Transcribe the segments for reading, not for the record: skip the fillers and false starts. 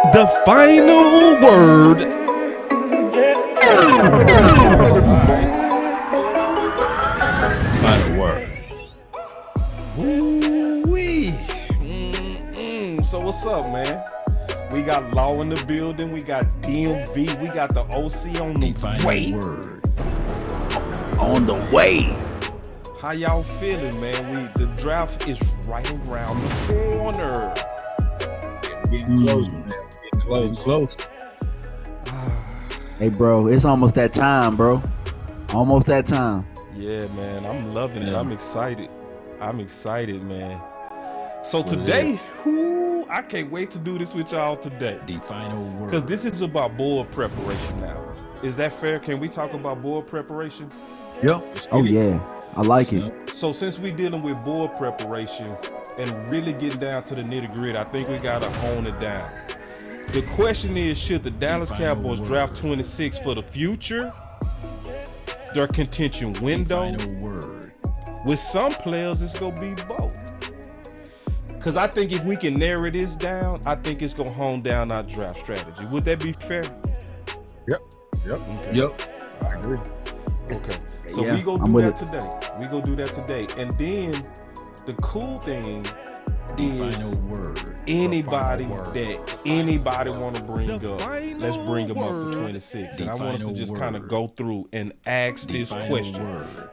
The final word. Final word. Woo-wee. So what's up, man? We got Law in the building. We got DMV. We got the OC on the way. Word. On the way. How y'all feeling, man? The draft is right around the corner. Getting close, man. Getting close. Hey, bro, it's almost that time, bro. Almost that time. Yeah, man, I'm loving it. I'm excited. Man. So today, I can't wait to do this with y'all today. The final word. Because this is about board preparation now. Is that fair? Can we talk about board preparation? Yep. Oh, yeah. I like it. So since we're dealing with board preparation and really getting down to the nitty-gritty, I think we got to hone it down. The question is, should the Dallas Cowboys draft 26 for the future? Their contention window? With some players, it's going to be both. Because I think if we can narrow this down, I think it's going to hone down our draft strategy. Would that be fair? Yep. Okay. Yep. I agree. Okay. So Yeah, we go I'm do with that it. today. We go do that today. And then the cool thing is anybody want to bring up, let's bring them up for 26. And I want us to just kind of go through and ask this question.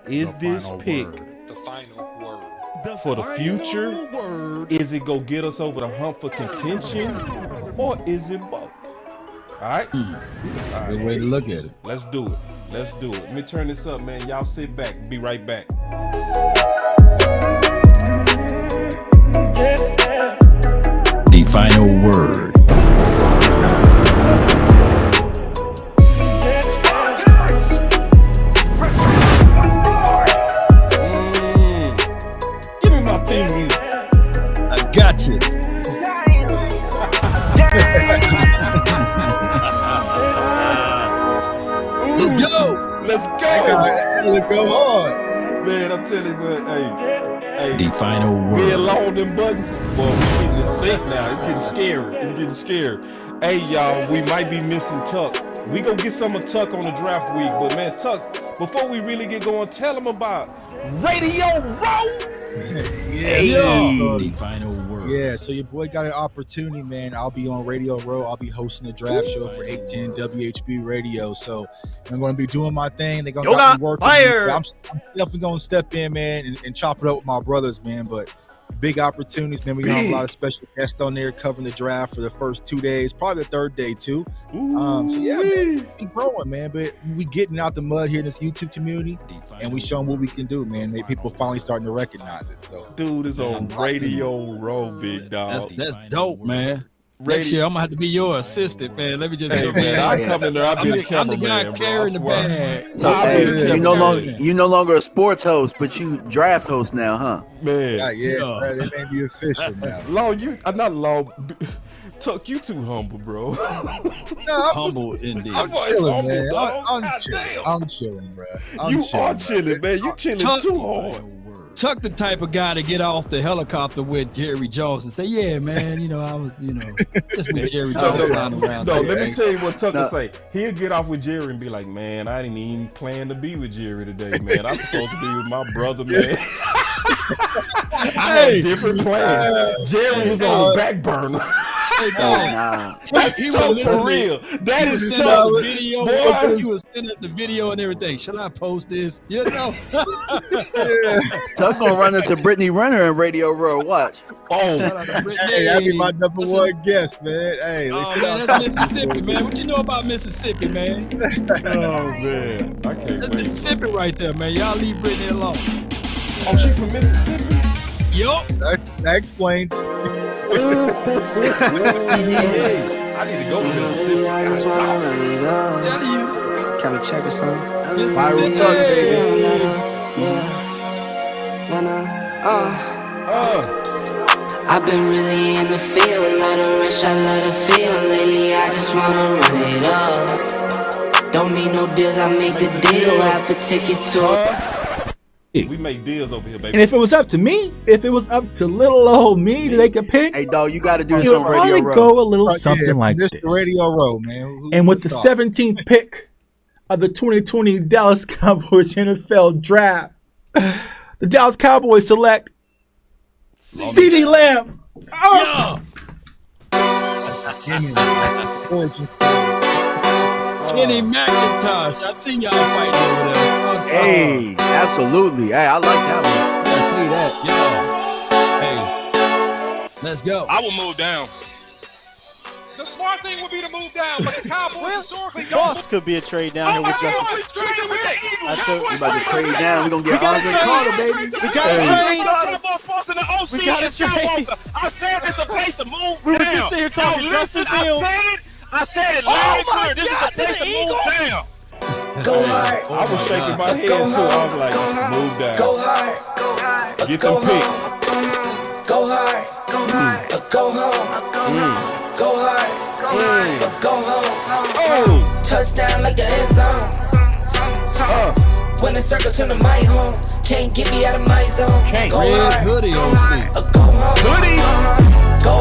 Is this pick The final word. for the future? Is it go get us over the hump for contention? Or is it both? All right? That's a good way to look at it. Let's do it. Let me turn this up, man. Y'all sit back. Be right back. The final word. Give me my theme music. I got you. Let's go. Let's go. That'll go hard. Man, I'm telling you, man, hey, The final we word. along them buttons. Boy, we getting in sync now. It's getting scary. Hey, y'all, we might be missing Tuck. We gonna get some of Tuck on the draft week, but man, Tuck, before we really get going, tell them about Radio Row. The final word. Yeah, so your boy got an opportunity, man. I'll be on Radio Row. I'll be hosting the draft show for 810 WHB Radio. So I'm going to be doing my thing. They're going to work. I'm definitely going to step in, man, and chop it up with my brothers, man. But big opportunities, man. We have a lot of special guests on there covering the draft for the first 2 days, probably the third day too. So yeah, man, we growing, man. But we getting out the mud here in this YouTube community, and we showing what we can do, man. People finally starting to recognize it. So, Dude is on Radio Row, big dog. That's dope, man. Next year, I'm gonna have to be your assistant, man. Let me just Hey, say, man, I come in there. I'll be the I'm the cameraman, guy bro. carrying the I swear. bag. So, I'll be the hey, cameraman. you no longer a sports host, but you draft host now, huh? Man. yeah, bro, they may be official now. Law, not Law. Tuck, you too humble, bro. Humble indeed. I'm chilling, humble, man. dog. I'm chilling. I'm chilling, bro. You are chilling, man. You chilling Tuck- too hard. Tuck the type of guy to get off the helicopter with Jerry Jones and say, yeah, man, I was, just with Jerry Jones flying around. No, there. let me tell you what Tuck will say. He'll get off with Jerry and be like, man, I didn't even plan to be with Jerry today, man. I'm supposed to be with my brother, man. I had different plans. Jerry was on the back burner. Nah. That's He Tuck was for real. That He is was sending out Tuck. the video. Boy. He was sending out the video and everything. Should I post this? Tuck gonna run into Brittany Renner in Radio Row. Watch. Oh, Shout out to Brittany. Hey, that'd be my number one guest, man. Hey, Oh, man, that's Mississippi, man. What you know about Mississippi, man? oh man. I can't That's wait. Mississippi right there, man. Y'all leave Brittany alone. Oh, she from Mississippi? Yup. that explains. Hey, I need to go to Mississippi. I just wanna run it up. Tell you. Can we check or something? Viral Tuck, baby. I've been really in the field, lot of rush, I love the feel. Lately, I just wanna run it up. Don't need no deals, I make the deal. Have to take it to We make deals over here, baby. And if it was up to me, if it was up to little old me to make a pick, Hey, dog, you got to do it this would on Radio probably Row. go a little something like this. this. Radio Row, man. And with the 17th pick of the 2020 Dallas Cowboys NFL Draft, the Dallas Cowboys select CeeDee Lamb. Oh! Kenny McIntosh. I see y'all fighting over there. Hey, absolutely. Hey, I like that one. I see that. Yo. Hey. Let's go. I will move down. The smart thing would be to move down, but the Cowboys historically don't. Boss could be a trade down here with Justin. That's it. We about to trade down. We're going to get Andre Carter, baby. We got to trade. Boss in the OC. We got to trade. I said this is the place to move We were down. just sitting here talking Justin Fields. I said it loud and clear. This is the place to move down. Go hard. I was shaking my head too. I was like, move down. Go hard. Go hard. Get them picks. Go hard. Go hard. Go home. Go hard. Go hard. Go home. Oh. Touchdown like the end zone. When the circle turn to my home, can't get me out of my zone. Go Red hard. hoodie OC. Go home. Hoodie. Go.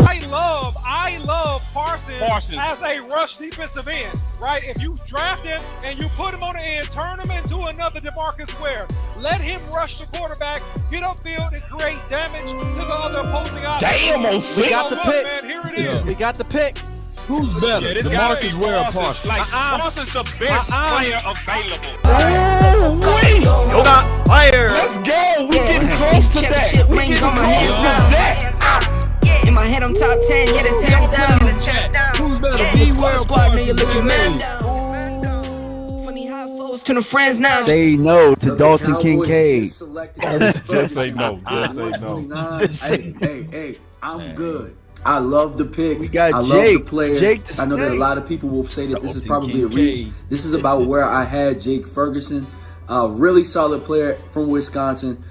I love Parsons as a rush defensive end, right? If you draft him and you put him on the end, turn him into another DeMarcus Ware. Let him rush the quarterback, get upfield, and create damage to the other opposing offense. Damn, OC. We got the pick. Man, here it is. We got the pick. Who's better? Yeah, this DeMarcus Ware or Parsons? Like, Parsons the best player available. Yo, got fire. Let's go. We getting close to that. Shit We rings getting on my close hands to now. that. In my head, I'm top 10. Yeah, this hands down. Who's better? This D-Ware or squad, man, you Parsons? looking man down. Funny how foes turn to friends now. Say no to Dalton Kincaid. Just say no. Just say no. Hey, I'm good. I love the pick. We got I love Jake. the player. Jake to I know that a stay. lot of people will say that this is Dalton probably a reach. Kincaid. This is about where I had Jake Ferguson. Really solid player from Wisconsin.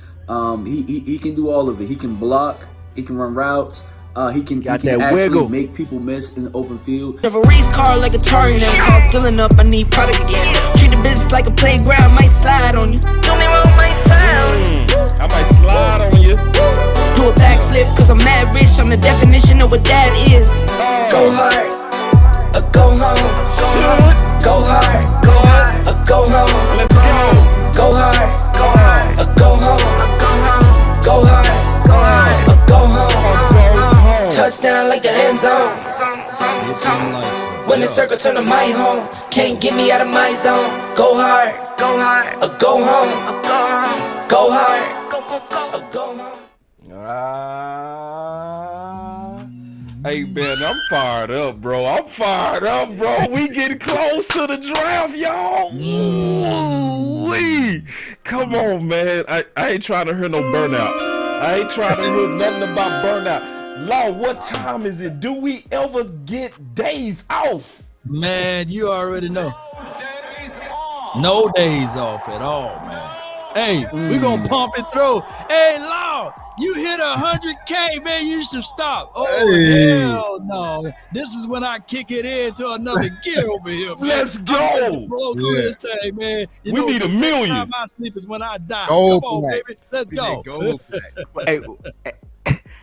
He can do all of it. He can block. He can run routes. He can Got that that wiggle. make people miss in the open field. Referee's car like a target. I'm caught filling up. I need product again. Treat the business like a playground. Might slide on you. Do me wrong, might slide on you. I might slide on you. Do a backflip, cause I'm mad rich. I'm the definition of what that is. Go hard, go home. Go hard, go home. Let's go. Go hard, go home. Go hard, go home. Touchdown like the end zone. When the circle turn to my home, can't get me out of my zone. Go hard, go home. Go hard, go home. Hey, man, I'm fired up, bro. I'm fired up, bro. We getting close to the draft, y'all. Ooh-wee. Come on, man. I ain't trying to hear no burnout. I ain't trying to hear nothing about burnout. Law, what time is it? Do we ever get days off? Man, you already know. No days off at all, man. Hey, we gonna pump it through. Hey, Law, you hit 100K, man. You should stop. Oh, hell no. This is when I kick it into another gear over here, man. Let's go. Blow through this thing, man. You We know, need the $1 first million. time I sleep is when I die. Go Come on, black. baby. Let's go.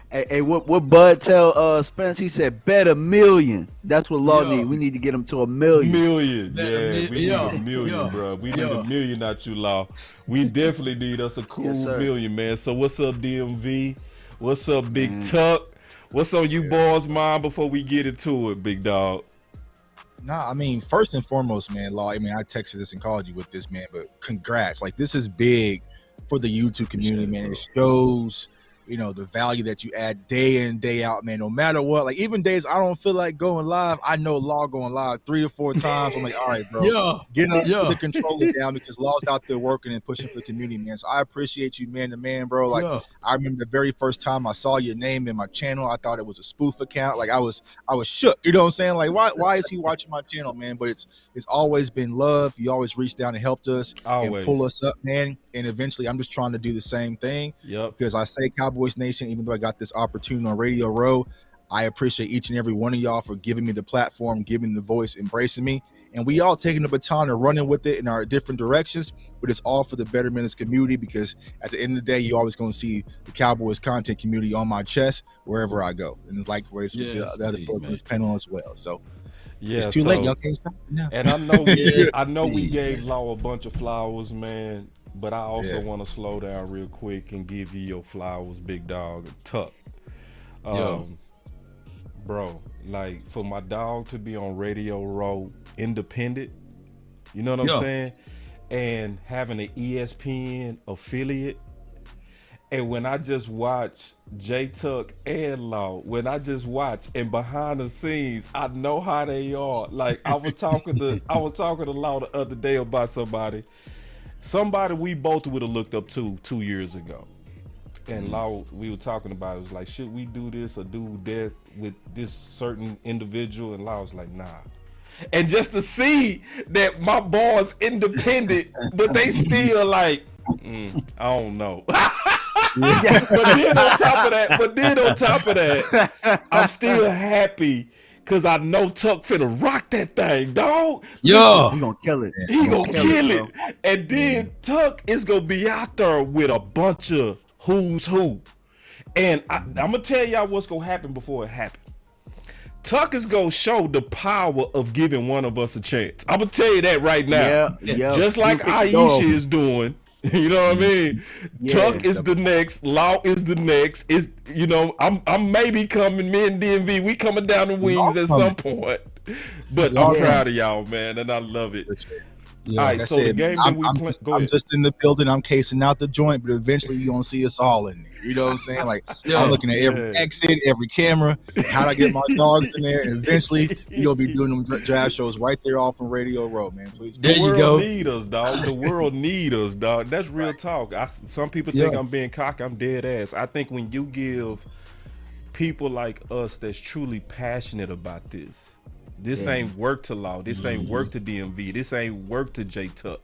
Hey, what Bud tell Spence? He said, bet $1 million. That's what Law Yo. need. We need to get him to $1 million. Million. Better Yeah, we need yo, $1 million, yo, bro. We need yo. $1 million, not you, Law. We definitely need us a cool Yes, sir. million, man. So what's up, DMV? What's up, Big Tuck? What's on you boys' mind before we get into it, big dog? Nah, I mean, first and foremost, man, Law, I mean, I texted this and called you with this, man, but congrats. Like, this is big for the YouTube community, man. It shows, you know, the value that you add day in, day out, man. No matter what, like, even days I don't feel like going live, I know Law going live 3 to 4 times. I'm like, all right, bro, get up, put the controller down, because Law's out there working and pushing for the community, man. So I appreciate you, man to man, bro. Like, I remember the very first time I saw your name in my channel, I thought it was a spoof account. Like, I was shook. You know what I'm saying? Like, why is he watching my channel, man? But it's always been love. You always reached down and helped us and pull us up, man. And eventually, I'm just trying to do the same thing. Yep. Because I say Cowboys Nation, even though I got this opportunity on Radio Row, I appreciate each and every one of y'all for giving me the platform, giving me the voice, embracing me. and we all taking the baton and running with it in our different directions, but it's all for the betterment of this community, because at the end of the day, you're always going to see the Cowboys content community on my chest wherever I go. And it's likewise with the other folks on the panel as well. So Yeah, it's too late. Y'all can't stop it now. And I know we gave Law a bunch of flowers, man, but I also want to slow down real quick and give you your flowers, big dog, Tuck. Bro, like for my dog to be on Radio Row independent, you know what I'm saying? And having an ESPN affiliate. And when I just watch J Tuck and Law, when I just watch and behind the scenes, I know how they are. Like I was talking to Law the other day about somebody we both would have looked up to 2 years ago. And Law, we were talking about it, was like, should we do this or do that with this certain individual? And Law was like, nah. And just to see that my boys independent, but they still like, I don't know. But then on top of that, I'm still happy because I know Tuck finna rock that thing, dog. Yo, he gonna kill it. He gonna kill it. And then Tuck is gonna be out there with a bunch of who's who. And I'm gonna tell y'all what's gonna happen before it happens. Tuck is gonna show the power of giving one of us a chance. I'm gonna tell you that right now. Yeah. Just like Aisha is doing. You know what I mean? Tuck is the next. Law is the next. Is I'm maybe coming. Me and DMV, we coming down the wings at some point. But I'm proud of y'all, man, and I love it. Yeah, all right, like so said, the game that we play. I'm just in the building. I'm casing out the joint, but eventually you're gonna see us all in there. You know what I'm saying? Like I'm looking at every exit, every camera. How do I get my dogs in there? And eventually you're gonna be doing them draft shows right there off on Radio Row, man. Please. The world need us, dog. The world need us, dog. That's real talk. Some people think I'm being cocky. I'm dead ass. I think when you give people like us that's truly passionate about this. This ain't work to Law. This ain't work to DMV. This ain't work to J Tuck.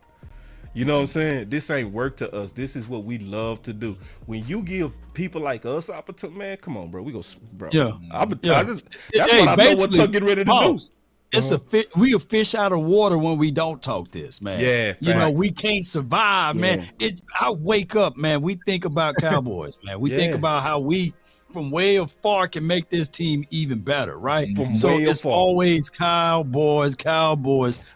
You know what I'm saying? This ain't work to us. This is what we love to do. When you give people like us opportunity, man, come on, bro. We go, bro. That's what I know what Tuck getting ready to do. It's we a fish out of water when we don't talk this, man. Yeah, you know we can't survive, man. I wake up, man. We think about Cowboys, man. We think about how we from way afar can make this team even better, right? So it's always Cowboys.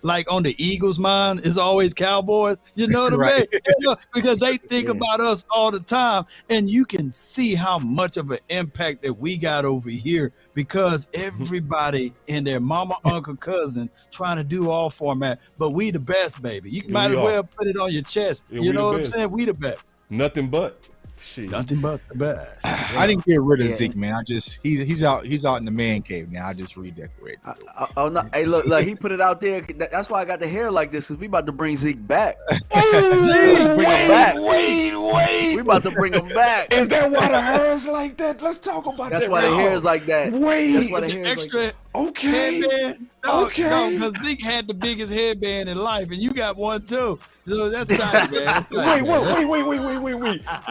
Like on the Eagles' mind, it's always Cowboys. You know what I mean? Because they think about us all the time, and you can see how much of an impact that we got over here because everybody and their mama, uncle, cousin trying to do all format, but we the best, baby. You might as well put it on your chest. You know what I'm saying? We the best. Nothing but. Shit. Nothing but the best. I didn't get rid of Zeke, man. He's out in the man cave now. I just redecorated. Oh no! Hey, look, he put it out there. That's why I got the hair like this, because we about to bring Zeke back. Wait. We about to bring him back. Is that why the hair is like that? Let's talk about that. That's why the hair is like that. Wait. That's why the hair is extra. Like okay. Headband. No, because Zeke had the biggest headband in life, and you got one too. So that's tight, man.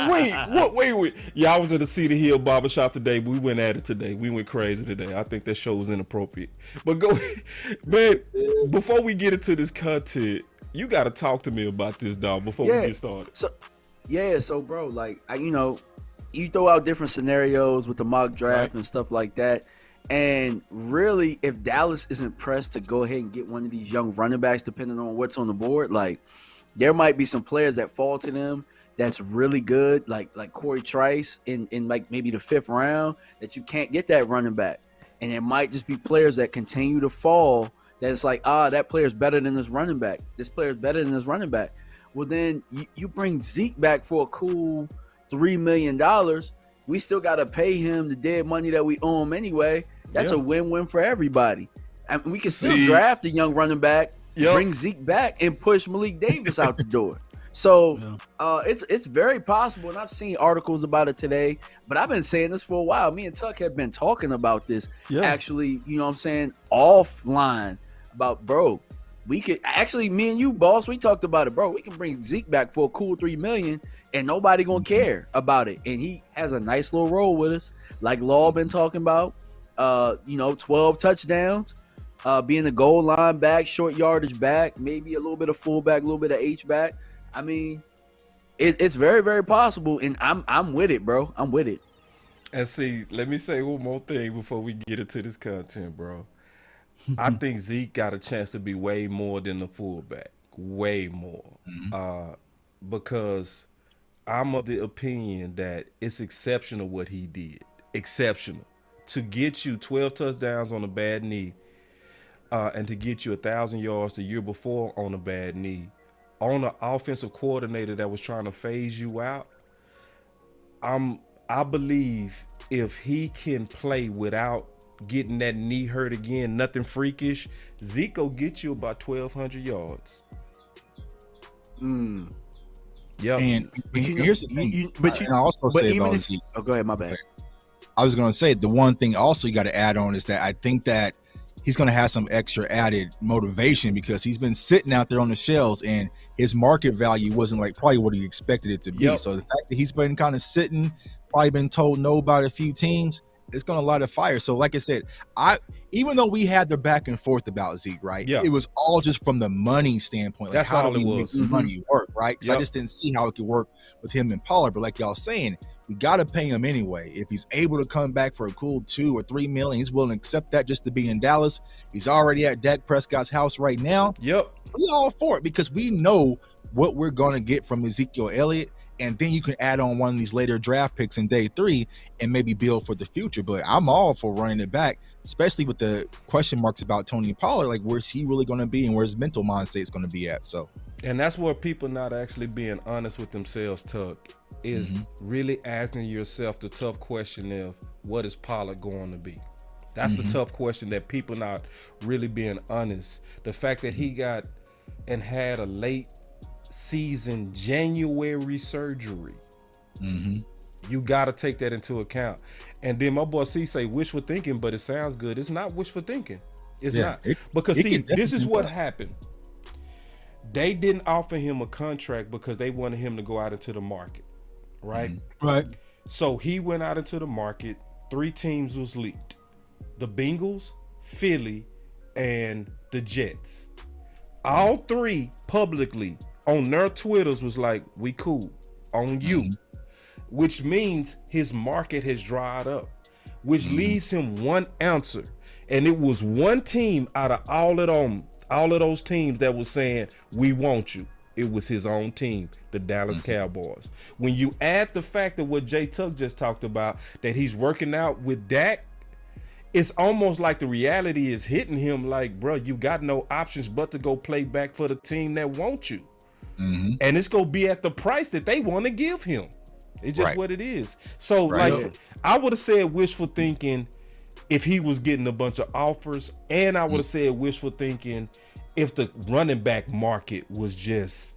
Wait. Yeah, I was at the Cedar Hill barbershop today. We went at it today. We went crazy today. I think that show was inappropriate. But go ahead. Man, before we get into this content, you got to talk to me about this, dog, before we get started. So bro, like, you throw out different scenarios with the mock draft and stuff like that. And really, if Dallas isn't pressed to go ahead and get one of these young running backs, depending on what's on the board, like, there might be some players that fall to them that's really good, like Corey Trice in like maybe the 5th round, that you can't get that running back. And there might just be players that continue to fall that's like, that player's better than this running back. This player's better than this running back. Well, then you bring Zeke back for a cool $3 million. We still got to pay him the dead money that we owe him anyway. That's a win-win for everybody. I mean, we can still draft a young running back, bring Zeke back, and push Malik Davis out the door. So it's very possible, and I've seen articles about it today, but I've been saying this for a while. Me and Tuck have been talking about this actually, you know what I'm saying, offline about, bro, we could actually, me and you, boss, we talked about it, bro. We can bring Zeke back for a cool $3 million and nobody gonna care about it. And he has a nice little role with us, like Law been talking about, 12 touchdowns. being a goal line back, short yardage back, maybe a little bit of fullback, a little bit of H back. I mean, it's very, very possible, and I'm with it, bro. I'm with it. And see, let me say one more thing before we get into this content, bro. I think Zeke got a chance to be way more than the fullback, way more, because I'm of the opinion that it's exceptional what he did. Exceptional. To get you 12 touchdowns on a bad knee, and to get you 1,000 yards the year before on a bad knee, on an offensive coordinator that was trying to phase you out, I believe if he can play without getting that knee hurt again, nothing freakish, Zeke will get you about 1,200 yards. Yep. And here's the thing. Go ahead, my bad. I was going to say the one thing also you got to add on is that I think that he's going to have some extra added motivation because he's been sitting out there on the shelves and his market value wasn't like probably what he expected it to be. Yep. So the fact that he's been kind of sitting, probably been told no by a few teams, it's going to light a fire. So like I said, even though we had the back and forth about Zeke, right? Yeah. It was all just from the money standpoint. Like, That's how all do we it make was. the money work, right? So Yep. I just didn't see how it could work with him and Pollard. But like y'all saying, we got to pay him anyway. If he's able to come back for a cool $2 or $3 million, he's willing to accept that just to be in Dallas. He's already at Dak Prescott's house right now. Yep. We all for it because we know what we're going to get from Ezekiel Elliott. And then you can add on one of these later draft picks in day 3 and maybe build for the future. But I'm all for running it back, especially with the question marks about Tony Pollard. Like, where's he really going to be and where's his mental mindset is going to be at? So, and that's where people not actually being honest with themselves, Tuck, is really asking yourself the tough question of what is Pollard going to be? That's the tough question that people not really being honest. The fact that he got and had a late season January surgery, you got to take that into account. And then my boy C say wishful thinking, but it sounds good. It's not wishful thinking. It's not. Because see, this is what happened. They didn't offer him a contract because they wanted him to go out into the market, right? Right. So he went out into the market. 3 teams was leaked: the Bengals, Philly, and the Jets. All 3 publicly on their Twitters was like, we cool on you, which means his market has dried up, which leaves him one answer. And it was one team out of all of those teams that was saying, we want you. It was his own team, the Dallas Cowboys. When you add the fact of what Jay Tuck just talked about, that he's working out with Dak, it's almost like the reality is hitting him like, bro, you got no options but to go play back for the team that wants you. And it's going to be at the price that they want to give him. It's just what it is. So, like, I would have said wishful thinking if he was getting a bunch of offers, and I would have said wishful thinking if the running back market was just,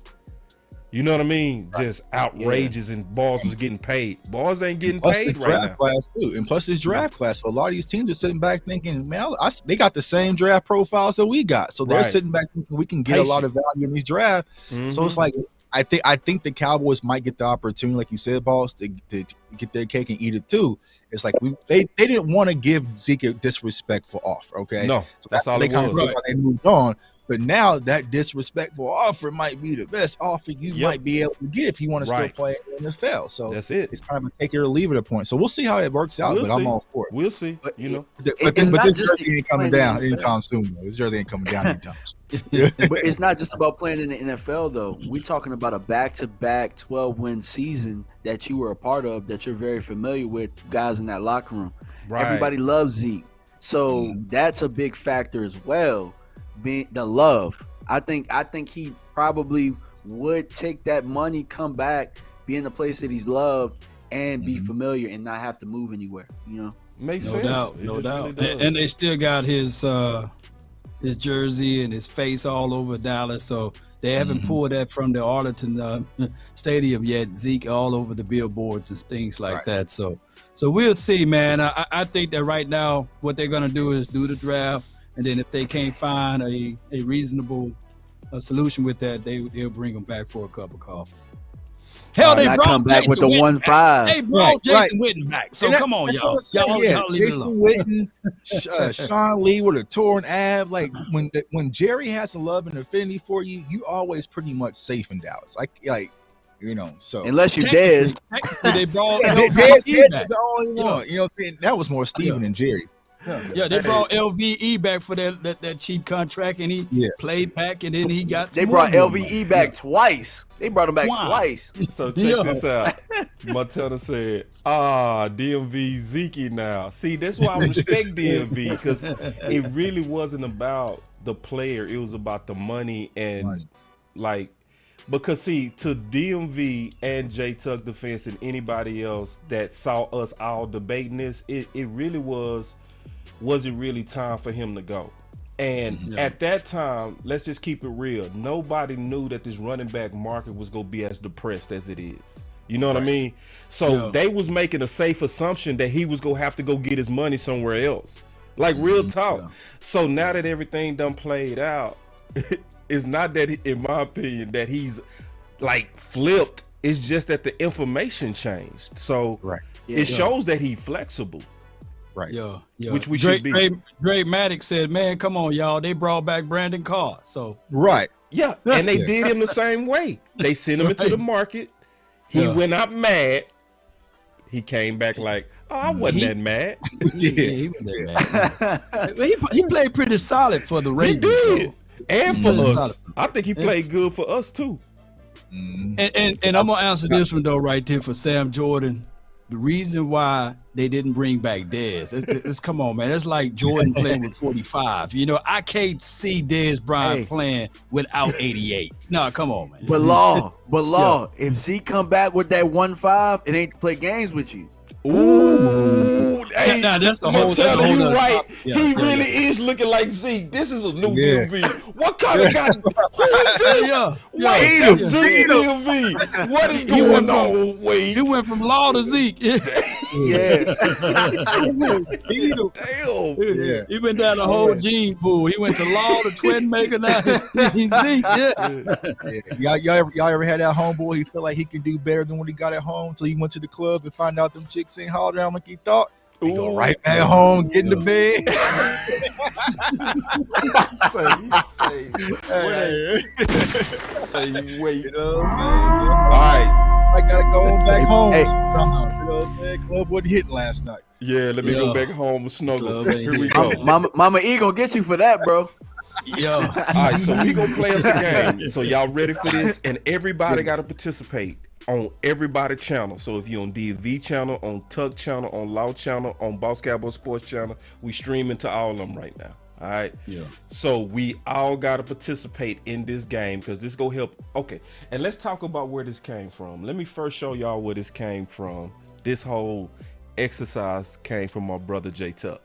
you know what I mean, just outrageous and balls was getting paid. Balls ain't getting paid right now. Class too. And plus this draft class. So a lot of these teams are sitting back thinking, man, they got the same draft profiles that we got. So they're sitting back thinking we can get a lot of value in these drafts. So it's like, I think the Cowboys might get the opportunity, like you said, Boss, to get their cake and eat it too. It's like they didn't want to give Zeke a disrespectful offer. Okay. No, so that's all they kind of right. They moved on. But now that disrespectful offer might be the best offer you might be able to get if you want to still play in the NFL. So that's it. It's kind of a take it or leave it a point. So we'll see how it works out, but I'm all for it. We'll see. But, you know, but this jersey ain't coming down anytime soon. This jersey ain't coming down anytime soon. But it's not just about playing in the NFL, though. We're talking about a back-to-back 12-win season that you were a part of, that you're very familiar with, guys in that locker room. Right. Everybody loves Zeke. So that's a big factor as well. Being the love, I think he probably would take that money, come back, be in the place that he's loved, and be familiar and not have to move anywhere. You know, makes no sense. Doubt, no doubt. Really and they still got his jersey and his face all over Dallas. So they haven't pulled that from the Arlington Stadium yet. Zeke all over the billboards and things like that. So we'll see, man. I think that right now what they're gonna do is do the draft. And then if they can't find a reasonable solution with that, they'll bring them back for a cup of coffee. Hell, they I brought come back Jason with the Witten 1-5. They brought Jason Witten back. So come on, that's y'all. what I'm saying, Y'all, yeah. y'all leave it Jason alone. Witten, Sean Lee with a torn ab. Like when Jerry has a love and affinity for you, you always pretty much safe in Dallas. Like you know, so unless you Dez. They brought Dez LVE back. is the only one. You know what I'm saying? That was more Steven than Jerry. Yeah, they brought LVE back for that cheap contract, and he played back, and then he got. They brought LVE back twice. They brought him back twice. So check this out. Montana said, DMV Zeke now. See, that's why I respect DMV, because it really wasn't about the player. It was about the money and like, because see, to DMV and J Tuck defense and anybody else that saw us all debating this, it really was it really time for him to go? And at that time, let's just keep it real. Nobody knew that this running back market was going to be as depressed as it is. You know what I mean? So they was making a safe assumption that he was going to have to go get his money somewhere else. Like real talk. Yeah. So now that everything done played out, it's not that, in my opinion, that he's like flipped. It's just that the information changed. So it shows that he's flexible. Right. Yeah. Which we should be. Dre Maddox said, man, come on, y'all. They brought back Brandon Carr. So Yeah. And they did him the same way. They sent him into the market. He went out mad. He came back like, I wasn't that mad. He wasn't that mad. He played pretty solid for the Ravens. He did. And for us. I think he played good for us too. And I'm gonna answer this one though right here for Sam Jordan. The reason why they didn't bring back Dez, it's come on, man. It's like Jordan playing with 45. You know, I can't see Dez Bryant playing without 88. No, come on, man. But if Zeke come back with that 1-5, it ain't to play games with you. Ooh, hey, now that's a whole. You right. He really is looking like Zeke. This is a new DMV. What kind of guy? Who is this? Wait, Zeke DMV. What is going on? Wait, he went from Law to Zeke. Damn. He went down the whole gene pool. He went to Law to Twin Maker. Now he's Zeke. Y'all ever had that homeboy? He felt like he can do better than what he got at home until he went to the club and found out them chicks ain't hauled around like he thought. He go right back home, get in the bed. Say wait. You know what I'm saying? All right. I gotta go back home. You know what I'm saying? Club wasn't hitting last night. Yeah, let me go back home and snuggle. Here we go. Mama E gonna get you for that, bro. Yo. All right, so we gonna play us a game. So y'all ready for this? And everybody gotta participate on everybody channel. So if you're on DV channel, on Tuck channel, on Law channel, on Boss Cowboy Sports channel, we streaming to all of them right now. All right. Yeah. So we all gotta participate in this game because this go help. Okay. And let's talk about where this came from. Let me first show y'all where this came from. This whole exercise came from my brother J Tuck.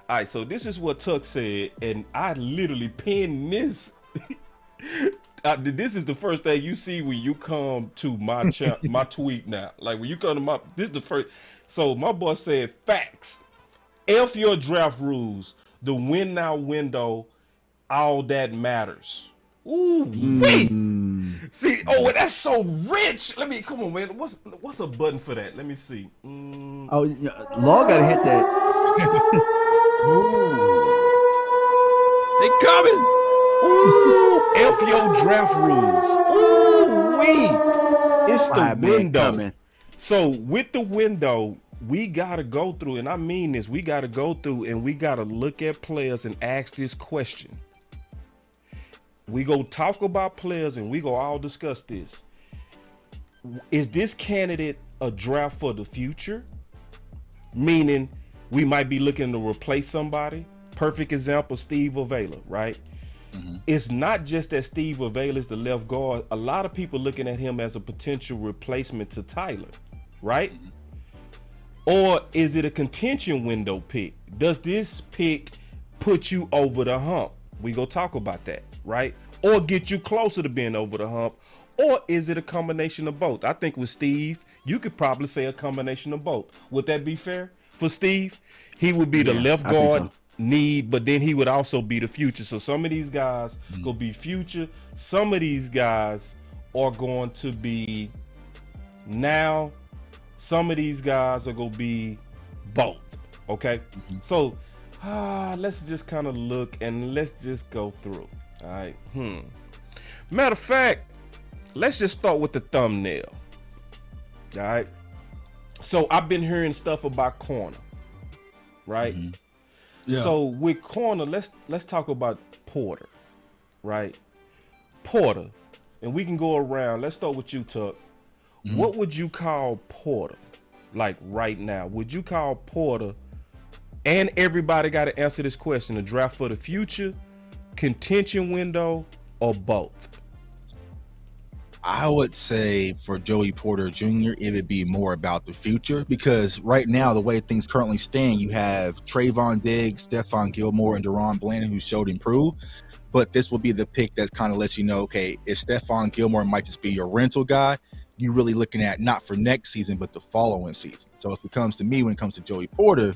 All right, so this is what Tuck said, and I literally pinned this. This is the first thing you see when you come to my my tweet now. Like when you come to this is the first. So my boy said, facts. F your draft rules. The win now window, all that matters. Ooh, wait. See, that's so rich. Let me come on, man. What's a button for that? Let me see. Oh, Law gotta hit that. They coming. Ooh, F your draft rules. Ooh, wee. It's the window. So with the window, we gotta go through, and I mean this, we gotta go through and we gotta look at players and ask this question. We go talk about players and we go all discuss this. Is this candidate a draft for the future? Meaning we might be looking to replace somebody. Perfect example, Steve Avila, right? Mm-hmm. It's not just that Steve Avila is the left guard. A lot of people looking at him as a potential replacement to Tyler, right? Mm-hmm. Or is it a contention window pick? Does this pick put you over the hump? We go talk about that, right? Or get you closer to being over the hump? Or is it a combination of both? I think with Steve, you could probably say a combination of both. Would that be fair? For Steve, he would be the left guard need, but then he would also be the future. So some of these guys gonna be future. Some of these guys are going to be Now, some of these guys are gonna be both. Okay, so let's just kind of look and let's just go through. All right. Matter of fact, let's just start with the thumbnail. All right. So I've been hearing stuff about corner, right? Yeah. So with corner, let's talk about Porter, right? Porter, and we can go around. Let's start with you, Tuck. What would you call Porter, like right now? Would you call Porter? And everybody got to answer this question: a draft for the future, contention window, or both? I would say for Joey Porter Jr., it would be more about the future, because right now, the way things currently stand, you have Trayvon Diggs, Stephon Gilmore, and Deron Blandon who showed improve. But this will be the pick that kind of lets you know, okay, if Stephon Gilmore might just be your rental guy, you're really looking at not for next season, but the following season. So if it comes to me, when it comes to Joey Porter,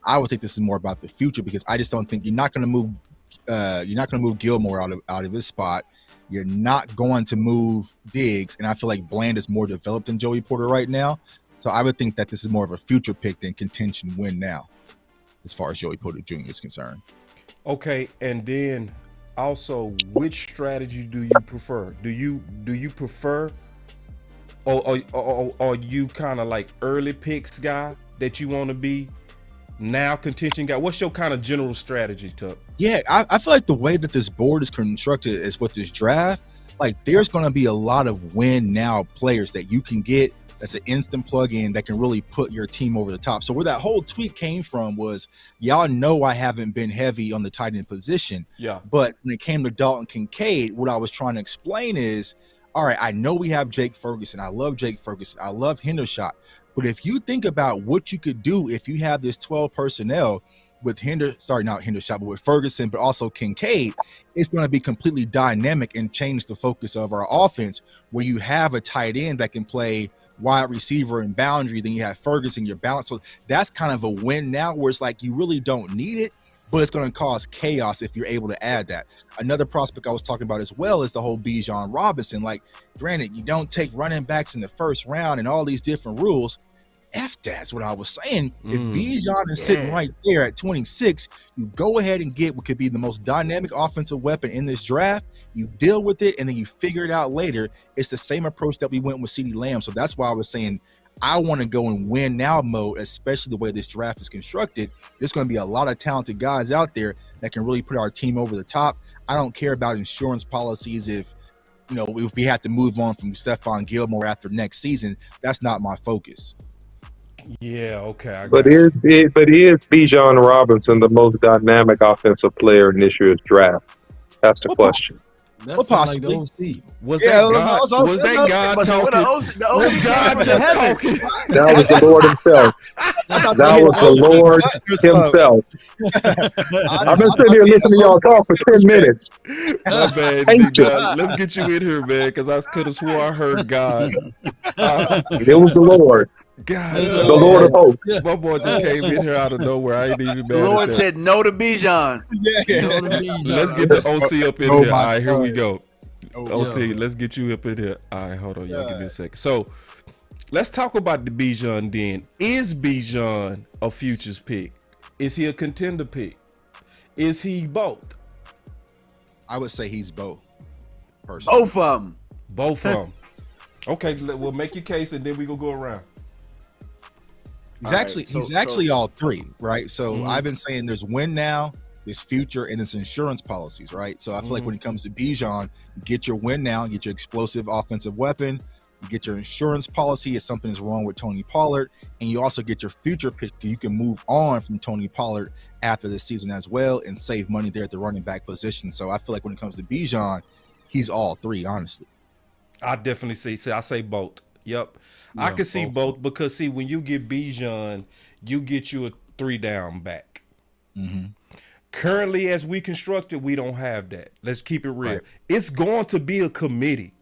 I would think this is more about the future, because I just don't think you're not going to move Gilmore out of his spot. You're not going to move Diggs, and I feel like Bland is more developed than Joey Porter right now. So I would think that this is more of a future pick than contention win now, as far as Joey Porter Jr. is concerned. Okay, and then also, which strategy do you prefer? Do you prefer, or are you kind of like early picks guy that you want to be? Now contention guy. What's your kind of general strategy, Tuck? Yeah, I feel like the way that this board is constructed is with this draft, like there's going to be a lot of win now players that you can get that's an instant plug-in that can really put your team over the top. So where that whole tweet came from was, y'all know I haven't been heavy on the tight end position. Yeah. But when it came to Dalton Kincaid, what I was trying to explain is, all right, I know we have Jake Ferguson. I love Jake Ferguson. I love Hendershot. But if you think about what you could do if you have this 12 personnel with with Ferguson, but also Kincaid, it's going to be completely dynamic and change the focus of our offense, where you have a tight end that can play wide receiver and boundary, then you have Ferguson, your balance. So that's kind of a win now, where it's like you really don't need it, but it's going to cause chaos if you're able to add that. Another prospect I was talking about as well is the whole Bijan Robinson. Like, granted, you don't take running backs in the first round and all these different rules. That's what I was saying. If Bijan is sitting right there at 26, you go ahead and get what could be the most dynamic offensive weapon in this draft. You deal with it, and then you figure it out later. It's the same approach that we went with CeeDee Lamb. So that's why I was saying I want to go in win now mode, especially the way this draft is constructed. There's going to be a lot of talented guys out there that can really put our team over the top. I don't care about insurance policies if we have to move on from Stephon Gilmore after next season. That's not my focus. Yeah, okay. But is Bijan Robinson the most dynamic offensive player in this year's draft? That's the question. That's possibly. Like was that God talking? Was God just talking? That was the Lord himself. That was the Lord himself. I've been sitting here listening to y'all talk for 10 minutes. My bad, Big God. Let's get you in here, man, because I could have swore I heard God. It was the Lord. God, the Lord of hosts. My boy just came in here out of nowhere. I ain't even mad. The Lord said no to Bijan. Let's get the OC up in here. All right, here we go. OC, let's get you up in here. All right, hold on, y'all. Give me a second. So let's talk about the Bijan then. Is Bijan a futures pick? Is he a contender pick? Is he both? I would say he's both. Personally. Both of them. Both of them. Okay, we'll make your case and then we gonna go around. He's actually all three, right? So I've been saying there's win now, there's future, and there's insurance policies, right? So I feel like when it comes to Bijan, you get your win now, you get your explosive offensive weapon, you get your insurance policy if something is wrong with Tony Pollard, and you also get your future pick. You can move on from Tony Pollard after the season as well and save money there at the running back position. So I feel like when it comes to Bijan, he's all three, honestly. I definitely see. I say both. Yep. Yeah, I can see both because, see, when you get Bijan, you get you a 3-down back. Currently, as we constructed, we don't have that. Let's keep it real. Right. It's going to be a committee.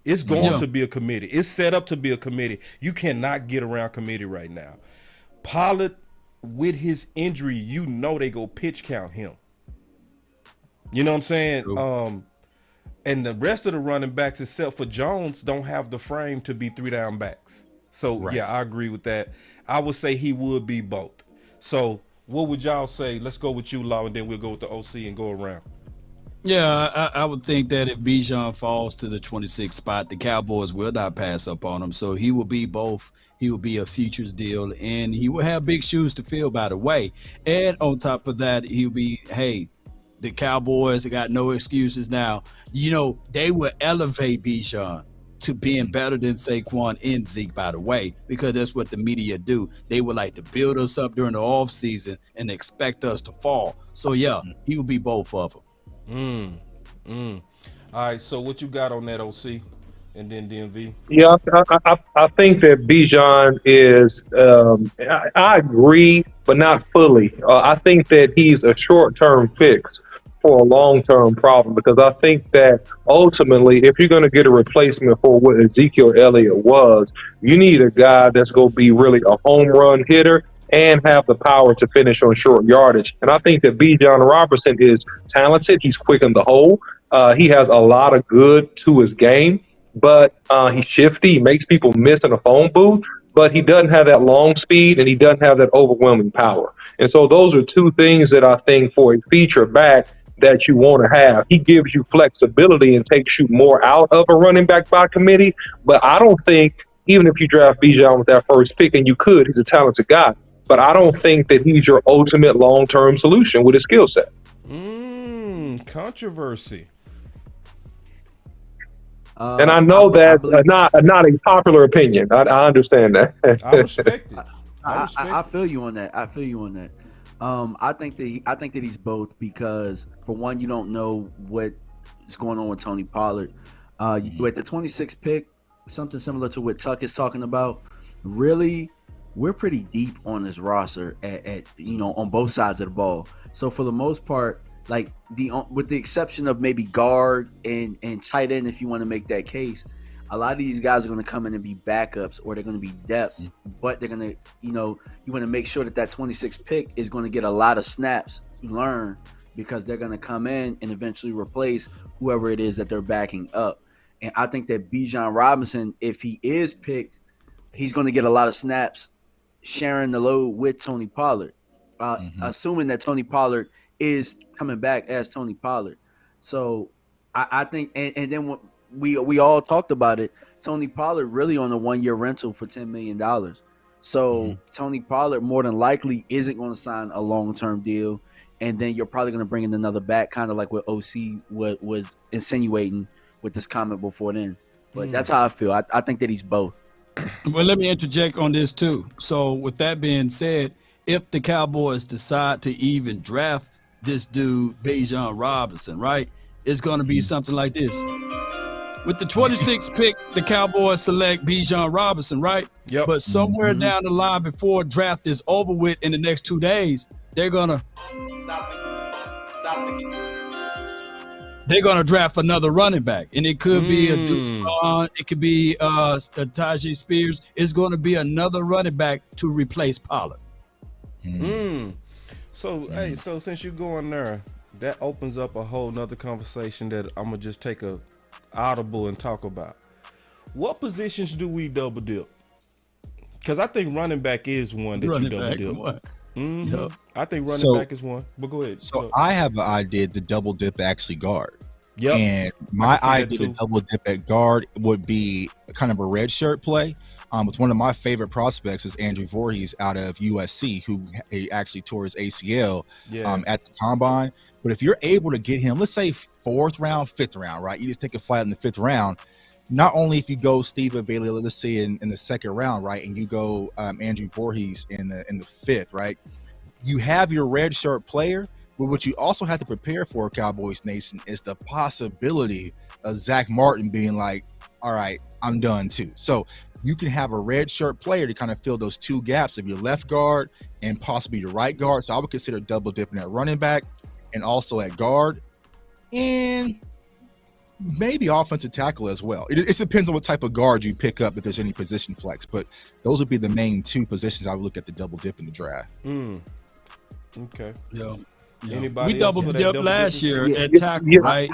It's going to be a committee. It's set up to be a committee. You cannot get around committee right now. Pollard, with his injury, they go pitch count him. You know what I'm saying? And the rest of the running backs, except for Jones, don't have the frame to be 3-down backs. So, yeah, I agree with that. I would say he would be both. So, what would y'all say? Let's go with you, Law, and then we'll go with the OC and go around. Yeah, I would think that if Bijan falls to the 26th spot, the Cowboys will not pass up on him. So he will be both. He will be a futures deal, and he will have big shoes to fill, by the way. And on top of that, he'll be, hey, the Cowboys got no excuses now. You know, they will elevate Bijan to being better than Saquon and Zeke, by the way, because that's what the media do. They would like to build us up during the offseason and expect us to fall. So, yeah, he will be both of them. All right, so what you got on that, OC, and then DMV? Yeah, I think that Bijan is. I agree, but not fully. I think that he's a short-term fix for a long-term problem, because I think that ultimately, if you're going to get a replacement for what Ezekiel Elliott was, you need a guy that's going to be really a home run hitter and have the power to finish on short yardage. And I think that Bijan Robinson is talented. He's quick in the hole. He has a lot of good to his game, but he's shifty. He makes people miss in a phone booth, but he doesn't have that long speed and he doesn't have that overwhelming power. And so those are two things that I think for a feature back that you want to have. He gives you flexibility and takes you more out of a running back by committee. But I don't think, even if you draft Bijan with that first pick, and you could, he's a talented guy, but I don't think that he's your ultimate long-term solution with his skill set. Controversy. And I know that's not a popular opinion. I understand that. I respect it. I feel you on that. I think that he's both, because for one, you don't know what is going on with Tony Pollard. With the 26th pick, something similar to what Tuck is talking about. Really, we're pretty deep on this roster at on both sides of the ball. So for the most part, like with the exception of maybe guard and tight end, if you want to make that case, a lot of these guys are going to come in and be backups, or they're going to be depth, but they're going to, you want to make sure that 26th pick is going to get a lot of snaps to learn, because they're going to come in and eventually replace whoever it is that they're backing up. And I think that Bijan Robinson, if he is picked, he's going to get a lot of snaps sharing the load with Tony Pollard, assuming that Tony Pollard is coming back as Tony Pollard. So I think, and then what we all talked about it, Tony Pollard really on a 1-year rental for $10 million. So Tony Pollard more than likely isn't going to sign a long-term deal. And then you're probably going to bring in another back, kind of like what OC was insinuating with this comment before then. But that's how I feel. I think that he's both. Well, let me interject on this too. So with that being said, if the Cowboys decide to even draft this dude, Bijan Robinson, right, it's going to be something like this. With the 26th pick, the Cowboys select Bijan Robinson, right? Yep. But somewhere down the line, before draft is over with in the next 2 days, they're gonna draft another running back, and it could be a Deuce Vaughn, it could be Tajay Spears. It's going to be another running back to replace Pollard. So hey, so since you're going there, that opens up a whole nother conversation that I'm gonna just take a audible and talk about. What positions do we double dip? Because I think running back is one that you double dip. Yep. I think running back is one. But go ahead. So I have an idea to double dip actually guard. Yep. And my idea to double dip at guard would be kind of a red shirt play. It's one of my favorite prospects is Andrew Voorhees out of USC, who he actually tore his ACL at the combine. But if you're able to get him, let's say 4th round, 5th round, right? You just take a flight in the 5th round. Not only if you go Steve Bailey, let's say in the 2nd round, right, and you go Andrew Voorhees in the 5th, right? You have your red shirt player, but what you also have to prepare for, Cowboys Nation, is the possibility of Zach Martin being like, all right, I'm done too. So you can have a red shirt player to kind of fill those 2 gaps of your left guard and possibly your right guard. So I would consider double dipping at running back and also at guard, and maybe offensive tackle as well. It depends on what type of guard you pick up if there's any position flex, but those would be the main 2 positions I would look at the double dip in the draft. Okay. Yeah. Anybody we double dipped last year at tackle, right?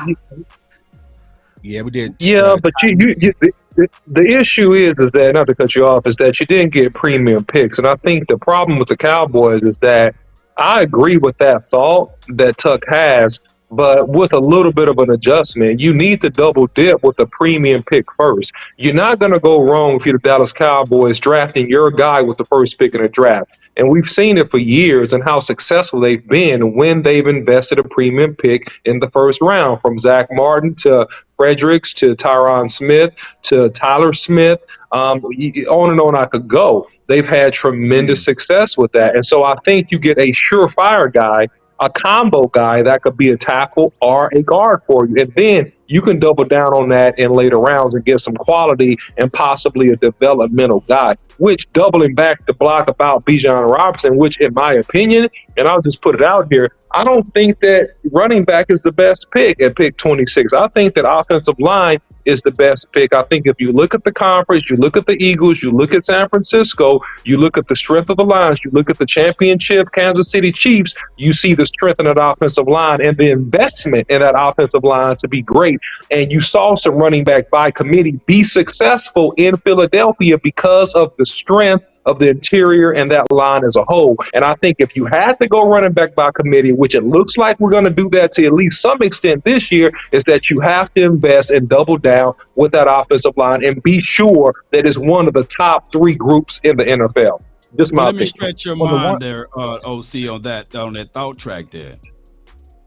Yeah, we did. Yeah, but the issue is that, not to cut you off, is that you didn't get premium picks. And I think the problem with the Cowboys is that I agree with that thought that Tuck has, but with a little bit of an adjustment, you need to double dip with a premium pick first. You're not going to go wrong if you're the Dallas Cowboys drafting your guy with the first pick in the draft. And we've seen it for years and how successful they've been when they've invested a premium pick in the first round, from Zach Martin to Fredericks to Tyron Smith to Tyler Smith. On and on I could go. They've had tremendous success with that. And so I think you get a surefire guy, a combo guy that could be a tackle or a guard for you. And then you can double down on that in later rounds and get some quality and possibly a developmental guy, which, doubling back the block about Bijan Robinson, which in my opinion, and I'll just put it out here, I don't think that running back is the best pick at pick 26. I think that offensive line is the best pick. I think if you look at the conference, you look at the Eagles, you look at San Francisco, you look at the strength of the lines, you look at the championship Kansas City Chiefs, you see the strength in that offensive line and the investment in that offensive line to be great. And you saw some running back by committee be successful in Philadelphia because of the strength of the interior and that line as a whole. And I think if you had to go running back by committee, which it looks like we're going to do that to at least some extent this year, is that you have to invest and double down with that offensive line and be sure that it's one of the top 3 groups in the NFL. Just my Let me opinion. stretch your mind there, OC, on that thought track there.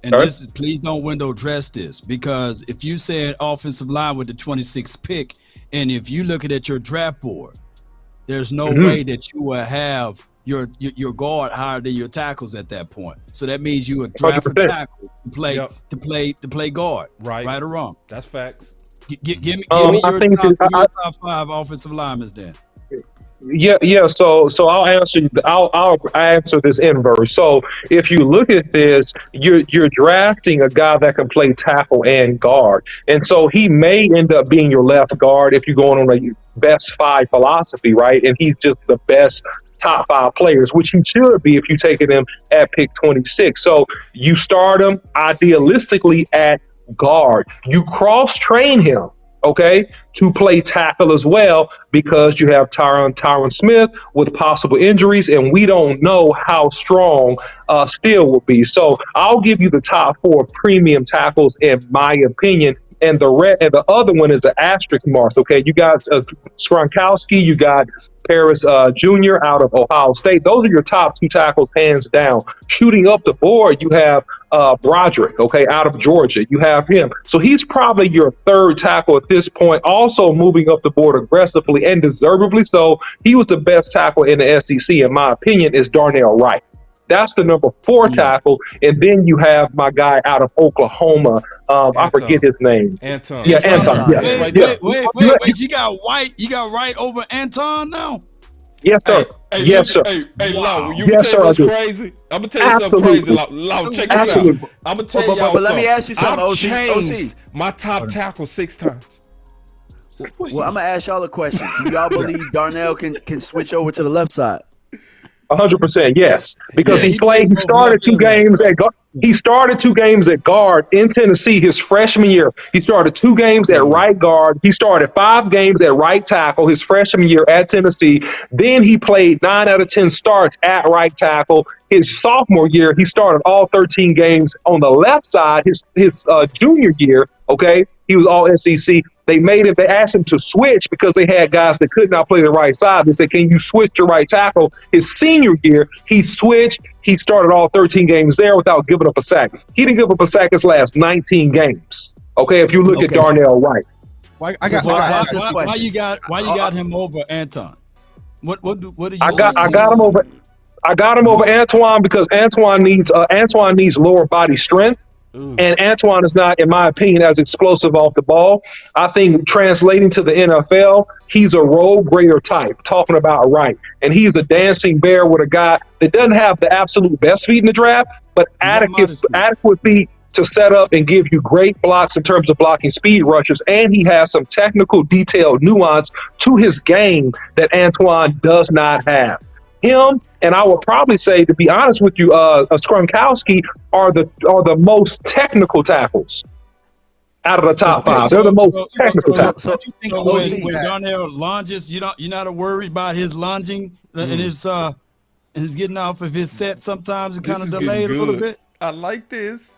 And this is, please don't window dress this, because if you said offensive line with the 26th pick, and if you look at your draft board, there's no way that you will have your guard higher than your tackles at that point. So that means you would draft a tackle to play guard, right or wrong. That's facts. Give me your top 5 offensive linemen then. Yeah. So I'll answer this inverse. So if you look at this, you're drafting a guy that can play tackle and guard, and so he may end up being your left guard if you're going on a best 5 philosophy, right? And he's just the best top 5 players, which he should be if you take him at pick 26. So you start him idealistically at guard. You cross-train him, okay, to play tackle as well, because you have Tyron Smith with possible injuries, and we don't know how strong Steele will be. So I'll give you the top 4 premium tackles in my opinion, and the other one is an asterisk mark. Okay, you got Gronkowski, you got Paris Jr. out of Ohio State. Those are your top 2 tackles, hands down. Shooting up the board, you have Broderick, okay, out of Georgia. You have him. So he's probably your 3rd tackle at this point, also moving up the board aggressively and deservedly so. He was the best tackle in the SEC, in my opinion, is Darnell Wright. That's the number 4 tackle. And then you have my guy out of Oklahoma. I forget his name. Anton. Yeah, Anton. Wait. You got Wright over Anton now? Yes, sir. Yes, sir. Hey, Law, you Yes, tell you sir, what's crazy? I'm going to tell you something crazy, Law. Check this out. I'm going to tell y'all But let me ask you something, I've OC. changed my top tackle 6 times. Well, I'm going to ask y'all a question. Do y'all believe Darnell can switch over to the left side? 100%, yes, because he started 2 games at guard. He started 2 games at guard in Tennessee his freshman year. He started 2 games at right guard. He started 5 games at right tackle his freshman year at Tennessee. Then he played 9 out of 10 starts at right tackle. His sophomore year, he started all 13 games on the left side. His junior year, okay, he was all SEC. They asked him to switch because they had guys that could not play the right side. They said, can you switch to right tackle? His senior year, he switched. He started all 13 games there without giving up a sack. He didn't give up a sack his last 19 games. Okay, if you look at Darnell Wright. Why you got him over Anton? What do you? I got him over. I got him over Antoine because Antoine needs lower body strength. And Antoine is not, in my opinion, as explosive off the ball. I think translating to the NFL, he's a role grader type, talking about Wright. And he's a dancing bear with a guy that doesn't have the absolute best feet in the draft, but adequate feet to set up and give you great blocks in terms of blocking speed rushes. And he has some technical detailed nuance to his game that Antoine does not have. Him and I would probably say, to be honest with you, Gronkowski are the most technical tackles out of the top five. They're the most technical tackles. Don't you think when Darnell lunges, you're not worried about his lunging and his getting off of his set sometimes and kind of delayed a little bit. I like this.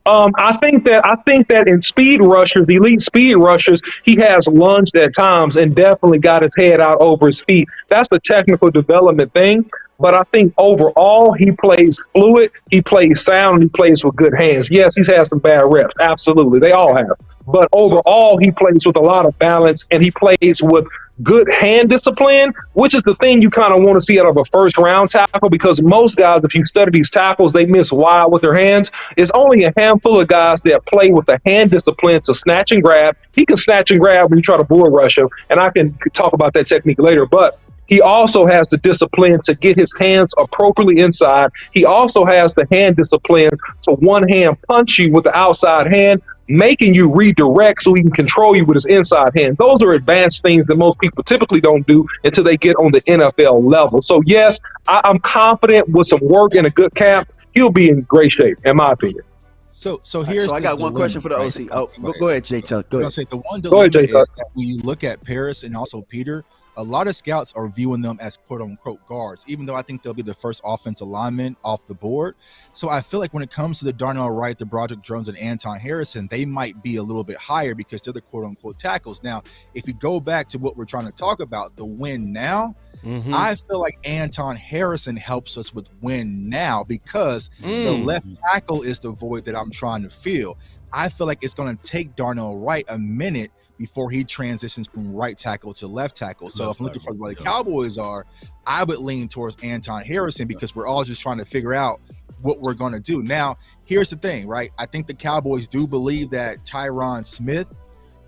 I think that in speed rushers, elite speed rushers, he has lunged at times and definitely got his head out over his feet. That's the technical development thing. But I think overall he plays fluid, he plays sound, and he plays with good hands. Yes, he's had some bad reps. Absolutely. They all have. But overall he plays with a lot of balance and he plays with good hand discipline, which is the thing you kind of want to see out of a first round tackle, because most guys, if you study these tackles, they miss wide with their hands. It's only a handful of guys that play with the hand discipline to snatch and grab. He can snatch and grab when you try to bull rush him, and I can talk about that technique later, but he also has the discipline to get his hands appropriately inside. He also has the hand discipline to one hand punch you with the outside hand, making you redirect so he can control you with his inside hand. Those are advanced things that most people typically don't do until they get on the NFL level. So yes, I'm confident with some work and a good camp, he'll be in great shape, in my opinion. So I got one question for the OC. Oh, go ahead, Jay Tuck. Go ahead. The one dilemma is that when you look at Paris and also Peter, a lot of scouts are viewing them as quote unquote guards, even though I think they'll be the first offensive lineman off the board. So I feel like when it comes to the Darnell Wright, the Broderick Jones, and Anton Harrison, they might be a little bit higher because they're the quote unquote tackles. Now, if you go back to what we're trying to talk about, the win now, I feel like Anton Harrison helps us with win now because the left tackle is the void that I'm trying to fill. I feel like it's going to take Darnell Wright a minute before he transitions from right tackle to left tackle. So if I'm looking for where the Cowboys are, I would lean towards Anton Harrison because we're all just trying to figure out what we're going to do. Now, here's the thing, right? I think the Cowboys do believe that Tyron Smith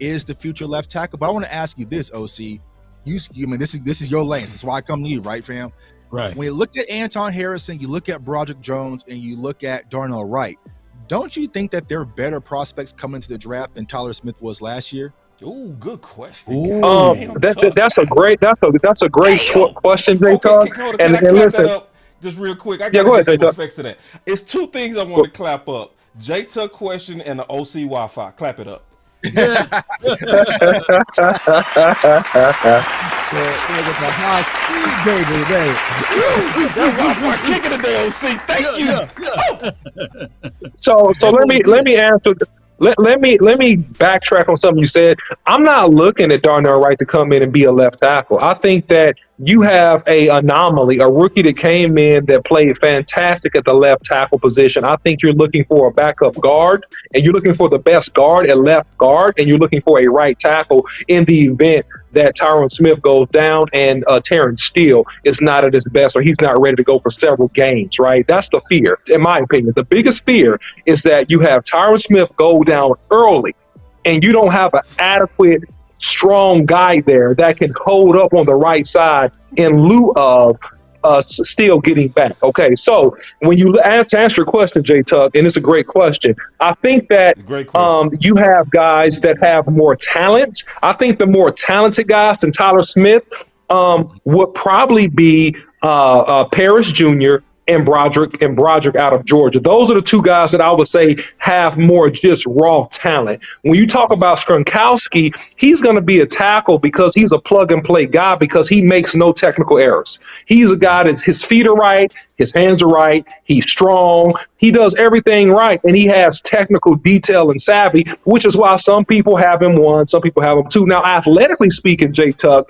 is the future left tackle, but I want to ask you this, OC. You mean, this is your lane. That's why I come to you, right, fam? Right. When you look at Anton Harrison, you look at Broderick Jones, and you look at Darnell Wright, don't you think that they're better prospects coming to the draft than Tyler Smith was last year? Ooh, good question. That's a great question, Jay Tuck. And listen, just real quick, I got to get some effects to that. It's two things I want to clap up: Jay Tuck question and the OC Wi-Fi. Clap it up. That Wi-Fi kicking today, OC. Thank you. So let me answer. Let me backtrack on something you said. I'm not looking at Darnell Wright to come in and be a left tackle. I think that you have a anomaly, a rookie that came in that played fantastic at the left tackle position. I think you're looking for a backup guard, and you're looking for the best guard at left guard, and you're looking for a right tackle in the event that Tyron Smith goes down and Terrence Steele is not at his best or he's not ready to go for several games, right? That's the fear, in my opinion. The biggest fear is that you have Tyron Smith go down early and you don't have an adequate, strong guy there that can hold up on the right side in lieu of still getting back. Okay, so when you answer your question, Jay Tuck, and it's a great question, I think that you have guys that have more talent. I think the more talented guys than Tyler Smith would probably be Paris Jr. and Broderick out of Georgia. Those are the two guys that I would say have more just raw talent. When you talk about Gronkowski, he's going to be a tackle because he's a plug-and-play guy because he makes no technical errors. He's a guy that his feet are right, his hands are right, he's strong, he does everything right, and he has technical detail and savvy, which is why some people have him one, some people have him two. Now, athletically speaking, Jay Tuck,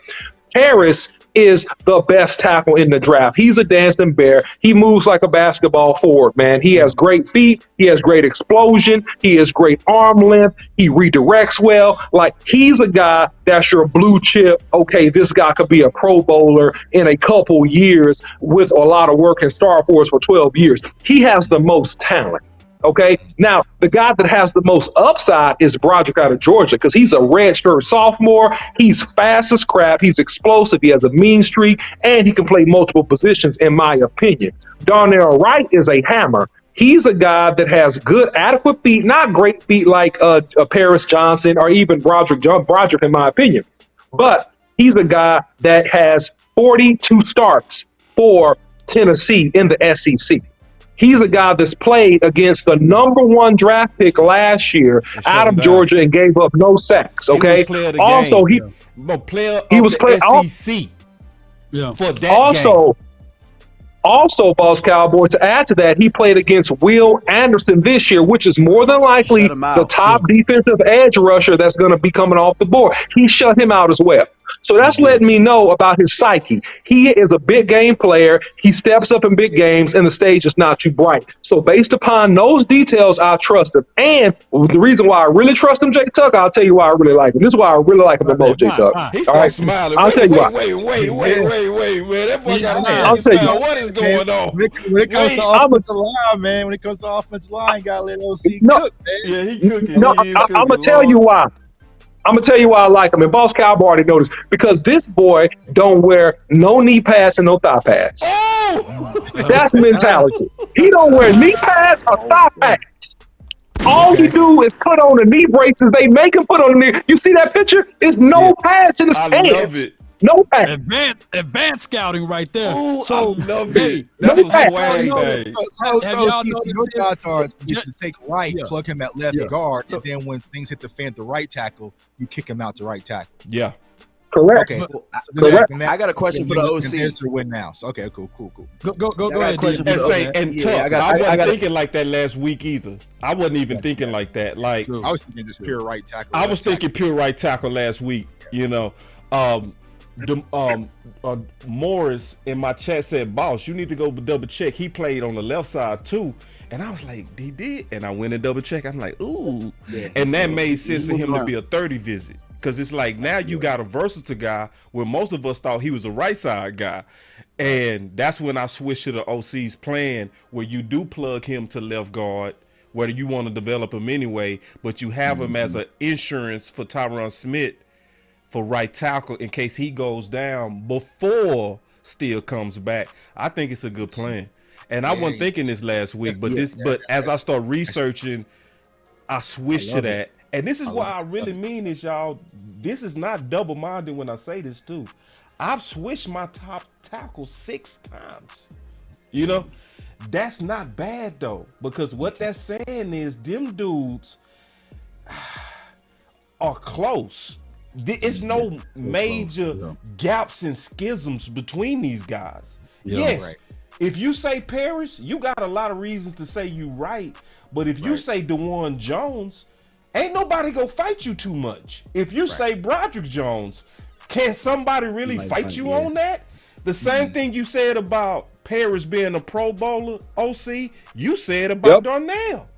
Harris is the best tackle in the draft. He's a dancing bear. He moves like a basketball forward, man. He has great feet. He has great explosion. He has great arm length. He redirects well. Like, he's a guy that's your blue chip. Okay, this guy could be a Pro Bowler in a couple years with a lot of work and star for us for 12 years. He has the most talent. Okay, now the guy that has the most upside is Broderick out of Georgia because he's a redshirt sophomore. He's fast as crap. He's explosive. He has a mean streak, and he can play multiple positions, in my opinion. Darnell Wright is a hammer. He's a guy that has good, adequate feet, not great feet like Paris Johnson or even Broderick, in my opinion. But he's a guy that has 42 starts for Tennessee in the SEC. He's a guy that's played against the #1 draft pick last year out of Georgia and gave up no sacks. Okay. He was player of the Also, game. Player of he was the SEC. Yeah. For that game. Also, Boss Cowboy, to add to that, he played against Will Anderson this year, which is more than likely the top defensive edge rusher that's going to be coming off the board. He shut him out as well. So that's letting me know about his psyche. He is a big game player. He steps up in big games, and the stage is not too bright. So based upon those details, I trust him. And the reason why I really trust him, Jay Tucker, I'll tell you why I really like him. This is why I really like him the most, Jay Tucker. He starts smiling. I'll tell you why. Wait, man. That boy got I'll tell you. What is going on? When it comes to offensive line, man, when it comes to offensive line, you gotta let OC cook, man. Yeah, he cooking. No, I'm gonna tell you why. I'm gonna tell you why I like him. And Boss Cowboy already noticed because this boy don't wear no knee pads and no thigh pads. Oh! That's mentality. He don't wear knee pads or thigh pads. All he do is put on the knee braces. They make him put on the knee. You see that picture? There's no pads in his pants. I love it. No pads. Advanced scouting right there. Ooh, So I love it. That's a swag thing. Your thoughts are just to take right, plug him at left guard, and then when things hit the fan, the right tackle, you kick him out to right tackle. Yeah. Correct. Okay. Correct. I got a question for the OC. There's the win now. So, okay, cool. Go ahead. I wasn't thinking like that last week either. I wasn't even thinking like that. Like I was thinking just pure right tackle. I was thinking pure right tackle last week. You know, Morris in my chat said, "Boss, you need to go double check. He played on the left side too." And I was like, he did. And I went and double check. I'm like, ooh. Yeah, and that made sense for him to be a 30 visit. Because it's like now you got a versatile guy where most of us thought he was a right side guy. And that's when I switched to the OC's plan where you do plug him to left guard, whether you want to develop him anyway, but you have him as an insurance for Tyron Smith for right tackle in case he goes down before Steele comes back. I think it's a good plan. And I wasn't thinking this last week, but as I start researching, I switched to that. And this is what I really mean is, y'all, this is not double-minded when I say this too. I've switched my top tackle 6 times. You know, that's not bad though, because what that's saying is them dudes are close. It's no major gaps and schisms between these guys. Yes, if you say Paris, you got a lot of reasons to say you right. But if you say DeJuan Jones, ain't nobody go fight you too much. If you say Broderick Jones, can somebody really fight you on that? The same thing you said about Paris being a Pro Bowler, OC, you said about Darnell.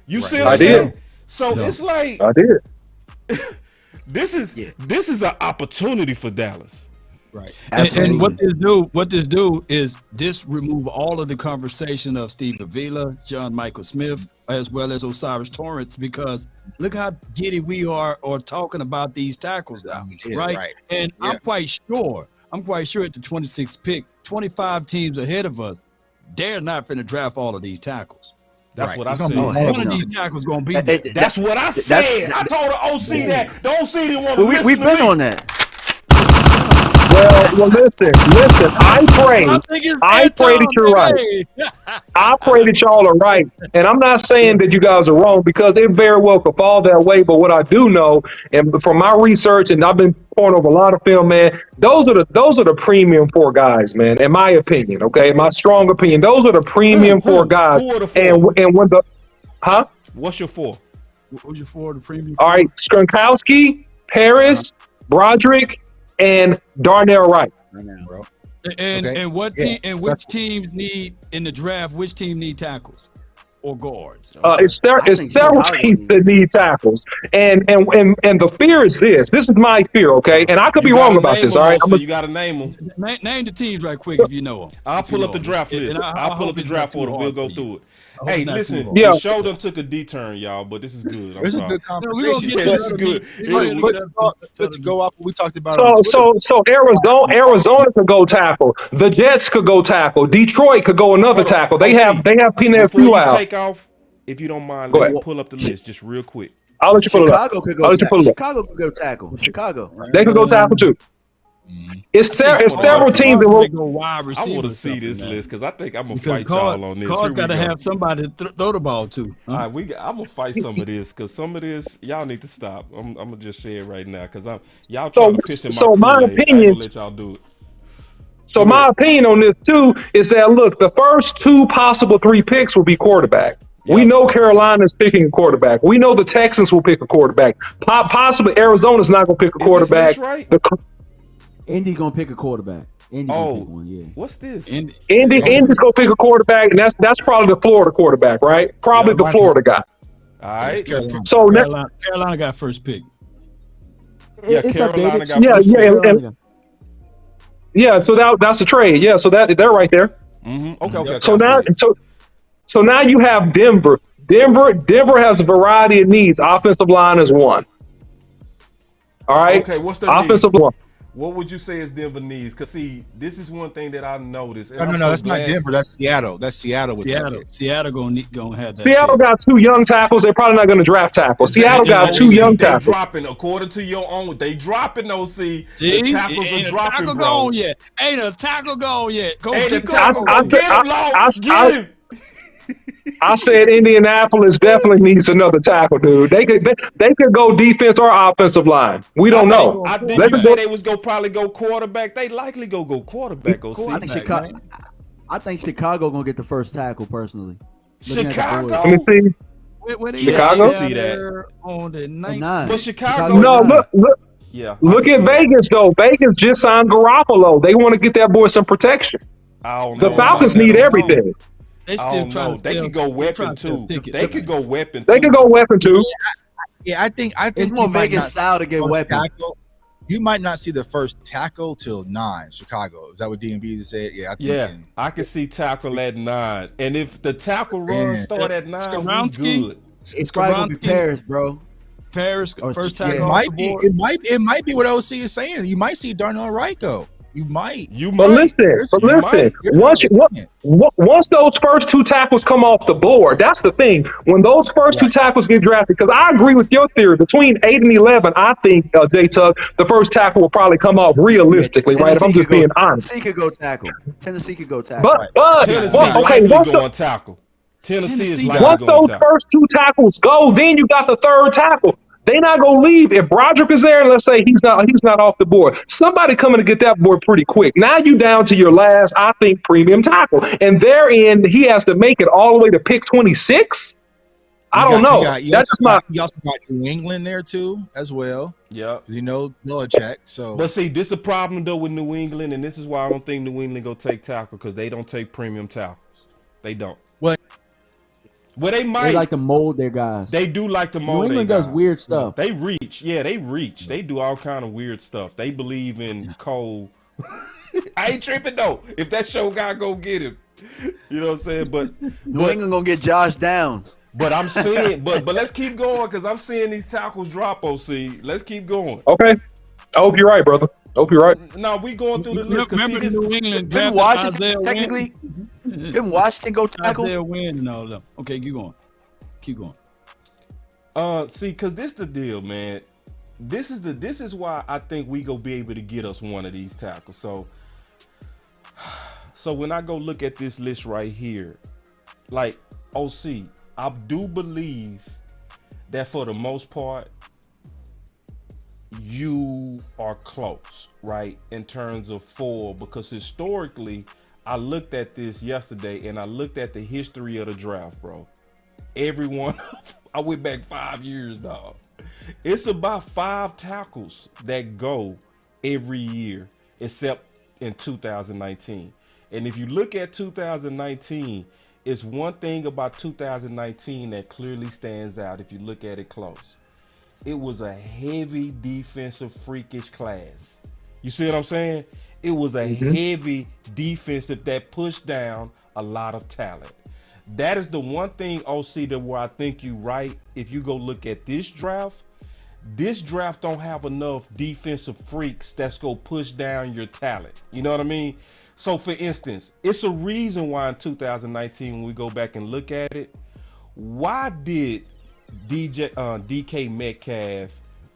You said I did. So it's like I did. This is an opportunity for Dallas. Right. And what this do is this remove all of the conversation of Steve Avila, John Michael Smith, as well as Osiris Torrance, because look how giddy we are or talking about these tackles now, right? And I'm quite sure at the 26th pick, 25 teams ahead of us, they're not going to draft all of these tackles. That's what I said. One of these tackles going to be there. That's what I said. I told the OC that. The OC didn't want to listen We've been to me. on that. Well, listen. I pray that you're right. I pray that y'all are right. And I'm not saying that you guys are wrong because it very well could fall that way. But what I do know, and from my research, and I've been pouring over a lot of film, man, those are the premium 4 guys, man, in my opinion, okay? My strong opinion. Those are the premium 4 guys. Who are the 4? And when the What's your 4? Who's your 4? The premium? All right, Gronkowski, Paris, Broderick, and Darnell Wright. And what team and which teams need in the draft? Which team need tackles or guards? It's several teams that need tackles, and the fear is this. This is my fear, okay? And I could be wrong about this. All right, so you got to name them. Name the teams right quick if you know them. I'll pull up the draft list. I'll pull up the draft order. We'll go through it. Hey, listen, the show done took a detour, y'all, but this is good. This is a good conversation. This is good. Let's go off what we talked about. So Arizona could go tackle. The Jets could go tackle. Detroit could go another tackle. They have peanut few out. Take off, if you don't mind, let me pull up the list just real quick. I'll let you pull it up. Chicago could go tackle. Chicago could go tackle. Chicago. They could go tackle too. It's several teams that will go wide I receiver. want to see this list because I think I'm gonna Because fight y'all on this. Carr's got to have somebody to throw the ball to. All right, I'm gonna fight some of this because some of this y'all need to stop. I'm gonna just say it right now because y'all trying to piss in my Kool-Aid. I ain't gonna let y'all do it. So my opinion on this too is that look, the first 2 possible 3 picks will be quarterback. Yep. We know Carolina's picking a quarterback. We know the Texans will pick a quarterback. Possibly Arizona's not gonna pick a quarterback. Right? Indy gonna pick a quarterback. Indy gonna pick one, yeah. What's this? Indy's gonna pick a quarterback, and that's probably the Florida quarterback, right? Probably the Florida guy. All right. So Carolina got first pick. Yeah, it's Carolina updated. got first pick. Yeah, so that's a trade. Yeah, so they're right there. Mm-hmm. Okay. So now you have Denver. Denver has a variety of needs. Offensive line is one. All right. Okay, what's their offensive needs? line? What would you say is Denver needs? Because see, this is one thing that I noticed. No, that's not Denver. That's Seattle. That's Seattle. Seattle gonna have that. Seattle got 2 young tackles. They're probably not going to draft tackles. Seattle got 2 young tackles. They dropping according to your own. They dropping OC. See, the tackles are dropping, bro. Gone yet. Ain't a tackle gone yet. Go get him. I said Indianapolis definitely needs another tackle, dude. They could go defense or offensive line. We don't know. I think you said they was probably go quarterback. They likely go quarterback. I think Chicago gonna get the first tackle personally. Chicago. Let me see. Chicago. See that on the 9th. But Chicago. No, look. Yeah. Look at Vegas though. Vegas just signed Garoppolo. They want to get that boy some protection. The Falcons need everything. They still trying to. They could go weapon too. They could go weapon. They could go weapon too. Yeah, I think it's more Vegas style to get weapon. You might not see the first tackle till 9. Chicago. Is that what DMB said? Yeah, I can see tackle at 9. And if the tackle run start at 9, we good. It's probably gonna be Paris, bro. Paris first tackle. It might be what OC is saying. You might see Darnell Wright go. You might. But listen. Once those first 2 tackles come off the board, that's the thing. When those first 2 tackles get drafted, because I agree with your theory. Between 8 and 11, I think J-Tug, the first tackle will probably come off realistically, right? If I'm just being honest. Tennessee could go tackle. Tennessee could go tackle. Going tackle. Tennessee is likely once those first 2 tackles go, then you got the third tackle. They not gonna leave if Broderick is there. And let's say he's not off the board. Somebody coming to get that board pretty quick. Now you down to your last, I think, premium tackle, and therein he has to make it all the way to pick 26. I don't know. You also got New England there too, as well. Yeah, Belichick. So, but see, this is the problem though with New England, and this is why I don't think New England go take tackle because they don't take premium tackles. They don't. What? Well, they might. They like to mold their guys. They do like to mold. New England does weird stuff. They reach. Yeah, they reach. They do all kind of weird stuff. They believe in Cole. I ain't tripping though. If that show guy go get him, you know what I'm saying. But New England gonna get Josh Downs. But I'm seeing. but let's keep going because I'm seeing these tackles drop. OC. Let's keep going. Okay. I hope you're right, brother. I hope you're right. No, we going through the list. Remember New England didn't Washington technically? Didn't Washington go tackle? Isaiah Wynn and all them. Okay, keep going. See, because this the deal, man. This is why I think we go be able to get us one of these tackles. So when I go look at this list right here, like OC, I do believe that for the most part, you are close, right? In terms of 4, because historically, I looked at this yesterday and I looked at the history of the draft, bro. Everyone, I went back 5 years, dog. It's about 5 tackles that go every year, except in 2019. And if you look at 2019, it's one thing about 2019 that clearly stands out if you look at it close. It was a heavy defensive freakish class. You see what I'm saying? It was a heavy defensive that pushed down a lot of talent. That is the one thing, OC, that where I think you right. If you go look at this draft don't have enough defensive freaks that's go push down your talent. You know what I mean? So for instance, it's a reason why in 2019, when we go back and look at it, why did DK Metcalf,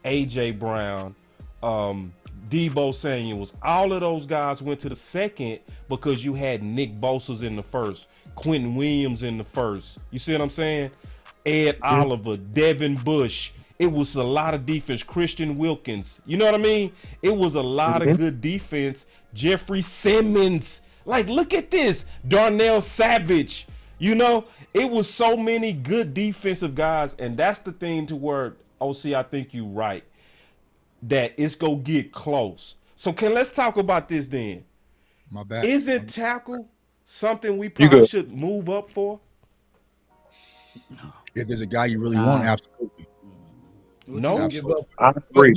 AJ Brown, Debo Samuels. All of those guys went to the second because you had Nick Bosa's in the first, Quentin Williams in the first. You see what I'm saying? Ed Oliver, Devin Bush. It was a lot of defense. Christian Wilkins. You know what I mean? It was a lot of good defense. Jeffrey Simmons. Like, look at this. Darnell Savage. You know, it was so many good defensive guys. And that's the thing to where, OC, I think you're right, that it's going to get close. So let's talk about this then. My bad. Isn't tackle something we probably should move up for? If there's a guy you really want, absolutely. No, absolutely. I agree.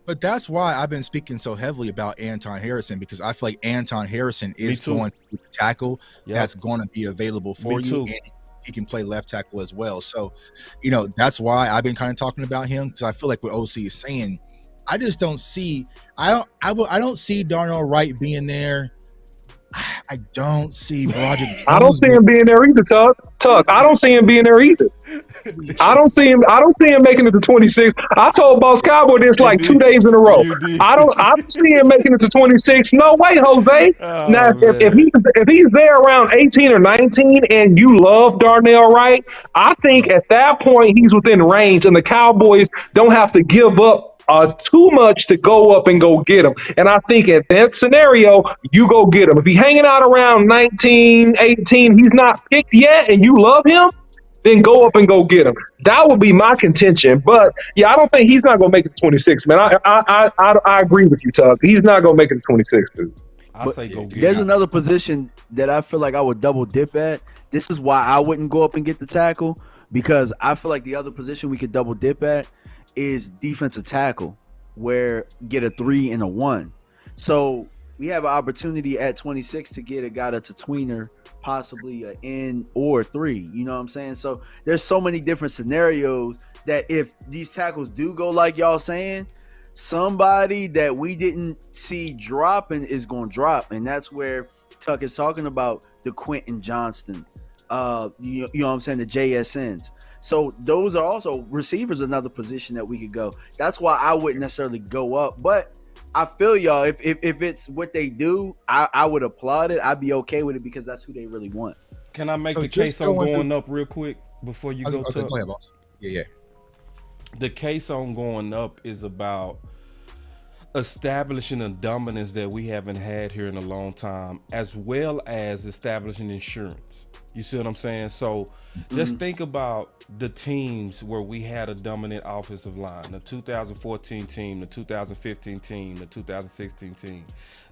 But that's why I've been speaking so heavily about Anton Harrison, because I feel like Anton Harrison is going to be the tackle that's going to be available for you. And he can play left tackle as well. So, you know, that's why I've been kind of talking about him, because I feel like what OC is saying, I just don't see, I don't see Darnell Wright being there. I don't see Roger. I don't see him being there either, Tuck. I don't see him being there either. I don't see him making it to 26. I told Boss Cowboy this like 2 days in a row. I don't see him making it to 26. No way, Jose. Now, if he's there around 18 or 19 and you love Darnell Wright, I think at that point he's within range and the Cowboys don't have to give up too much to go up and go get him. And I think at that scenario, you go get him. If he's hanging out around 19, 18, he's not picked yet, and you love him, then go up and go get him. That would be my contention. But, yeah, I don't think he's not going to make it to 26, man. I agree with you, Tug. He's not going to make it to 26, dude. I say go get There's him. another position that I feel like I would double dip at. This is why I wouldn't go up and get the tackle, because I feel like the other position we could double dip at is defensive tackle, where get a 3 and a 1. So we have an opportunity at 26 to get a guy that's a tweener, possibly an N or 3. You know what I'm saying? So there's so many different scenarios that if these tackles do go like y'all saying, somebody that we didn't see dropping is going to drop. And that's where Tuck is talking about the Quentin Johnston, you know what I'm saying, the JSNs. So those are also receivers, another position that we could go. That's why I wouldn't necessarily go up. But I feel y'all, if it's what they do, I would applaud it. I'd be okay with it because that's who they really want. Can I make the case on going up real quick before you go to go ahead, boss. Yeah. The case on going up is about establishing a dominance that we haven't had here in a long time, as well as establishing insurance. You see what I'm saying? So just think about the teams where we had a dominant offensive line, the 2014 team, the 2015 team, the 2016 team.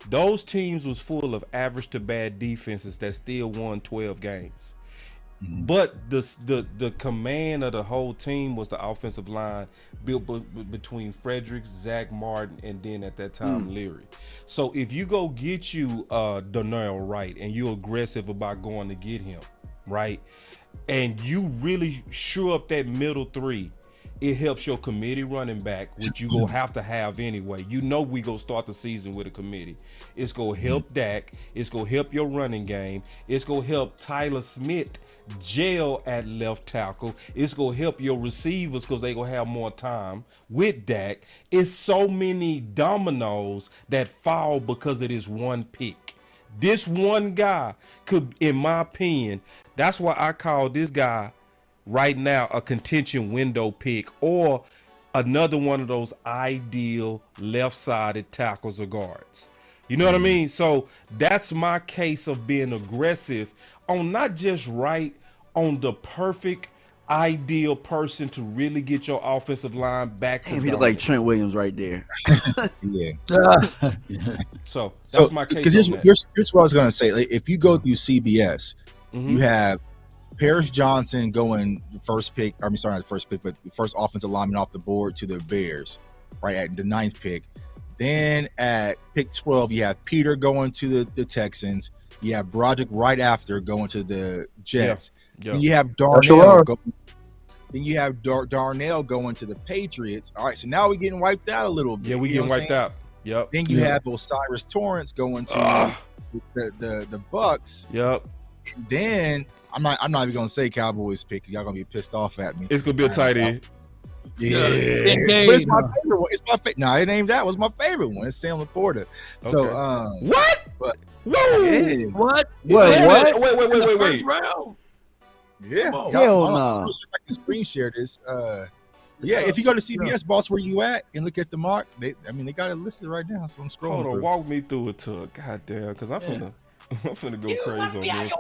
Those teams was full of average to bad defenses that still won 12 games. But the command of the whole team was the offensive line built between Fredericks, Zach Martin, and then at that time Leary. So if you go get you Darnell Wright and you're aggressive about going to get him, right, and you really shore up that middle 3, it helps your committee running back, which you gonna have to have anyway. You know we gonna start the season with a committee. It's gonna help Dak. It's gonna help your running game. It's gonna help Tyler Smith gel at left tackle. It's gonna help your receivers because they gonna have more time with Dak. It's so many dominoes that fall because of this one pick. This one guy could, in my opinion, that's why I call this guy right now a contention window pick, or another one of those ideal left-sided tackles or guards. You know what I mean? So that's my case of being aggressive on not just right, on the perfect ideal person to really get your offensive line back to Damn, he look like Trent Williams right there. Yeah. So that's my case. Because here's what I was gonna say. Like, if you go through CBS, you have Paris Johnson going the first pick. I mean, sorry, not the first pick, but the first offensive lineman off the board to the Bears, right at the 9th pick. Then at pick 12, you have Peter going to the Texans. You have Broderick right after going to the Jets. Then you have Darnell. Then you have Darnell going to the Patriots. All right, so now we're getting wiped out a little bit. Yeah, we getting wiped out. Yep. Then you have Osiris Torrance going to the Bucks. Yep. And then I'm not even gonna say Cowboys pick because y'all gonna be pissed off at me. It's gonna be a tight end. Yeah, Kincaid, but it's my huh? favorite one. It's my favorite. No, it ain't that was my favorite one. It's Sam Laporta. So, what? But Whoa! yeah. What? What? Wait. First round? Yeah, Come on. Hell I'm no. not sure if I can screen share this. Yeah, if you go to CBS, boss, where you at, and look at the mark, they got it listed right now. So I'm scrolling. Hold on, through. walk me through it to goddamn, because I'm finna go crazy on this.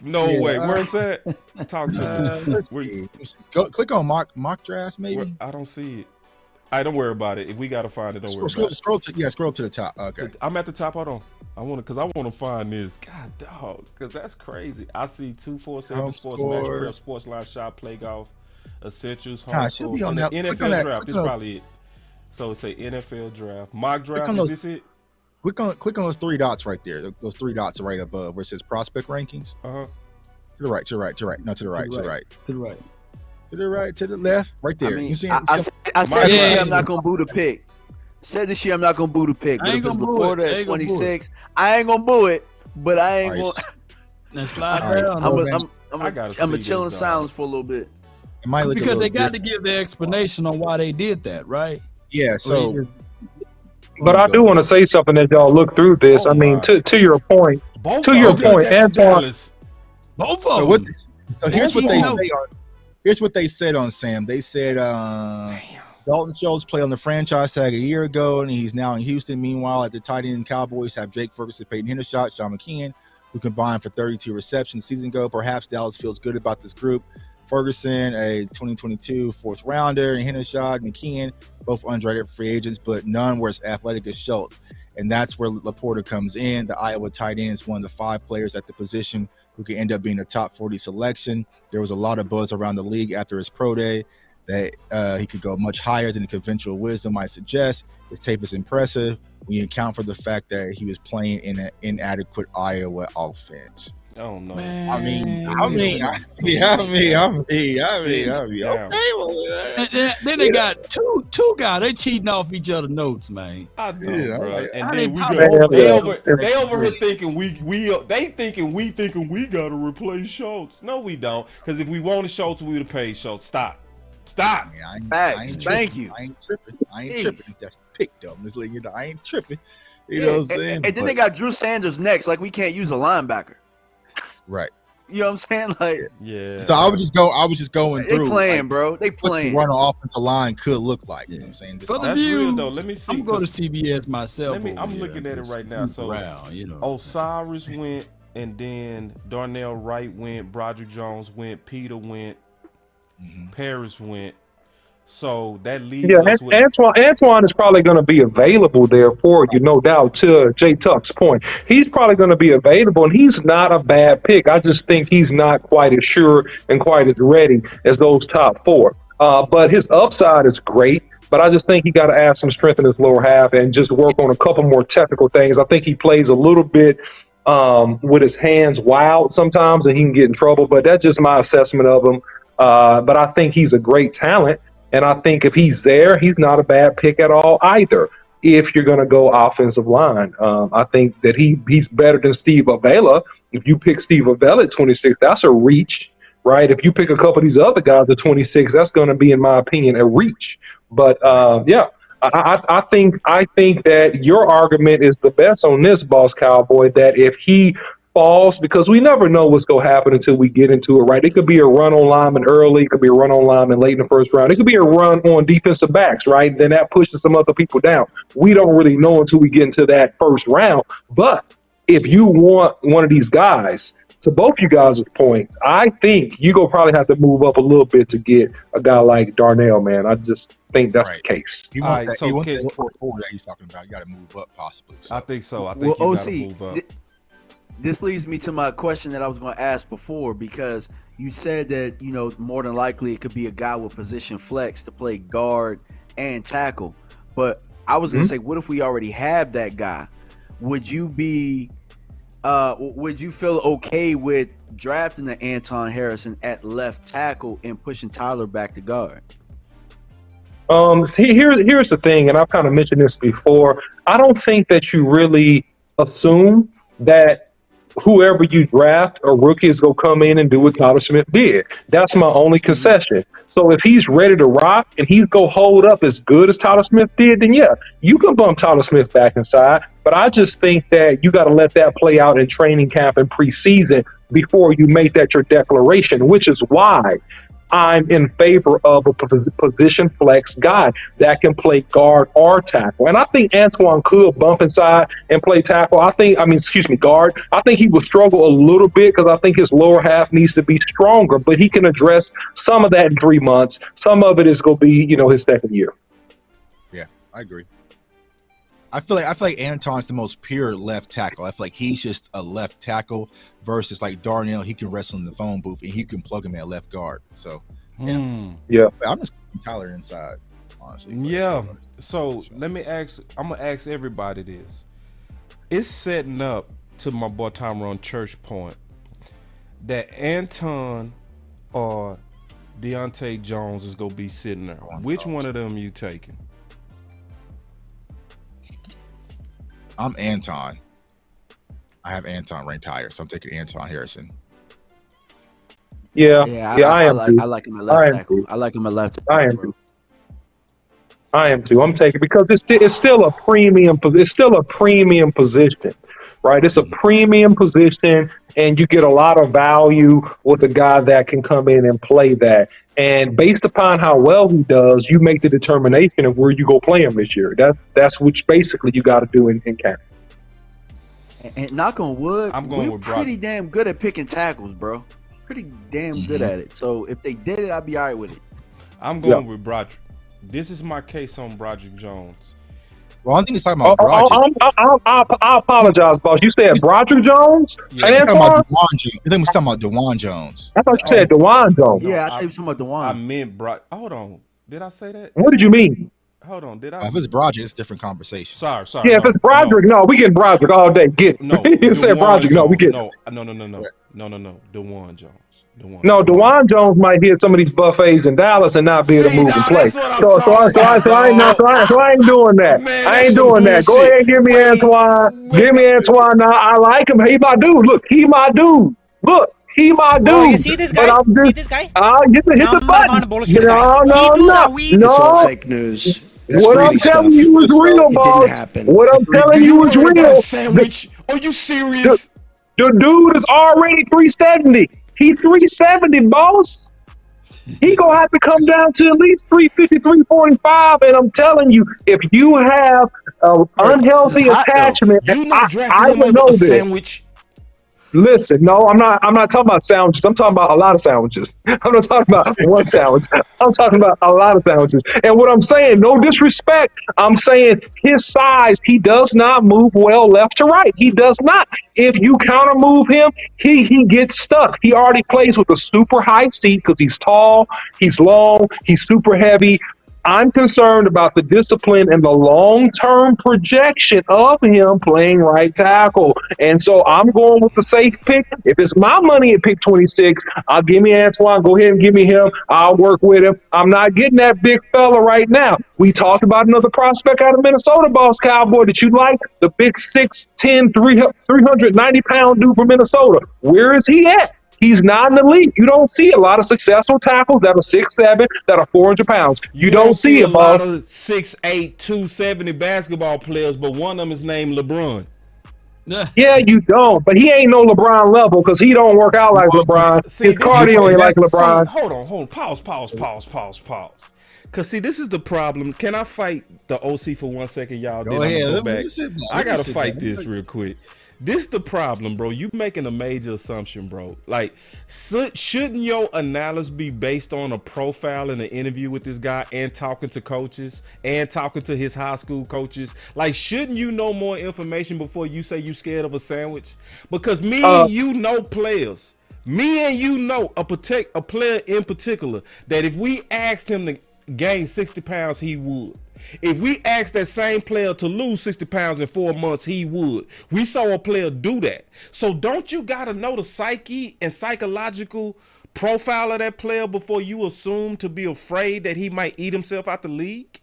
No way, where's that? Talk to me. Let's see. Go, click on mock drafts, maybe. I don't see it. Don't worry about it. If we gotta find it, don't worry about it. Scroll to the top. Okay. I'm at the top. Hold on. I want to find this. God dog, because that's crazy. I see 247 Sports Match Prep, Sports Line Shop, Play Golf, Essentials, Home should be on that. NFL Draft. This is probably it. So it's a NFL Draft. Mock Draft, is this it? Click on those three dots right there. Those three dots are right above where it says prospect rankings. Uh-huh. To the right. No, to the right. To the right, to the left, right there. I mean, you see? I said this year I'm not gonna boo the pick. Said this year I'm not gonna boo the pick. But if it's Laporta at 26, I ain't gonna boo it. But I ain't gonna. Now slide down. I'm gonna chill in silence for a little bit. Because they got to give the explanation on why they did that, right? Yeah. So. But I do want to say something as y'all look through this. I mean, to your point, Antoine. Both of them. So here's what they say on. Here's what they said on Sam. They said Dalton Schultz played on the franchise tag a year ago, and he's now in Houston. Meanwhile, at the tight end, Cowboys have Jake Ferguson, Peyton Hendershot, Sean McKeon, who combined for 32 receptions season ago. Perhaps Dallas feels good about this group. Ferguson, a 2022 fourth rounder, and Hendershot, McKeon, both undrafted free agents, but none were as athletic as Schultz. And that's where Laporta comes in. The Iowa tight end is one of the 5 players at the position who could end up being a top 40 selection. There was a lot of buzz around the league after his pro day that he could go much higher than the conventional wisdom might suggest. His tape is impressive when you account for the fact that he was playing in an inadequate Iowa offense. Oh no! I mean, okay. Well, then they got two guys. They cheating off each other notes, man. I know, bro. And then they over here thinking we thinking we gotta replace Schultz. No, we don't. Because if we wanted Schultz, we would have paid Schultz. Stop. Thank you. I ain't tripping. That's picked up. Just letting you know, I ain't tripping. You know what I'm saying? And then they got Drew Sanders next. Like we can't use a linebacker. Right. You know what I'm saying? Like, yeah. So I was just going through. They playing, bro. They playing. What the run offensive line could look like. You know what I'm saying? For the view, though, let me see. I'm going to CBS myself. I'm looking at it right now. So Osiris went, and then Darnell Wright went, Broderick Jones went, Peter went, Paris went. So that leaves us with Antoine is probably going to be available there for you, no doubt. To Jay Tuck's point, he's probably going to be available, and he's not a bad pick. I just think he's not quite as sure and quite as ready as those top 4. But his upside is great. But I just think he got to add some strength in his lower half and just work on a couple more technical things. I think he plays a little bit with his hands wild sometimes, and he can get in trouble. But that's just my assessment of him. But I think he's a great talent. And I think if he's there, he's not a bad pick at all either. If you're going to go offensive line, I think that he's better than Steve Avila. If you pick Steve Avila at 26, that's a reach, right? If you pick a couple of these other guys at 26, that's going to be, in my opinion, a reach. But I think that your argument is the best on this, Boss Cowboy. That if he falls, because we never know what's going to happen until we get into it, right? It could be a run on lineman early, it could be a run on lineman late in the first round, it could be a run on defensive backs, right? Then that pushes some other people down. We don't really know until we get into that first round. But if you want one of these guys, to both you guys' points, I think you go probably have to move up a little bit to get a guy like Darnell, man. I just think that's the case. You want that 4-4 that he's talking about. You got to move up possibly. So. I think so. I think you got to move up. This leads me to my question that I was going to ask before, because you said that, more than likely it could be a guy with position flex to play guard and tackle. But I was going to say, what if we already have that guy? Would you feel okay with drafting the Anton Harrison at left tackle and pushing Tyler back to guard? Here's the thing, and I've kind of mentioned this before. I don't think that you really assume that whoever you draft, a rookie is going to come in and do what Tyler Smith did. That's my only concession. So if he's ready to rock and he's going to hold up as good as Tyler Smith did, then yeah, you can bump Tyler Smith back inside. But I just think that you got to let that play out in training camp and preseason before you make that your declaration, which is why I'm in favor of a position flex guy that can play guard or tackle. And I think Antoine could bump inside and play tackle. Guard. I think he will struggle a little bit because I think his lower half needs to be stronger, but he can address some of that in 3 months. Some of it is going to be, his second year. Yeah, I agree. I feel like Anton's the most pure left tackle. I feel like he's just a left tackle versus like Darnell. He can wrestle in the phone booth and he can plug him at left guard. So yeah. I'm just Tyler inside, honestly. Yeah. So let me ask. I'm gonna ask everybody this. It's setting up to my boy Tyrone Church point that Anton or Deontay Jones is gonna be sitting there. Which one of them you taking? I'm Anton. I have Anton ranked higher, so I'm taking Anton Harrison. Yeah, I like him at left tackle. I like him at left tackle. I am too. I'm taking because it's still a premium. It's still a premium position, right? It's a premium position, and you get a lot of value with a guy that can come in and play that. And based upon how well he does, you make the determination of where you go play him this year. That's which basically you got to do in camp. And knock on wood, we're pretty damn good at picking tackles, bro. Pretty damn good at it. So if they did it, I'd be all right with it. I'm going with Broderick. This is my case on Broderick Jones. Well, I think it's talking about Broderick. I apologize, boss. You said Broderick Jones? Yeah, I think we're talking about DeJuan Jones. I thought you said DeJuan Jones. Yeah, I thought you were talking about DeJuan. I meant Broderick. Hold on. Did I say that? What did you mean? Hold on. Did I? If it's Broderick, it's a different conversation. Sorry. Yeah, if it's Broderick, no, we get Broderick all day. You said Broderick, no, we get. No. DeJuan Jones. DeJuan Jones might hit some of these buffets in Dallas and not be able to move and play. So I ain't doing that. I ain't doing that. Go ahead and give me Antoine. Give me Antoine now. I like him. He my dude. Look, he my dude. He my dude. Oh, you see this guy? See this guy? Hit the button. No. It's all fake news. What I'm telling you is real, boss. What I'm telling you is real. Sandwich. Are you serious? The dude is already 370. He's 370, boss. He gonna have to come down to at least 350, 345. And I'm telling you, if you have an unhealthy attachment, I would know this. Sandwich. Listen, no, I'm not talking about sandwiches. I'm talking about a lot of sandwiches. I'm not talking about one sandwich. I'm talking about a lot of sandwiches. And what I'm saying, no disrespect, I'm saying his size, he does not move well left to right. He does not. If you counter move him, he gets stuck. He already plays with a super high seat because he's tall, he's long, he's super heavy. I'm concerned about the discipline and the long-term projection of him playing right tackle. And so I'm going with the safe pick. If it's my money at pick 26, I'll give me Antoine. Go ahead and give me him. I'll work with him. I'm not getting that big fella right now. We talked about another prospect out of Minnesota, Boss Cowboy, that you like, the big 6'10", 390-pound dude from Minnesota. Where is he at? He's not in the league. You don't see a lot of successful tackles that are 6'7", that are 400 pounds. You don't see it, boss. A lot of 6'8", 270 basketball players, but one of them is named LeBron. Yeah, you don't. But he ain't no LeBron level because he don't work out like LeBron. His cardio ain't like LeBron. Hold on. Pause. Because, see, this is the problem. Can I fight the OC for 1 second, y'all? Go ahead. Go back. I got to fight this real quick. This the problem, bro. You making a major assumption, bro. Like, shouldn't your analysis be based on a profile and an interview with this guy and talking to coaches and talking to his high school coaches? Like, shouldn't you know more information before you say you scared of a sandwich? Because me and you know players. Me and you know a player in particular that if we asked him to gain 60 pounds, he would. If we asked that same player to lose 60 pounds in 4 months, he would. We saw a player do that. So don't you got to know the psyche and psychological profile of that player before you assume to be afraid that he might eat himself out the league?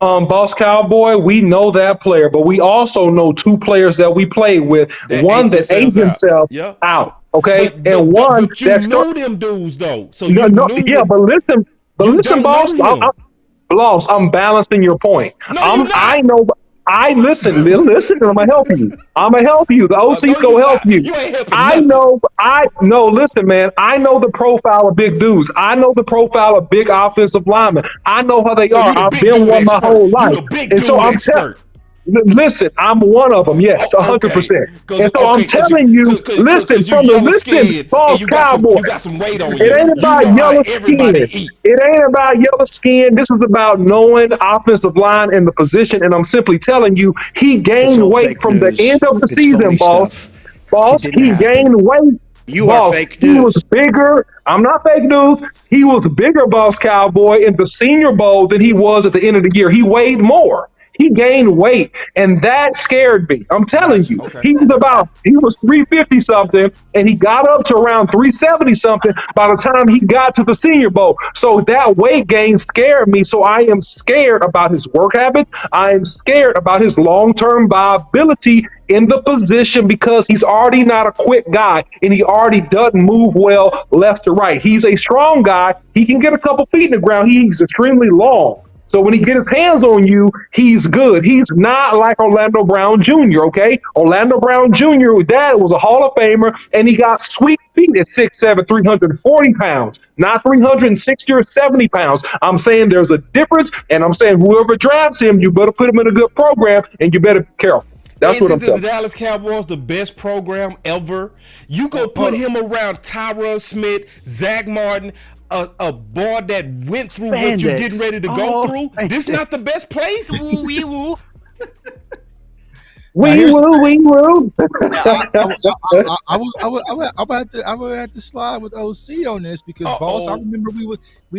Boss Cowboy, we know that player, but we also know two players that we played with. One that ate himself out, okay, and one but you knew them dudes though, so no, you no, knew. yeah, but listen, boss, Boss, I'm balancing your point. No, you're not. I know. I listen. I'm gonna help you. I'm gonna help you. The OC's no, gonna help you. You ain't helping I nothing. know. I know. Listen, man. I know the profile of big dudes. I know the profile of big offensive linemen. I know how they So are. you the I've big been dude one my expert. whole You life, the big and dude so I'm expert. Listen, I'm one of them. Yes, 100%. And so I'm telling you, listen, Boss you Cowboy. got some weight on you. It ain't You about know how yellow everybody skin. eat. It ain't about yellow skin. This is about knowing offensive line and the position. And I'm simply telling you, he It's gained all weight fake from the news. end of the It's season, phony boss. stuff. Boss, It didn't he happen. gained weight. You Boss, are fake he was news. bigger. I'm not fake news. He was bigger, Boss Cowboy, in the Senior Bowl than he was at the end of the year. He weighed more. He gained weight, and that scared me. I'm telling you, he was 350 something, and he got up to around 370 something by the time he got to the Senior Bowl. So that weight gain scared me. So I am scared about his work habits. I am scared about his long-term viability in the position because he's already not a quick guy, and he already doesn't move well left to right. He's a strong guy. He can get a couple feet in the ground. He's extremely long. So when he gets his hands on you, he's good. He's not like Orlando Brown Jr., okay? Orlando Brown Jr., dad was a Hall of Famer, and he got sweet feet at 6'7", 340 pounds, not 360 or 70 pounds. I'm saying there's a difference, and I'm saying whoever drafts him, you better put him in a good program, and you better be careful. That's what I'm Isn't saying. the Dallas Cowboys the best program ever? You go put him around Tyron Smith, Zach Martin, a boy that went through what you're getting ready to go through. This not the best place? We will. We will. I would have to slide with OC on this because boss. I remember we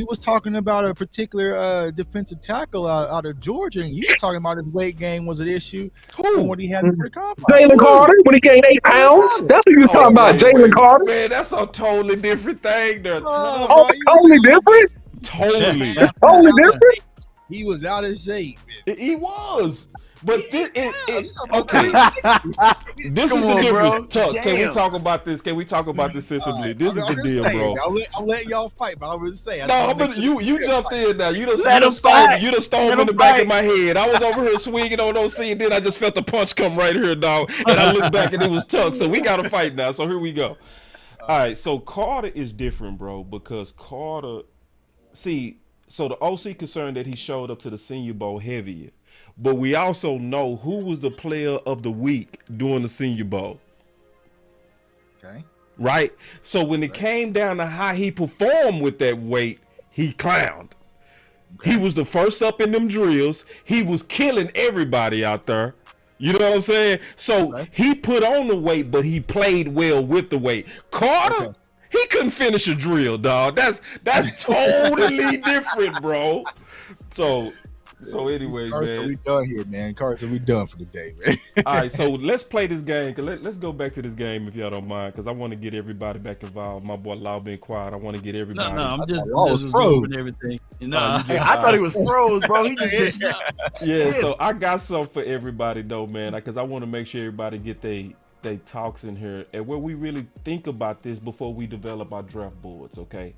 was talking about a particular defensive tackle out of Georgia, and you were talking about his weight gain was an issue. Who? What he had for the combine? Jalen Carter when he gained 8 pounds. That's what you're talking about, Jalen Carter. Man, that's a totally different thing. There. Totally different. Totally. Totally different. He was out of shape. He was. But this is the difference. Tuck, can we talk about this? Can we talk about this sensibly? This is the deal, bro. I'm letting y'all fight, but I was saying. No, but you jumped in now. You done stole in the back of my head. I was over here swinging on OC, and then I just felt the punch come right here, dog. And I looked back, and it was Tuck. So we got to fight now. So here we go. All right, so Carter is different, bro, because Carter, so the OC concerned that he showed up to the Senior Bowl heavier. But we also know who was the player of the week during the Senior Bowl. Okay. Right? So when it came down to how he performed with that weight, he clowned. Okay. He was the first up in them drills. He was killing everybody out there. You know what I'm saying? So he put on the weight, but he played well with the weight. Carter, he couldn't finish a drill, dog. That's totally different, bro. So anyway, Carson, man. we done here, man. Carson, we done for the day, man. All right, so let's play this game. Let's go back to this game if y'all don't mind, because I want to get everybody back involved. My boy Law been quiet. I want to get everybody. No, I'm just froze and everything. I thought he was froze, bro. He just yeah. So I got something for everybody though, man, because I want to make sure everybody get they talks in here and where we really think about this before we develop our draft boards. Okay,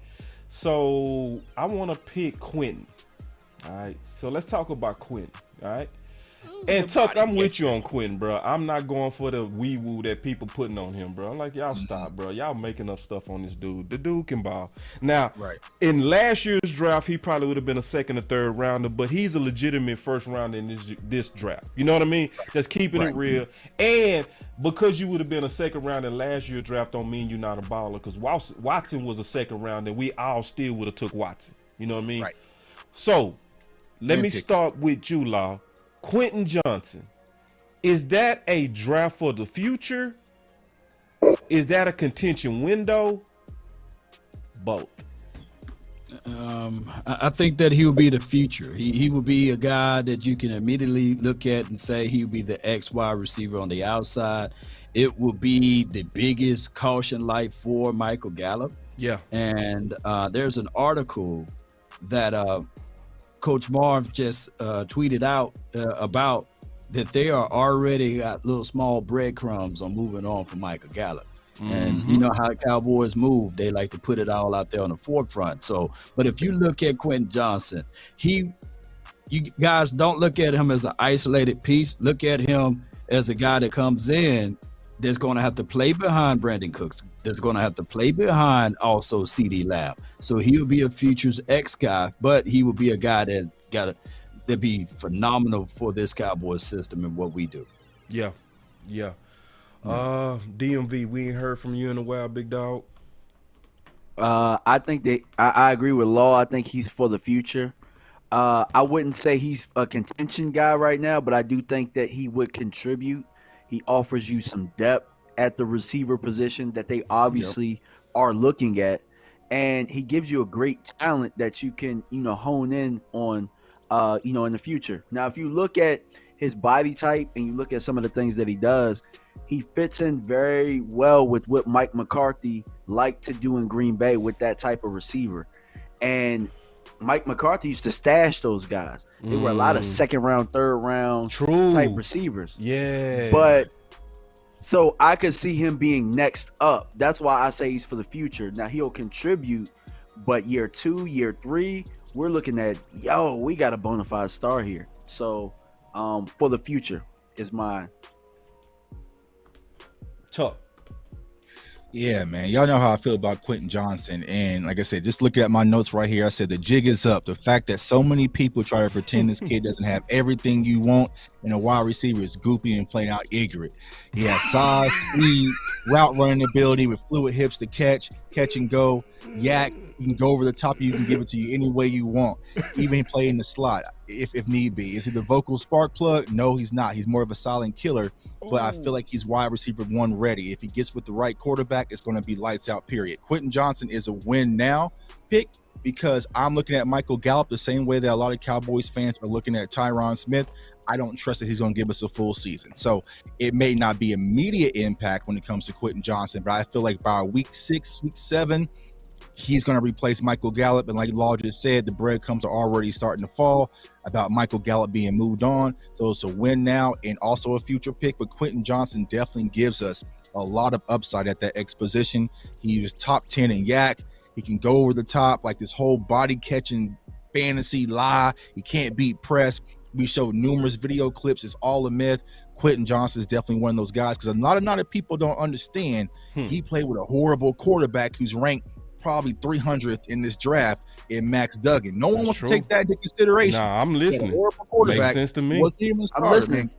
so I want to pick Quentin. All right, so let's talk about Quentin. All right, and Tuck, I'm with you on Quentin, bro. I'm not going for the wee woo that people putting on him, bro. I'm like, y'all stop, bro. Y'all making up stuff on this dude. The dude can ball. Now, in last year's draft, he probably would have been a second or third rounder, but he's a legitimate first rounder in this draft. You know what I mean? Just keeping it real. And because you would have been a second round in last year's draft, don't mean you're not a baller. Because Watson was a second round, and we all still would have took Watson. You know what I mean? Right. So let me start with you, Law. Quentin Johnson, is that a draft for the future? Is that a contention window? Both. I think that he will be the future. He will be a guy that you can immediately look at and say he will be the X wide receiver on the outside. It will be the biggest caution light for Michael Gallup. Yeah. And there's an article that Coach Marv just tweeted out about that they are already got little small breadcrumbs on moving on from Michael Gallup. And you know how the Cowboys move. They like to put it all out there on the forefront. So, but if you look at Quentin Johnson, you guys don't look at him as an isolated piece. Look at him as a guy that comes in that's going to have to play behind Brandon Cooks. That's going to have to play behind also CeeDee Lamb. So he'll be a futures X guy, but he will be a guy that got to be phenomenal for this Cowboys system and what we do. Yeah. DMV, we ain't heard from you in a while, big dog. I think that I agree with Law. I think he's for the future. I wouldn't say he's a contention guy right now, but I do think that he would contribute. He offers you some depth at the receiver position that they obviously are looking at, and he gives you a great talent that you can, hone in on, in the future. Now, if you look at his body type and you look at some of the things that he does, he fits in very well with what Mike McCarthy liked to do in Green Bay with that type of receiver. And Mike McCarthy used to stash those guys. They were a lot of second round, third round type receivers. Yeah. But so I could see him being next up. That's why I say he's for the future. Now he'll contribute, but year 2, year 3, we're looking at, we got a bona fide star here. So for the future is my Chuck. Yeah, man. Y'all know how I feel about Quentin Johnson. And like I said, just looking at my notes right here, I said the jig is up. The fact that so many people try to pretend this kid doesn't have everything you want and a wide receiver is goopy and playing out ignorant. He has size, speed, route running ability with fluid hips to catch and go. Yak, you can go over the top. You can give it to you any way you want. Even play in the slot if need be. Is he the vocal spark plug? No, he's not. He's more of a silent killer. But I feel like he's wide receiver 1 ready. If he gets with the right quarterback, it's going to be lights out, period. Quentin Johnson is a win now pick because I'm looking at Michael Gallup the same way that a lot of Cowboys fans are looking at Tyron Smith. I don't trust that he's going to give us a full season. So it may not be immediate impact when it comes to Quentin Johnson, but I feel like by week 6, week 7, he's going to replace Michael Gallup. And like Law just said, the breadcrumbs are already starting to fall about Michael Gallup being moved on. So it's a win now and also a future pick. But Quentin Johnson definitely gives us a lot of upside at that X position. He was top 10 in yak. He can go over the top, like this whole body catching fantasy lie. He can't beat press. We showed numerous video clips. It's all a myth. Quentin Johnson is definitely one of those guys because a lot of people don't understand. He played with a horrible quarterback who's ranked probably 300th in this draft in Max Duggan. No one wants to take that into consideration. Nah, I'm listening. Horrible quarterback. Makes sense to me. I'm listening.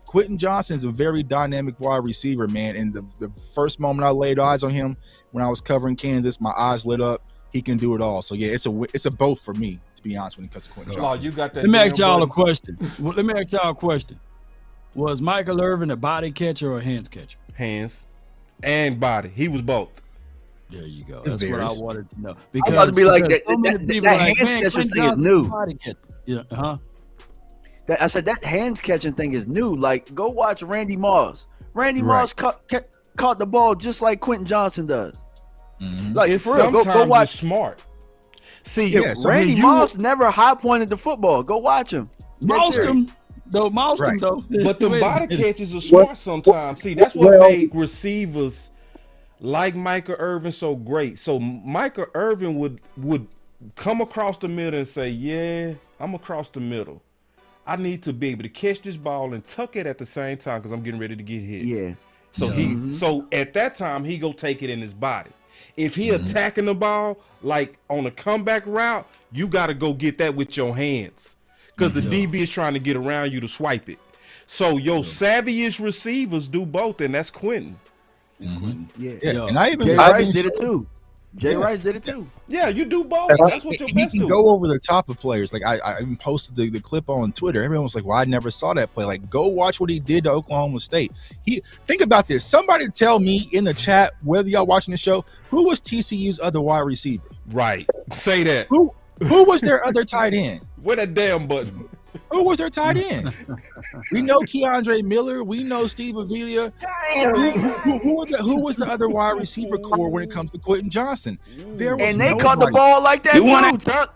Quentin Johnson is a very dynamic wide receiver, man. And the first moment I laid eyes on him when I was covering Kansas, my eyes lit up. He can do it all. So yeah, it's a both for me, to be honest, when it comes to Quentin Johnson. You got that. Let me ask y'all a question. Was Michael Irvin a body catcher or a hands catcher? Hands and body. He was both. There you go. That's what I wanted to know. Because I'm about to be like that hands catcher thing is new. I said that hands catching thing is new. Like, go watch Randy Moss. Randy Moss caught the ball just like Quentin Johnson does. Like, it's for real, go watch. Smart. See, Randy Moss never high pointed the football. Go watch him. Mossed him though. But the body catches are smart sometimes. See, that's what made receivers like Michael Irvin so great. So Michael Irvin would come across the middle and say, yeah, I'm across the middle. I need to be able to catch this ball and tuck it at the same time because I'm getting ready to get hit. Yeah. So so at that time he go take it in his body. If he attacking the ball like on a comeback route, you got to go get that with your hands because the DB is trying to get around you to swipe it. So your savviest receivers do both, and that's Quentin. Yeah. And I even Jay Rice did it too. Jay Rice did it too. Yeah, you do both. That's what your best do. He can go over the top of players. Like I even posted the clip on Twitter. Everyone was like, "Well, I never saw that play." Like, go watch what he did to Oklahoma State. Think about this. Somebody tell me in the chat, whether y'all watching the show, who was TCU's other wide receiver? Right. Say that. Who was their other tight end? With that damn button. Who was their tight end? We know Keandre Miller. We know Steve Avila. Who was the other wide receiver core when it comes to Quentin Johnson? There was And they caught the ball like that too. Tuck,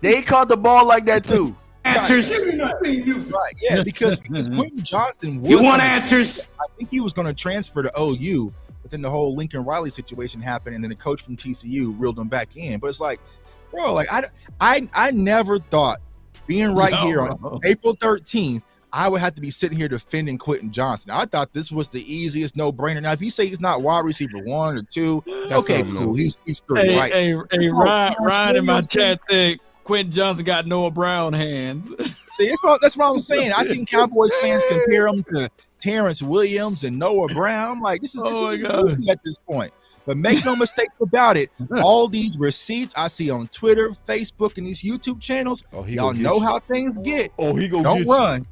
they caught the ball like that too. Answers. Right, yeah, because Quentin Johnson was. You want answers? I think he was going to transfer to OU, but then the whole Lincoln Riley situation happened, and then the coach from TCU reeled him back in. But it's like, bro, like I never thought being right here on April 13th, I would have to be sitting here defending Quentin Johnson. I thought this was the easiest no-brainer. Now, if you say he's not wide receiver 1 or 2, okay, cool. He's 3, right? Hey, Ryan in my chat said Quentin Johnson got Noah Brown hands. See, that's what I'm saying. I seen Cowboys fans compare him to Terrence Williams and Noah Brown. I'm like, this is goofy at this point. But make no mistakes about it. All these receipts I see on Twitter, Facebook, and these YouTube channels, y'all know how things get. Don't run.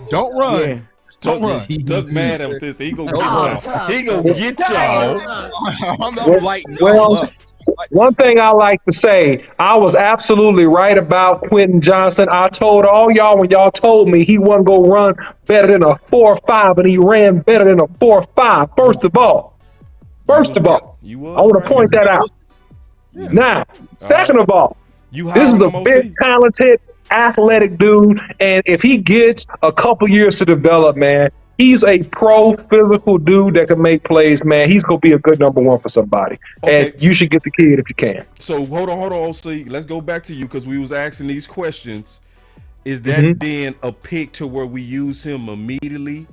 Don't run. Yeah. Don't run. Doug mad at this. He gonna get y'all. He gonna get y'all. I'm lighting y'all up. One thing I like to say, I was absolutely right about Quentin Johnson. I told all y'all when y'all told me he wasn't going to run better than a 4.5, and he ran better than a 4.5. First of all, I want to point that out. Yeah. Now, second of all, this is a big, talented, athletic dude, and if he gets a couple years to develop, man, he's a pro physical dude that can make plays, man. He's going to be a good number 1 for somebody. Okay. And you should get the kid if you can. So hold on, OC. Let's go back to you because we was asking these questions. Is that then a pick to where we use him immediately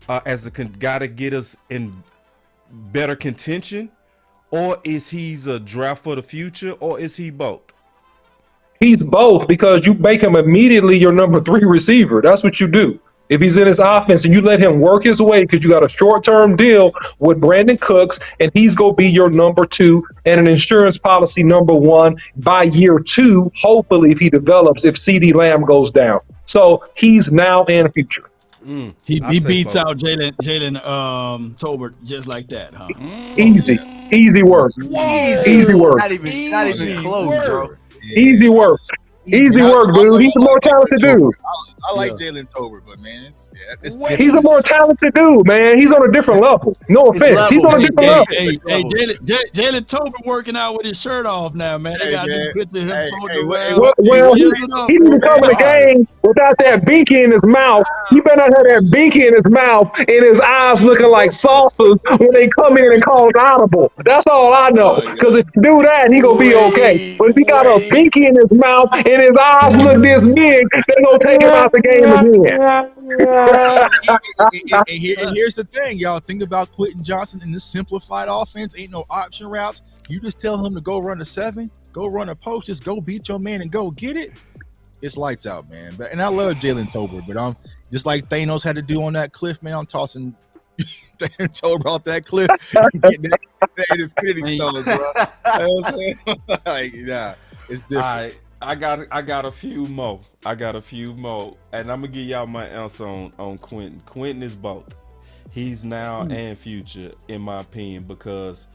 as a guy to get us in better contention? Or is he's a draft for the future? Or is he both? He's both because you make him immediately your number 3 receiver. That's what you do. If he's in his offense and you let him work his way because you got a short-term deal with Brandon Cooks and he's going to be your number 2 and an insurance policy number 1 by year 2, hopefully if he develops, if CeeDee Lamb goes down. So he's now and future. He beats out Jalen Tolbert just like that, huh? Easy work. Easy work. Not even close, bro. Easy work. Easy work, dude. He's a more talented dude. I like Jalen Tolbert, but man, he's a more talented dude, man. He's on a different level. No offense. He's on a different level. Jalen Tolbert working out with his shirt off now, man. They got a picture of him. Well, he didn't come in the game without that binky in his mouth. He better not have that binky in his mouth and his eyes looking like saucers when they come in and call it audible. That's all I know. Because if you do that, he gonna be okay. But if he got a binky in his mouth and his eyes look this big, they're gonna take him out the game again. And here's the thing, y'all. Think about Quentin Johnson in this simplified offense. Ain't no option routes. You just tell him to go run a 7, go run a post, just go beat your man and go get it. It's lights out, man. And I love Jalen Tolbert, but I'm just like Thanos had to do on that cliff, man. I'm tossing Tolbert off that cliff and getting that Infinity Stone, bro. You know what I'm saying? Like, nah, it's different. All right. I got a few more. And I'm gonna give y'all my answer on Quentin. Quentin is both. He's now and future, in my opinion, because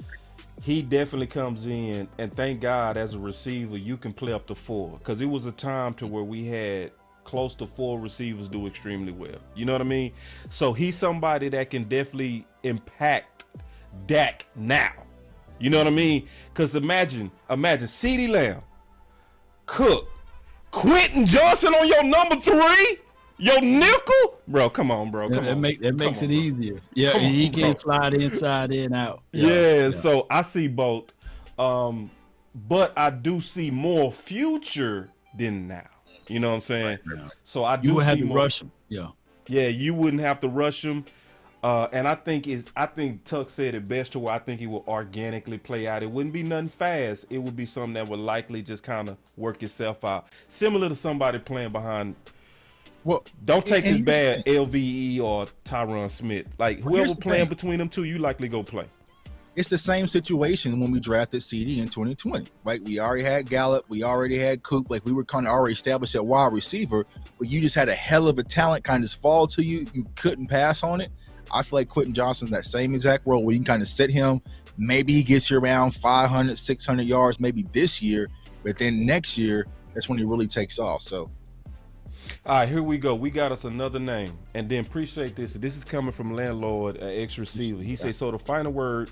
he definitely comes in, and thank God as a receiver you can play up to 4. Because it was a time to where we had close to 4 receivers do extremely well. You know what I mean? So he's somebody that can definitely impact Dak now. You know what I mean? Because imagine CeeDee Lamb, Cook, Quentin Johnson on your number 3, your nickel, bro. Come on, bro. That makes it easier. Yeah, he can slide inside in out. Yeah. So I see both, but I do see more future than now. You know what I'm saying? Right. So I do. You would have to more, rush him. Yeah, you wouldn't have to rush him. And I think Tuck said it best to where I think it will organically play out. It wouldn't be nothing fast. It would be something that would likely just kind of work itself out. Similar to somebody playing behind. Well, don't take this bad LVE or Tyron Smith. Like whoever playing between them two, you likely go play. It's the same situation when we drafted CD in 2020, right? We already had Gallup, we already had Coop, like we were kind of already established at wide receiver, but you just had a hell of a talent kind of fall to you. You couldn't pass on it. I feel like Quentin Johnson's that same exact role where you can kind of set him. Maybe he gets you around 500, 600 yards maybe this year, but then next year, that's when he really takes off. So All right, here we go. We got us another name. And then appreciate this. This is coming from Landlord, ex-receiver. He said, so the final word,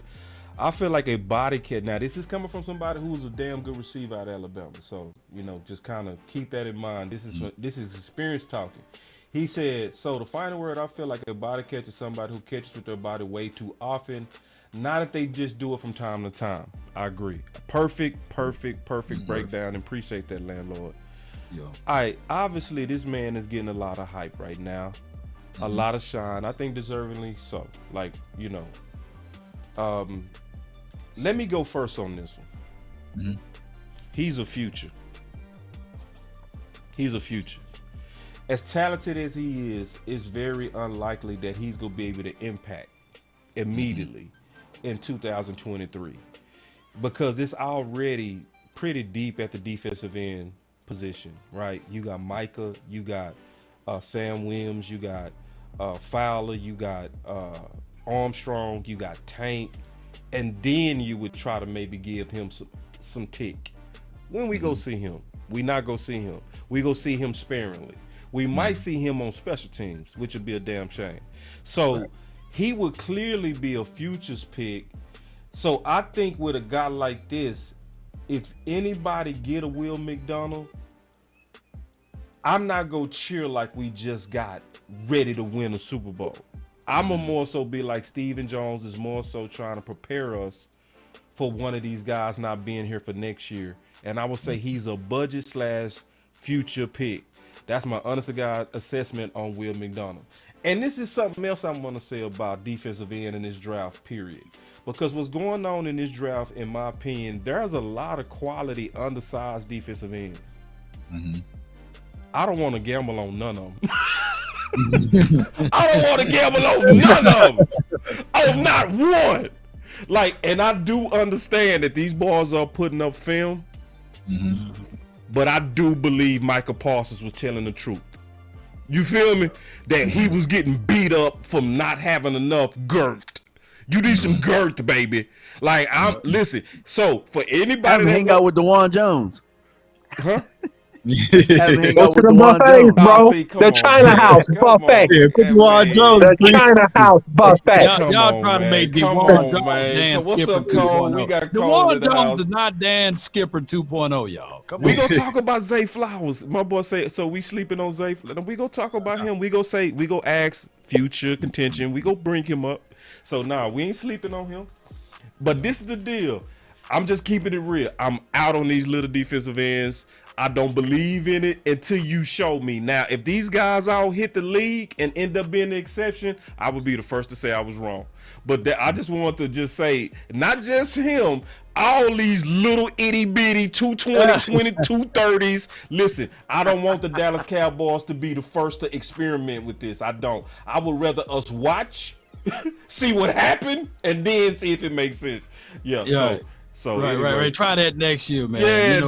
I feel like a body cat. Now, this is coming from somebody who's a damn good receiver out of Alabama. So, just kind of keep that in mind. This is experience talking. He said, so the final word, I feel like a body catch is somebody who catches with their body way too often. Not that they just do it from time to time. I agree. Perfect breakdown. And appreciate that, Landlord. Yo. All right, obviously this man is getting a lot of hype right now, a lot of shine. I think deservingly so. Like, let me go first on this one. He's a future. He's a future. As talented as he is, it's very unlikely that he's gonna be able to impact immediately in 2023 because it's already pretty deep at the defensive end position, right? You got Micah, you got Sam Williams, you got Fowler, you got Armstrong, you got Tank, and then you would try to maybe give him some tick. When we go see him, we not go see him. We go see him sparingly. We might see him on special teams, which would be a damn shame. So he would clearly be a futures pick. So I think with a guy like this, if anybody get a Will McDonald, I'm not gonna cheer like we just got ready to win a Super Bowl. I'ma more so be like Stephen Jones is more so trying to prepare us for one of these guys not being here for next year. And I would say he's a budget / future pick. That's my honest to God assessment on Will McDonald. And this is something else I want to say about defensive end in this draft, period. Because what's going on in this draft, in my opinion, there's a lot of quality undersized defensive ends. I don't want to gamble on none of them. I don't want to gamble on none of them. Oh, not one. And I do understand that these boys are putting up film, but I do believe Micah Parsons was telling the truth. You feel me? That he was getting beat up from not having enough girth. You need some girth, baby. Listen. So for anybody that hang out with DeJuan Jones, huh? Go to the buffet, bro. The China House buffet. The China House buffet. Y'all trying to make DeJuan Jones Dan What's Skipper up, Cole? 2.0. We got DeJuan Jones is not Dan Skipper 2.0, y'all. Come we on. gonna talk about Zay Flowers. My boy say so. We sleeping on Zay. We gonna talk about him. We go ask future contention. We go bring him up. So we ain't sleeping on him. But this is the deal. I'm just keeping it real. I'm out on these little defensive ends. I don't believe in it until you show me. Now, if these guys all hit the league and end up being the exception, I would be the first to say I was wrong. But I just want to just say, not just him, all these little itty bitty 220, 230s. Listen, I don't want the Dallas Cowboys to be the first to experiment with this. I don't. I would rather us watch, see what happened, and then see if it makes sense. Yeah. So Right. Try that next year, man. Yeah,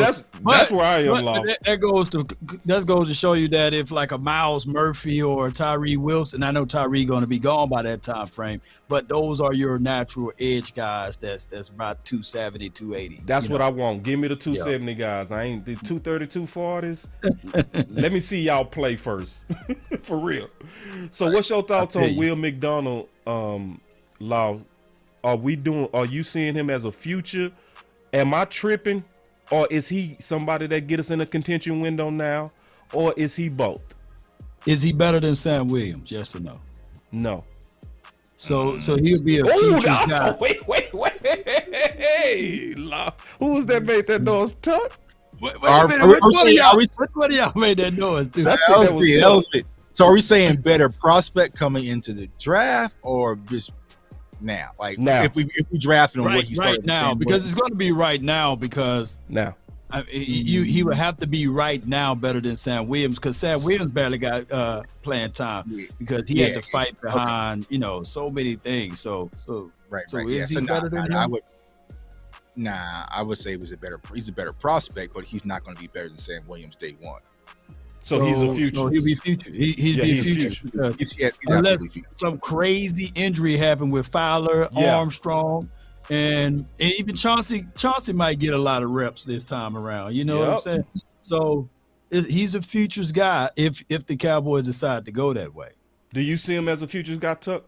that's where I am, Law. That goes to show you that if like a Miles Murphy or a Tyree Wilson, I know Tyree going to be gone by that time frame, but those are your natural edge guys. That's about 270, 280. That's what I want. Give me the 270 guys. I ain't the 230, 240s. Let me see y'all play first, for real. So, what's your thoughts on Will McDonald, Law? Are you seeing him as a future? Am I tripping? Or is he somebody that get us in a contention window now? Or is he both? Is he better than Sam Williams? Yes or no? No. So he'll be a future guy. Wait. Who was that made that noise, Tuck? Wait a minute. Which one of y'all made that noise, dude? That was me. So are we saying better prospect coming into the draft or just now? If we draft him, what he started right now, because it's going to be right now. Because now he would have to be right now better than Sam Williams, because Sam Williams barely got playing time because he had to fight behind so many things. So is he better than him? I would say he's a better prospect, but he's not going to be better than Sam Williams day one. So he's a future. He'll be future. He'd be future. Unless some crazy injury happened with Fowler, Armstrong, and even Chauncey might get a lot of reps this time around. You know what I'm saying? So he's a futures guy if the Cowboys decide to go that way. Do you see him as a futures guy, Tuck?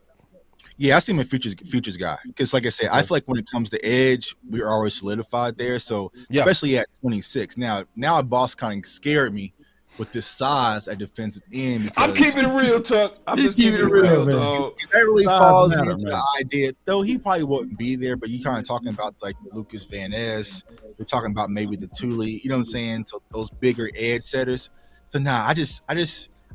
Yeah, I see him a futures guy because, like I said, I feel like when it comes to edge, we're already solidified there. So especially at 26, now a Boss kind of scared me with this size at defensive end. Because I'm keeping it real, Tuck. I'm just keeping it real, dog. That really falls into the idea, though. He probably wouldn't be there, but you kind of talking about like Lucas Van Ness. We're talking about maybe the Thule. You know what I'm saying? So those bigger edge setters. So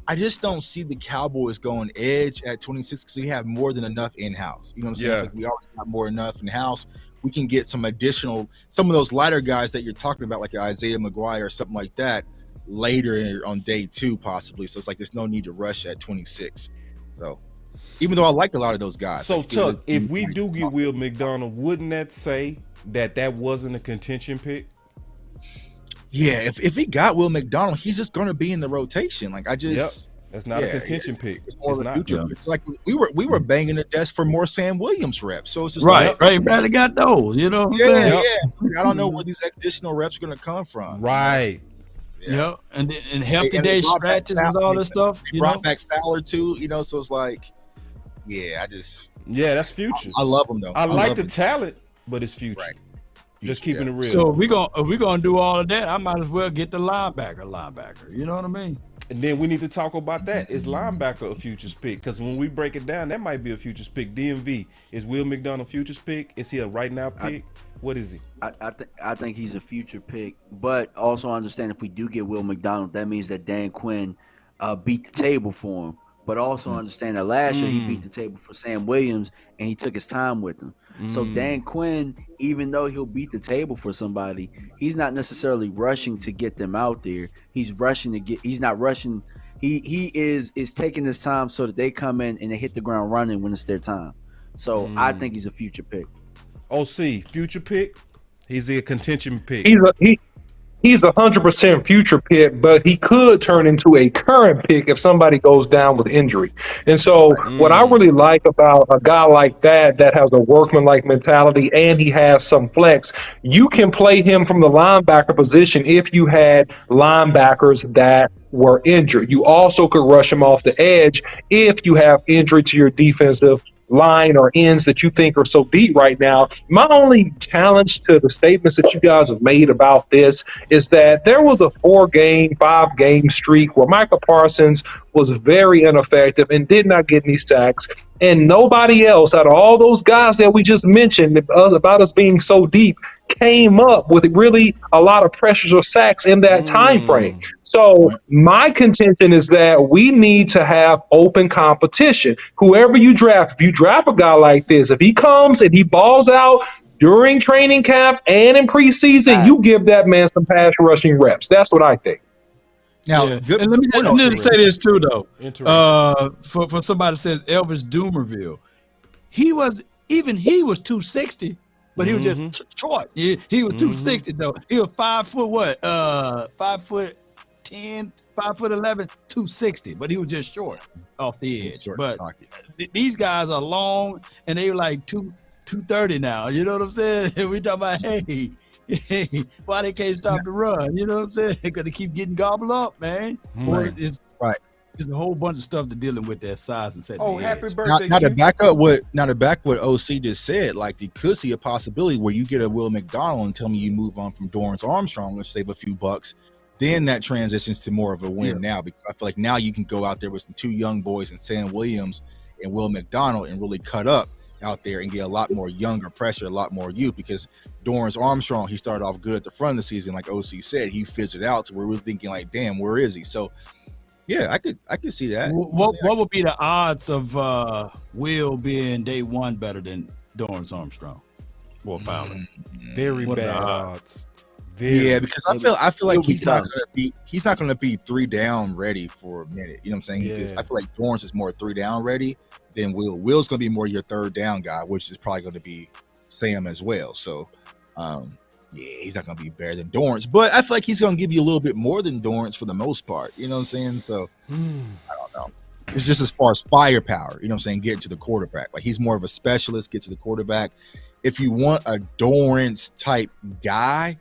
I just don't see the Cowboys going edge at 26 because we have more than enough in-house. You know what I'm saying? Yeah. Like we already have more than enough in-house. We can get some of those lighter guys that you're talking about, like Isaiah McGuire or something like that, later on day 2 possibly. So it's like there's no need to rush at 26. So even though I like a lot of those guys. So like, Tuck, if we do get Will McDonald, wouldn't that say that wasn't a contention pick? Yeah, if he got Will McDonald, he's just going to be in the rotation. Like that's not a contention pick. It's more of a future pick. It's like we were banging the desk for more Sam Williams reps. So it's just right. Barely got those. You know what I'm saying? I don't know where these additional reps are going to come from. Right. Yeah. And healthy day stretches and all this stuff. They brought back Fowler too. You know, so it's like, that's future. I love him though. I like the talent, but it's future. Right. Just keeping it real. So if we gonna do all of that, I might as well get the linebacker. You know what I mean? And then we need to talk about that. Is linebacker a futures pick? Because when we break it down, that might be a futures pick. DMV, is Will McDonald a futures pick? Is he a right now pick? What is he? I think he's a future pick, but also understand if we do get Will McDonald, that means that Dan Quinn beat the table for him. But also understand that last year he beat the table for Sam Williams and he took his time with him. So Dan Quinn, even though he'll beat the table for somebody, he's not necessarily rushing to get them out there. He's not rushing. He is taking his time so that they come in and they hit the ground running when it's their time. So I think he's a future pick. OC, future pick? He's a contention pick. He's 100% future pick, but he could turn into a current pick if somebody goes down with injury. And so what I really like about a guy like that has a workman-like mentality and he has some flex, you can play him from the linebacker position if you had linebackers that were injured. You also could rush him off the edge if you have injury to your defensive line or ends that you think are so deep right now. My only challenge to the statements that you guys have made about this is that there was a 5-game streak where Micah Parsons was very ineffective and did not get any sacks, and nobody else out of all those guys that we just mentioned about us being so deep came up with really a lot of pressures or sacks in that time frame. So my contention is that we need to have open competition. Whoever you draft, if you draft a guy like this, if he comes and he balls out during training camp and in preseason, you give that man some pass rushing reps. That's what I think. Now, and let me say this too, though. For somebody that says Elvis Doomerville, he was 260. But he was just short. He was 260 though. He was 5 foot what? 5'10", 5'11", 260. But he was just short off the edge. But these guys are long and they were like 230 now. You know what I'm saying? And we talking about hey, why they can't stop the run? You know what I'm saying? Because they keep getting gobbled up, man. There's a whole bunch of stuff to dealing with that size and setting. Oh, happy birthday! Now to back up what OC just said, like you could see a possibility where you get a Will McDonald and tell me you move on from Dorrance Armstrong, let's save a few bucks. Then that transitions to more of a win now, because I feel like now you can go out there with some 2 young boys and Sam Williams and Will McDonald and really cut up out there and get a lot more younger pressure, a lot more youth, because Dorrance Armstrong, he started off good at the front of the season, like OC said, he fizzled out to where we're thinking like, damn, where is he? So yeah, I could see that. What would be the odds of Will being day 1 better than Dorrance Armstrong or Fowler? Very bad odds. Because I feel like he's not gonna be 3 down ready for a minute. You know what I'm saying? Because I feel like Dorrance is more 3 down ready than Will. Will's gonna be more your 3rd down guy, which is probably gonna be Sam as well. So he's not going to be better than Dorrance, but I feel like he's going to give you a little bit more than Dorrance for the most part. You know what I'm saying? So I don't know. It's just as far as firepower, you know what I'm saying, getting to the quarterback. Like he's more of a specialist, get to the quarterback. If you want a Dorrance type guy,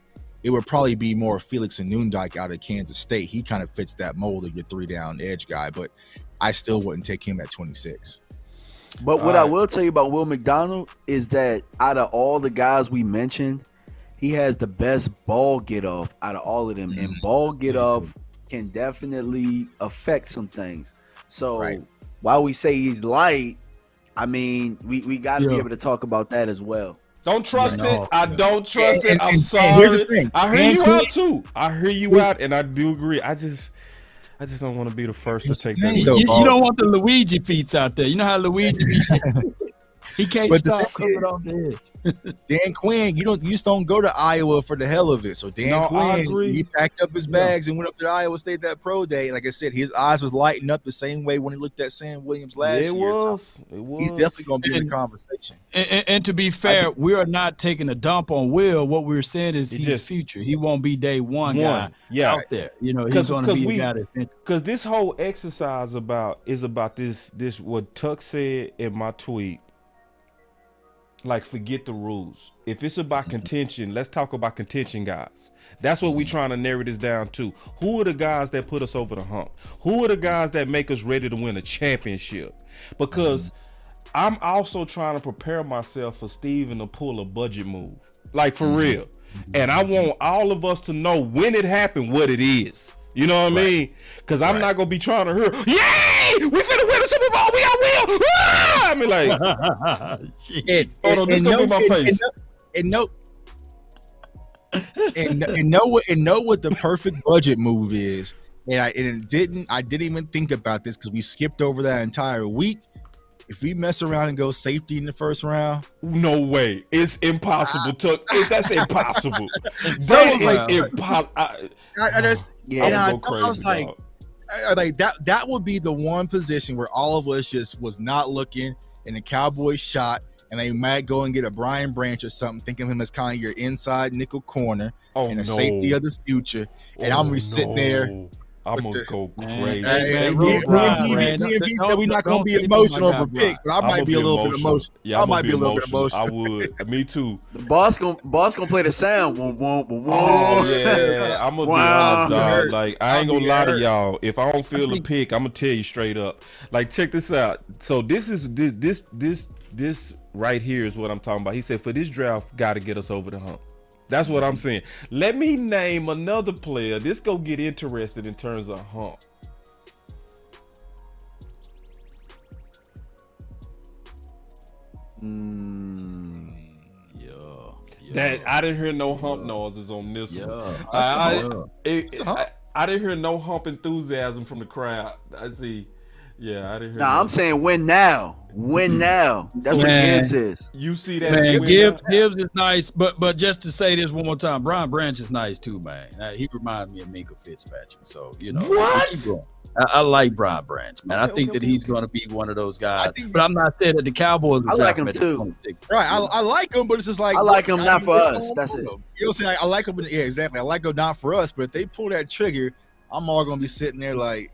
it would probably be more Felix Anundike out of Kansas State. He kind of fits that mold of your 3-down edge guy, but I still wouldn't take him at 26. But what I will tell you about Will McDonald is that out of all the guys we mentioned, he has the best ball get off out of all of them, and ball get off can definitely affect some things. So while we say he's light, I mean, we got to be able to talk about that as well. Don't trust it. I don't trust it. I'm sorry. I hear you out too. I hear you out, and I do agree. I just don't want to be the first to take that. You don't want the Luigi feats out there. You know how Luigi he can't stop coming off the edge. Dan Quinn, you just don't go to Iowa for the hell of it. So Dan Quinn, he packed up his bags and went up to Iowa State that pro day. Like I said, his eyes was lighting up the same way when he looked at Sam Williams last year. It was. He's definitely going to be in the conversation. And to be fair, we are not taking a dump on Will. What we're saying is he's future. He won't be day one guy out there. You know, he's going to be a guy that's because this whole exercise is about this what Tuck said in my tweet. Like, forget the rules. If it's about contention, let's talk about contention guys. That's what we're trying to narrow this down to. Who are the guys that put us over the hump? Who are the guys that make us ready to win a championship? Because I'm also trying to prepare myself for Steven to pull a budget move. Like, for real. And I want all of us to know when it happened, what it is. You know what I mean? Because I'm not going to be trying to hear, yay! We finna win the Super Bowl! We got Will! Ah! I mean, like, shit. Hold on, this going to be my face. And know what the perfect budget move is. And I didn't even think about this because we skipped over that entire week. If we mess around and go safety in the first round, no way. It's impossible. That's impossible. That is impossible. I was like, that would be the one position where all of us just was not looking, and the Cowboys shot, and they might go and get a Brian Branch or something, thinking of him as kind of your inside nickel corner and a safety of the future. And I'm gonna be sitting there. I'm gonna go crazy. Me and B said we're not gonna be emotional over pick, but I might be a little bit emotional. Yeah, I might be a little bit emotional. I would. Me too. The boss gonna play the sound. Oh yeah, I'm gonna be honest, dog. Like, I ain't gonna lie to y'all. If I don't feel the pick, I'm gonna tell you straight up. Like, check this out. So this right here is what I'm talking about. He said for this draft, got to get us over the hump. That's what I'm saying. Let me name another player. This go get interested in terms of hump. That I didn't hear no hump noises on this one. I didn't hear no hump enthusiasm from the crowd. I see. Yeah, I didn't hear. I'm saying win now. Win now. That's what Gibbs is. You see that? Man, Gibbs is nice, but just to say this one more time, Brian Branch is nice too, man. He reminds me of Minka Fitzpatrick. So, you know, what? I like Brian Branch, man. I think that he's going to be one of those guys. But I'm not saying that the Cowboys. I like him too. Right, I like him, but it's just like I like him not for us. That's it. You know what I'm saying? I like him. Yeah, exactly. I like him not for us, but if they pull that trigger, I'm all going to be sitting there like,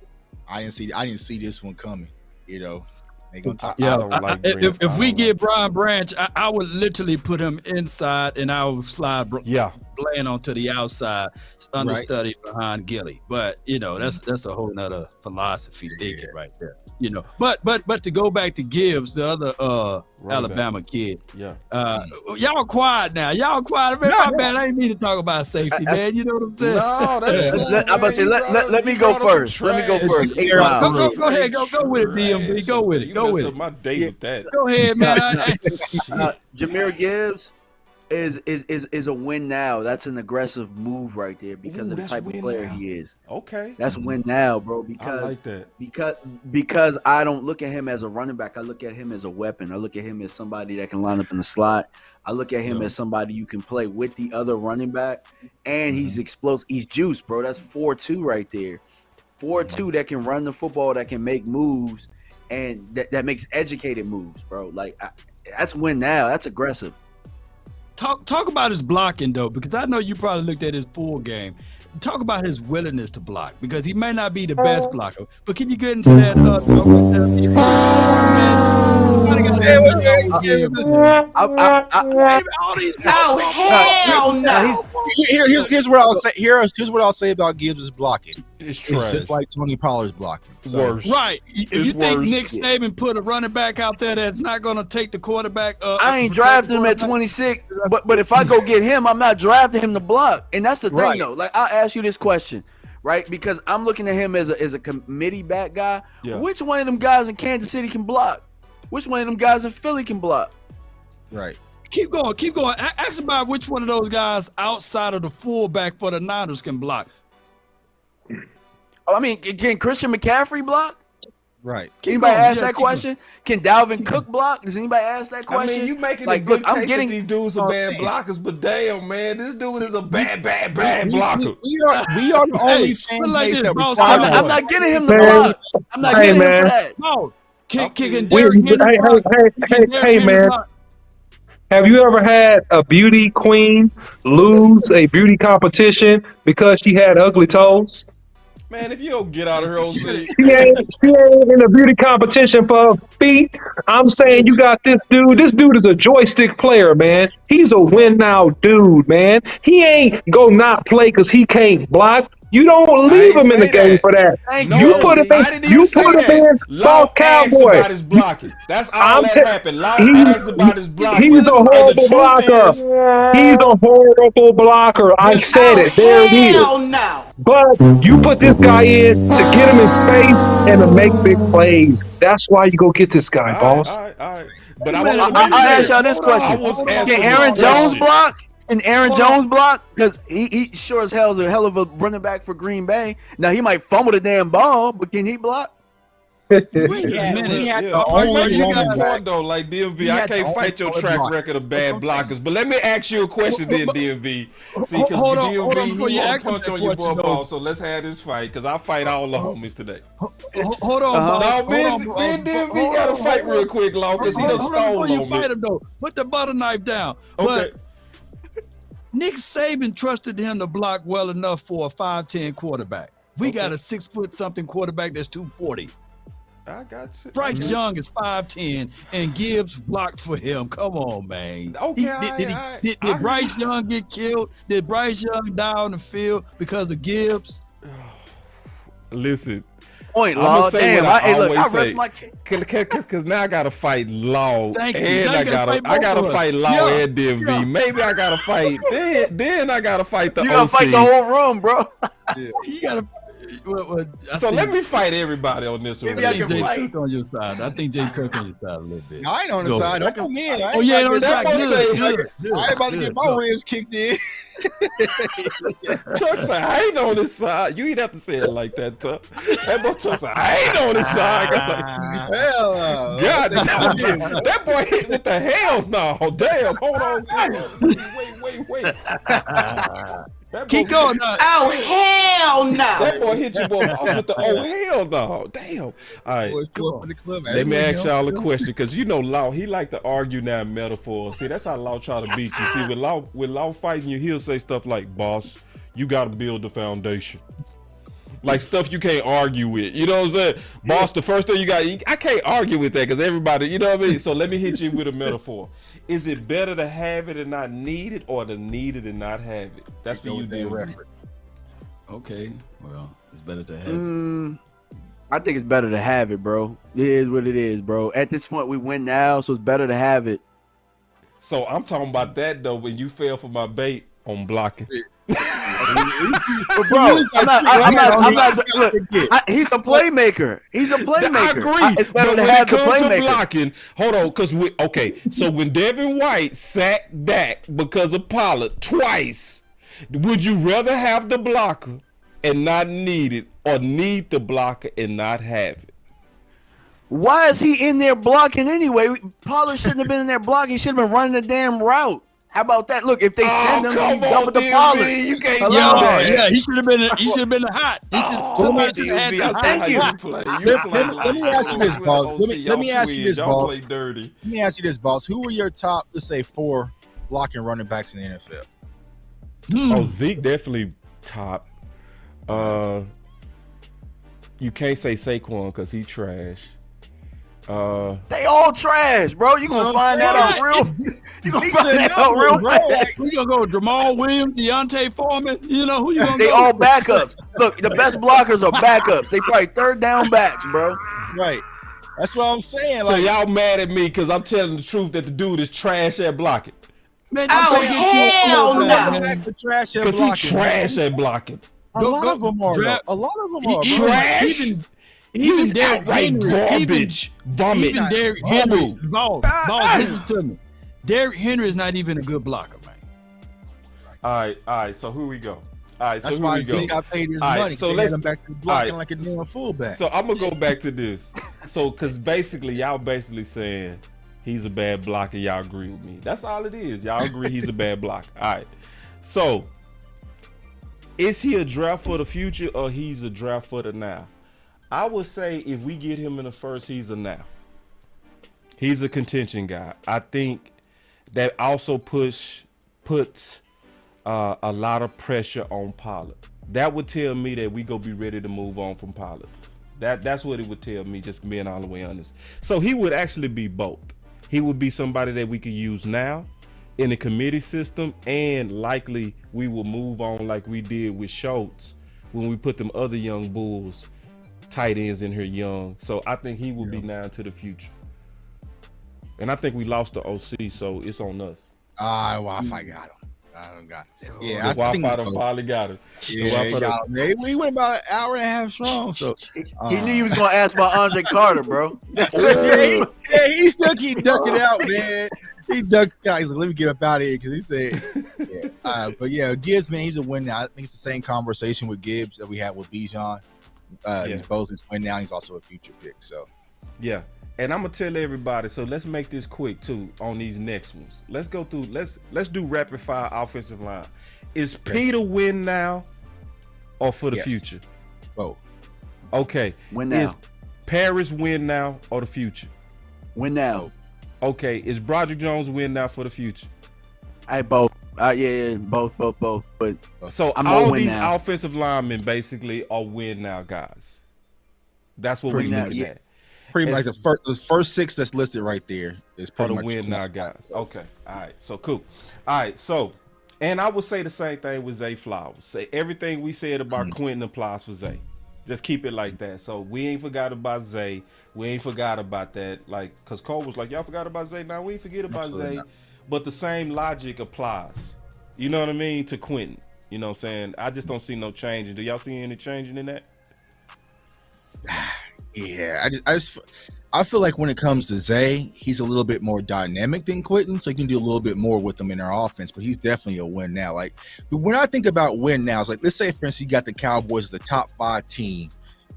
I didn't see this one coming. You know, they gonna talk. Yeah, if we get Brian Branch, I would literally put him inside, and I would slide Bland onto the outside, understudy behind Gilly. But you know, that's a whole nother philosophy thinking right there. You know, but to go back to Gibbs, the other Alabama kid. Yeah. Y'all quiet now. Y'all quiet. Man, my bad. I ain't mean to talk about safety, man. You know what I'm saying? No, that's I'm about to say let me go first. Let me go first. Go ahead. Go with it, DMV. Go with it. Go with it. My day with that. Go ahead, man. Jahmyr Gibbs is a win now. That's an aggressive move right there because of the type of player he is. Okay. That's win now, bro. Because I like that. Because I don't look at him as a running back. I look at him as a weapon. I look at him as somebody that can line up in the slot. I look at him as somebody you can play with the other running back. And he's explosive. He's juice, bro. That's 4-2 right there. 4-2 that can run the football, that can make moves, and that makes educated moves, bro. Like, that's win now. That's aggressive. Talk about his blocking though, because I know you probably looked at his full game. Talk about his willingness to block, because he may not be the best blocker, but can you get into that? Here's what I'll say. Here's what I'll say about Gibbs' blocking. It's trash. It's just like Tony Pollard's blocking. So. Worse. Right. If It's you think worse. Nick Saban put a running back out there that's not going to take the quarterback up. I ain't drafting him at 26, but if I go get him, I'm not drafting him to block. And that's the thing, though. Like, I'll ask you this question, right? Because I'm looking at him as a committee back guy. Yeah. Which one of them guys in Kansas City can block? Which one of them guys in Philly can block? Right. Keep going. Ask about which one of those guys outside of the fullback for the Niners can block. I mean, can Christian McCaffrey block? Right. Can anybody ask that question? Can Dalvin Cook block? Does anybody ask that question? I mean, you making like, a good look, I'm case getting that these dudes are bad blockers, but damn, man, this dude is a bad blocker. We are the only fan base that we I'm not getting him to block. I'm not getting him for that. No. Kicking Derrick Henry. Hey, man. Have you ever had a beauty queen lose a beauty competition because she had ugly toes? Man, if you don't get out of her own seat. She ain't in a beauty competition for her feet. I'm saying you got this dude. This dude is a joystick player, man. He's a win now dude, man. He ain't go not play because he can't block. You don't leave him in the game for that. You put him in. You put him in. Boss Cowboy. About his blocking. That's all that happened. Law asked about his blocking. He's a horrible blocker. He's a horrible blocker. I said it. There it is. No. But you put this guy in to get him in space and to make big plays. That's why you go get this guy, boss. All right. But I'll ask y'all this question: Can Aaron Jones block? Can Aaron Jones block? Because he sure as hell is a hell of a running back for Green Bay. Now he might fumble the damn ball, but can he block? We had the only running back. Though, like DMV, I can't fight your track record of bad blockers. But let me ask you a question then, DMV. See, because DMV, he won't punch on your ball, so let's have this fight, because I fight all the homies today. Hold on, boss. No, man, DMV got to fight real quick, Law, because he done stole on me. Put the butter knife down. Okay. But Nick Saban trusted him to block well enough for a 5'10" quarterback. We got a 6-foot-something quarterback that's 240. I got you. Bryce Young is 5'10", and Gibbs blocked for him. Come on, man. Okay, did Bryce Young get killed? Did Bryce Young die on the field because of Gibbs? Listen. Point, Law. Damn, I rest my case. Because now I got to fight Law. Thank you. And I got to fight Law and DMV. Yeah. Maybe I got to fight. Then I got to fight the OC. You got to fight the whole room, bro. You got to. So let me fight everybody on this one. Maybe I can fight on your side. I think Jay Cook on your side a little bit. No, I ain't on the side. Don't come in. Oh yeah, on the side. I ain't about to get my ribs kicked in. Chuck said, I ain't on his side. You ain't have to say it like that, Chuck. That boy Chuck said, I ain't on his side. Hell no. God, that boy hit with the hell no. Damn, hold on. Wait. Keep going. Oh, hell no. That boy hit you boy off with the hell no. Damn. All right. Let me ask y'all a question, because you know Law, he like to argue now metaphors. See, that's how Law try to beat you. See, with Law fighting you, he'll say stuff like, boss, you got to build the foundation. Like stuff you can't argue with. You know what I'm saying? Boss, the first thing you got, I can't argue with that because everybody, you know what I mean? So let me hit you with a metaphor. Is it better to have it and not need it, or to need it and not have it? That's for you to reference. Okay, well, it's better to have it. I think it's better to have it, bro. It is what it is, bro. At this point, we win now, so it's better to have it. So I'm talking about that, though, when you fell for my bait on blocking. But bro, I'm not. Look, he's a playmaker. I agree. It's better to have the playmaker. Blocking, hold on, because so when Devin White sacked Dak because of Pollard twice, would you rather have the blocker and not need it, or need the blocker and not have it? Why is he in there blocking anyway? Pollard shouldn't have been in there blocking. He should have been running the damn route. How about that? Look, if they send him, he's done with the Pollard. You can't do that. Yeah, he should have been. He should have been the hot. Somebody should have had thank you. Let me ask you this, boss. Let me ask you this, boss. Play dirty. Let me ask you this, boss. Who were your top, let's say, 4 blocking running backs in the NFL? Oh, Zeke definitely top. You can't say Saquon because he trash. They all trash, bro. You gonna find that out real. You gonna find that out real fast. We gonna go Jamal Williams, Deontay Foreman. You know who you gonna They go? all backups. Look, the best blockers are backups. They probably third down backs, bro. Right. That's what I'm saying. So y'all mad at me because I'm telling the truth that the dude is trash at blocking. Man, hell no. Trash at Because he blocking. trash at blocking. A lot of them are. draft- A lot of them are. He bro. trash. Even He's Derrick outright Henry, garbage. Vomit. even Derrick Henry, boss, listen to me. Derrick Henry is not even a good blocker, man. All right. So here we go. All right, That's so why here we Zeke go. got paid his All right, money. so So let's let him back to blocking all right. like a damn fullback. So I'm gonna go back to this. So because basically y'all basically saying he's a bad blocker. Y'all agree with me. That's all it is. Y'all agree he's a bad blocker. All right. So is he a draft for the future or he's a draft for the now? I would say if we get him in the first, he's a now. He's a contention guy. I think that also puts a lot of pressure on Pollard. That would tell me that we go be ready to move on from Pollard. That's what it would tell me, just being all the way honest. So he would actually be both. He would be somebody that we could use now in the committee system, and likely we will move on like we did with Schultz when we put them other young bulls, tight ends in here young. So I think he will be now to the future. And I think we lost the OC, so it's on us. Wi-Fi got him. I don't got it. Yeah, the Wi-Fi done finally got it. Yeah, he got him. Yeah, we went about an hour and a half strong. So He knew you was gonna ask about Andre Carter, bro. he still keep ducking out, man. He ducked out. He's like, let me get up out of here because he said, but yeah, Gibbs, man, he's a win now. I think it's the same conversation with Gibbs that we had with Bijan. He's both his win now. He's also a future pick. So yeah. And I'm gonna tell everybody, so let's make this quick too on these next ones. Let's go through, let's do rapid fire offensive line. Is Peter win now or for the future? Both. Okay. Win now. Is Paris win now or the future? Win now. Okay. Is Broderick Jones win now for the future? Both. Yeah, both. But so I'm all win these now. offensive linemen basically are win now guys. That's what we're looking at. pretty much the first six that's listed right there is pretty much win now, guys. Okay, all right, so cool. All right, so and I would say the same thing with Zay Flowers. Say everything we said about Quentin applies for Zay. Just keep it like that. So we ain't forgot about Zay. We ain't forgot about that. Like, cause Cole was like, y'all forgot about Zay. Now we ain't forget about Zay. But the same logic applies. You know what I mean to Quentin. You know what I'm saying? I just don't see no changing. Do y'all see any changing in that? Yeah, I feel like when it comes to Zay, he's a little bit more dynamic than Quentin, so you can do a little bit more with him in our offense. But he's definitely a win now. Like when I think about win now, it's like let's say for instance you got the Cowboys as the top 5 team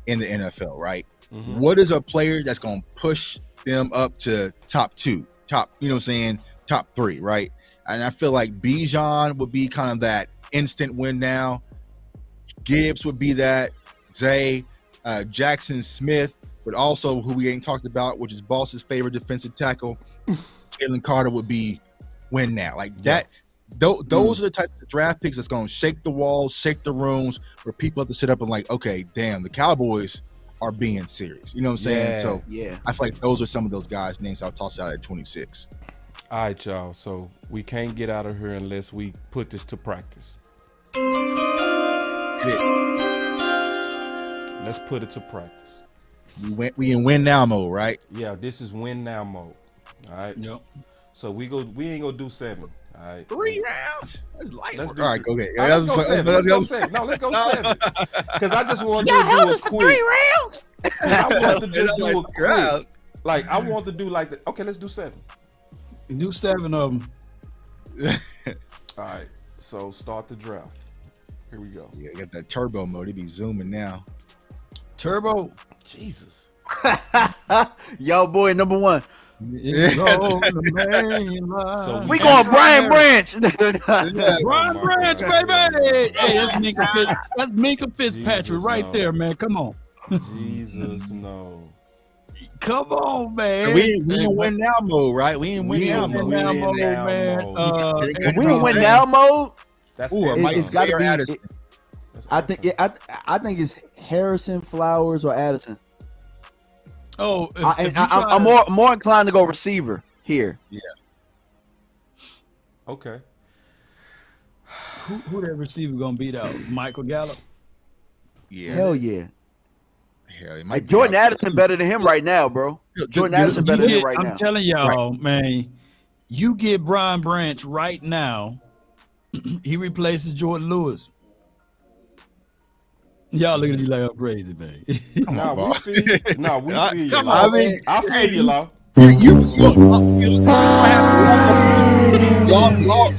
in the NFL, right? Mm-hmm. What is a player that's going to push them up to top 2, top, you know what I'm saying, top 3, right? And I feel like Bijan would be kind of that instant win now. Gibbs would be that. Zay, Jackson Smith, but also who we ain't talked about, which is Boss's favorite defensive tackle, Jalen Carter would be win now. Like that. Those are the type of draft picks that's going to shake the walls, shake the rooms, where people have to sit up and like, okay, damn, the Cowboys are being serious. You know what I'm saying? Yeah, so yeah, I feel like those are some of those guys' names I'll toss out at 26. All right, y'all. So we can't get out of here unless we put this to practice. Let's put it to practice. We in win now mode, right? Yeah, this is win now mode. All right. Yep. So we ain't gonna do 7. All right. 3 rounds. That's light. Let's All right, go ahead. Right, let's go 7. Let's go 7. No, let's go 7. Because I just want to do a quick. 3 rounds. I want to just do a quick. Like I want to do like the. Okay, let's do 7. Do 7 of them. All right. So start the draft. Here we go. Yeah, you got that turbo mode. It be zooming now. Turbo. Jesus. Yo, boy, number 1. So we going Brian Branch. Brian Branch, baby. Hey, that's Minka Fitzpatrick Jesus, right there, man. Come on. Jesus, no. Come on, man. We in win now mode, right? We in win now mode. We in win now mode. That's it's got to be. Addison. I think it's Harrison, Flowers, or Addison. Oh, I'm more inclined to go receiver here. Yeah. Okay. Who that receiver gonna beat out? Michael Gallup? Yeah. Hell yeah. Hell, it Hey, Jordan Addison better than him right now, bro. Jordan Addison better than him right now. I'm telling y'all, man, you get Brian Branch right now, he replaces Jordan Lewis. Y'all look at me like I'm crazy, man. We feel you. Come on, man. I feel you, Law.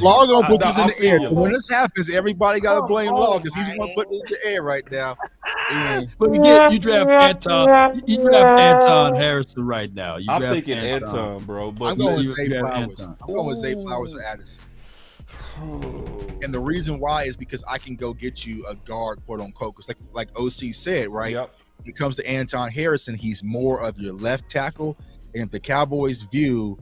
Law gonna put this in the air. So when this happens, everybody gotta blame Law because he's gonna put it in the air right now. But you draft Anton Harrison right now. I'm thinking Anton, bro. But I'm going with Zay Flowers. I'm going with Zay Flowers or Addison. And the reason why is because I can go get you a guard, quote unquote. Because like OC said, right? Yep. When it comes to Anton Harrison, he's more of your left tackle. And if the Cowboys view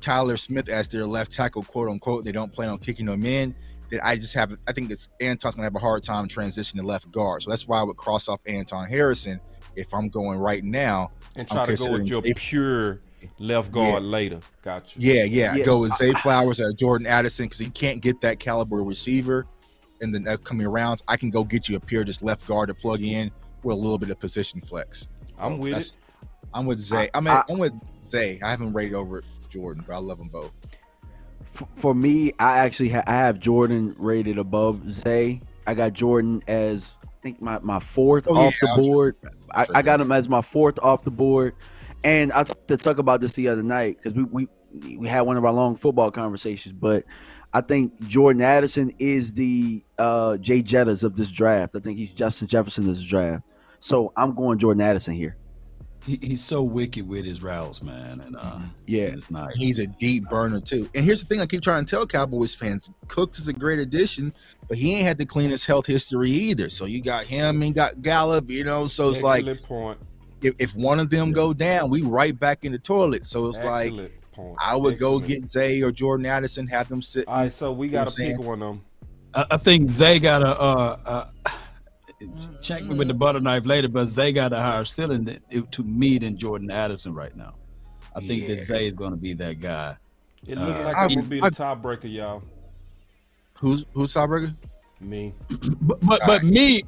Tyler Smith as their left tackle, quote unquote, they don't plan on kicking him in, then I think Anton's gonna have a hard time transitioning to left guard. So that's why I would cross off Anton Harrison if I'm going right now. And try to go with your pure left guard later. Gotcha. Yeah. Go with Zay Flowers or Jordan Addison because you can't get that caliber receiver in the upcoming rounds. I can go get you a pure just left guard to plug in with a little bit of position flex. I'm with it. I'm with Zay. I'm with Zay. I haven't rated over Jordan, but I love them both. For me, I have Jordan rated above Zay. I got Jordan as I think my fourth off the board. I got him as my fourth off the board. And I to talk about this the other night because we had one of our long football conversations, but I think Jordan Addison is the Jay Jettas of this draft. I think he's Justin Jefferson of this draft. So I'm going Jordan Addison here. He's so wicked with his routes, man. And it's nice. He's a deep burner too. And here's the thing I keep trying to tell Cowboys fans: Cooks is a great addition, but he ain't had the cleanest health history either. So you got him and got Gallup, so it's excellent point. If one of them go down, we right back in the toilet. So it's excellent point. I would go get Zay or Jordan Addison, have them sit. All right, so we got to pick one of them. I think Zay got to check me with the butter knife later, but Zay got a higher ceiling to me than Jordan Addison right now. I think that Zay is going to be that guy. It looks like it would be the tiebreaker, y'all. Who's tiebreaker? Me. But me,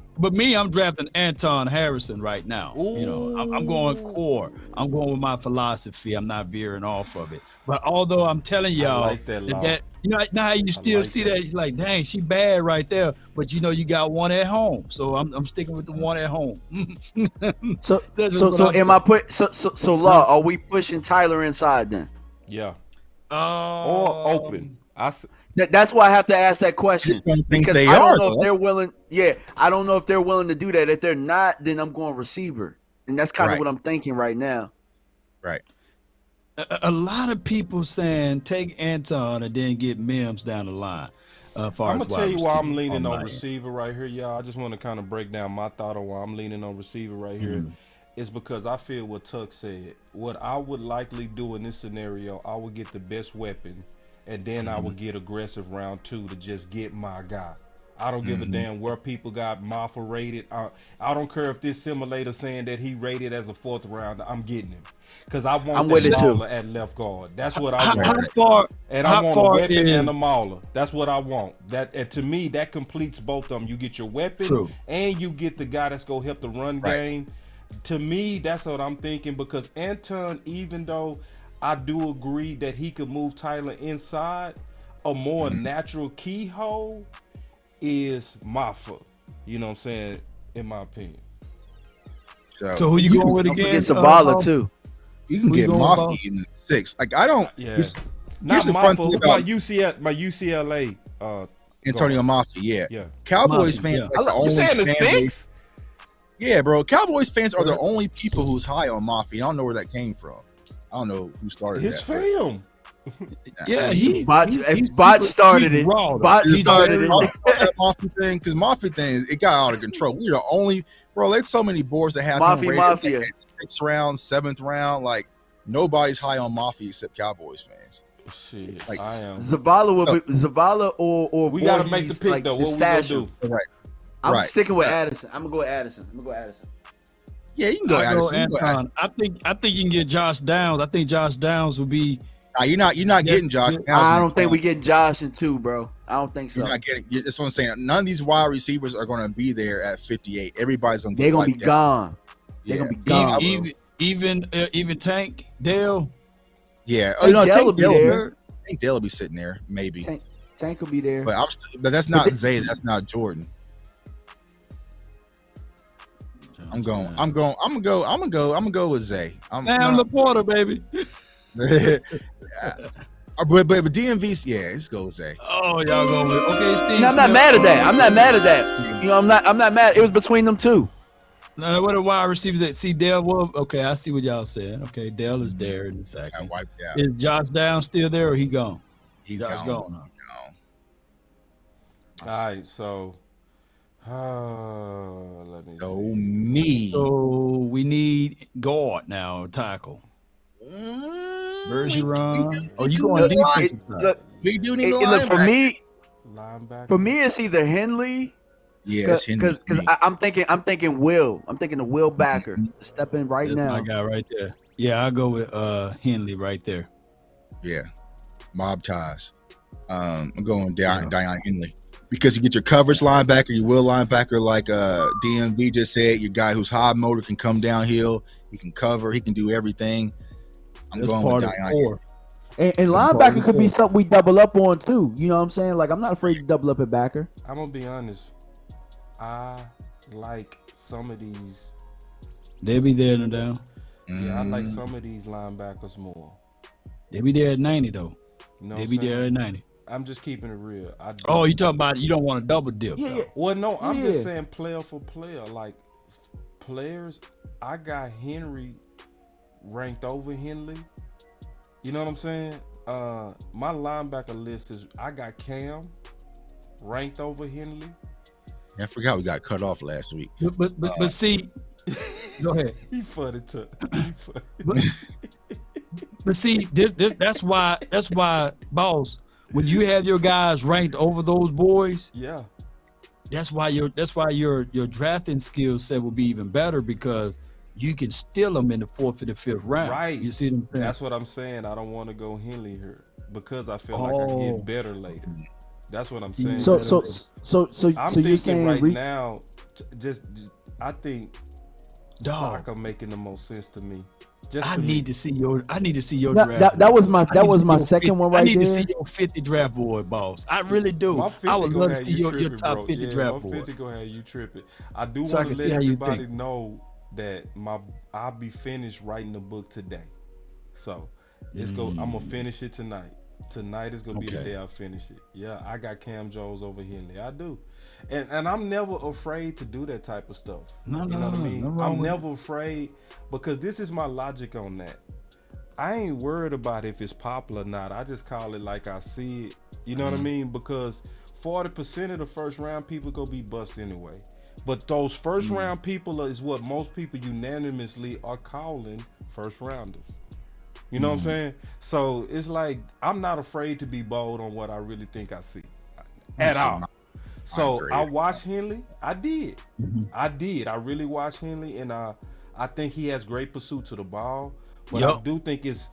I'm drafting Anton Harrison right now. Ooh. I'm going core. I'm going with my philosophy. I'm not veering off of it. But although I'm telling y'all like that now how you still see that, it's like, dang, she bad right there. But you got one at home, so I'm sticking with the one at home. So Law, are we pushing Tyler inside then? Yeah. Or open. That's why I have to ask that question because I don't know if they're willing. Yeah, I don't know if they're willing to do that. If they're not, then I'm going receiver, and that's kind of what I'm thinking right now. Right. A lot of people saying take Anton and then get Mims down the line. I'm gonna tell you why I'm leaning on receiver right here, y'all. I just want to kind of break down my thought on why I'm leaning on receiver right here. It's because I feel what Tuck said. What I would likely do in this scenario, I would get the best weapon. And then I would get aggressive round 2 to just get my guy. I don't give a damn where people got Maffa rated. I don't care if this simulator saying that he rated as a 4th rounder. I'm getting him because I want the mauler at left guard. That's what I want. I want a weapon and a mauler. That's what I want. And to me, that completes both of them. You get your weapon and you get the guy that's gonna help the run game. To me, that's what I'm thinking because Anton, even though I do agree that he could move Tyler inside, a more natural keyhole is Maffa. You know what I'm saying? In my opinion. So who you going with again? It's Zavala too. You can get Maffa in the 6th. Like I don't. Yeah. Not Maffa. My UCLA. Antonio Maffa. Yeah. Cowboys fans. Are the you saying the 6th? Yeah, bro. Cowboys fans are the only people who's high on Maffa. I don't know where that came from. I don't know who started his that. film. Yeah, Bot started it. Bot started it. Mafia thing, because Mafia thing, it got out of control. We're the only, bro. There's so many boards that have Mafia. Like 6th round, 7th round. Like nobody's high on Mafia except Cowboys fans. Shit, like, I am. Zavala or we gotta make the pick though. What we gonna do? Right. I'm sticking with Addison. I'm gonna go Addison. Yeah, you can go I go Addison. You can go Addison. Anton. I think you can get Josh Downs. I think Josh Downs will be. Nah, you're not getting Josh Downs. I don't think we get Josh in 2, bro. I don't think so. You're not getting. That's what I'm saying. None of these wide receivers are going to be there at 58. Everybody's going to. They're going to be gone. Yeah. They're going to be gone. Even Tank Dale. Yeah. Oh no, Tank will be there. I think Dale will be sitting there, maybe. Tank will be there. But but that's not Zay. That's not Jordan. I'm gonna go with Zay. Sam Laporta, baby. but DMV, yeah, let's go with Zay. Oh, y'all going with Steve. No, I'm not mad at that. I'm not mad at that. You know, I'm not mad. It was between them two. No, what are wide receivers that see Dale? Well, okay, I see what y'all saying. Okay, Dale is there in a second. Wiped out. Is Josh Downs still there or he gone? He's Josh gone. All right, so So we need guard now, tackle. Bergeron. Oh, you going defensive side? We do need look, for me, linebacker. it's either Henley. Yeah, it's Henley. Because I'm thinking Will. I'm thinking the Will backer. Step in right That's now. my guy right there. Yeah, I'll go with Henley right there. Yeah, mob ties. I'm going Dion Henley because you get your coverage linebacker, your will linebacker, like DMV just said. Your guy who's high motor can come downhill. He can cover. He can do everything. I'm going with Dion Henley. And linebacker could be something we double up on too. You know what I'm saying? Like I'm not afraid to double up at backer. I'm gonna be honest. I like some of these. They be there and down. Yeah, I like some of these linebackers more. They be there at 90 though. You know they be there at 90. I'm just keeping it real. Oh, you talking about you don't want to double dip? Yeah. Well, no, I'm just saying player for player. Like players, I got Henry ranked over Henley. You know what I'm saying? My linebacker list is I got Cam ranked over Henley. I forgot we got cut off last week. But see, go ahead. He funny too. But see, that's why, boss. When you have your guys ranked over those boys, yeah, that's why your drafting skill set will be even better because you can steal them in the 4th and the 5th round. Right. You see what I'm saying? That's what I'm saying. I don't want to go Henley here because I feel like I get better later. That's what I'm saying. So I'm you're thinking saying right now, just I think Saka making the most sense to me. I need to see your draft. That was my second one right there. I need to see your 50 draft board, boss. I really do. I would love to see your top 50 draft board. 50 gonna have you tripping. I do want to let everybody know that I'll be finished writing the book today. So I'm gonna finish it tonight. Tonight is gonna be the day I finish it. Yeah, I got Cam Jones over Henley. I do. And I'm never afraid to do that type of stuff. You know what I mean? I'm never afraid because this is my logic on that. I ain't worried about if it's popular or not. I just call it like I see it. You know what I mean? Because 40% of the first round people go be bust anyway. But those first round people is what most people unanimously are calling first rounders. You know what I'm saying? So it's like I'm not afraid to be bold on what I really think I see at all. So I watched Henley. I did. I did. I really watched Henley, and I think he has great pursuit to the ball. But I do think it's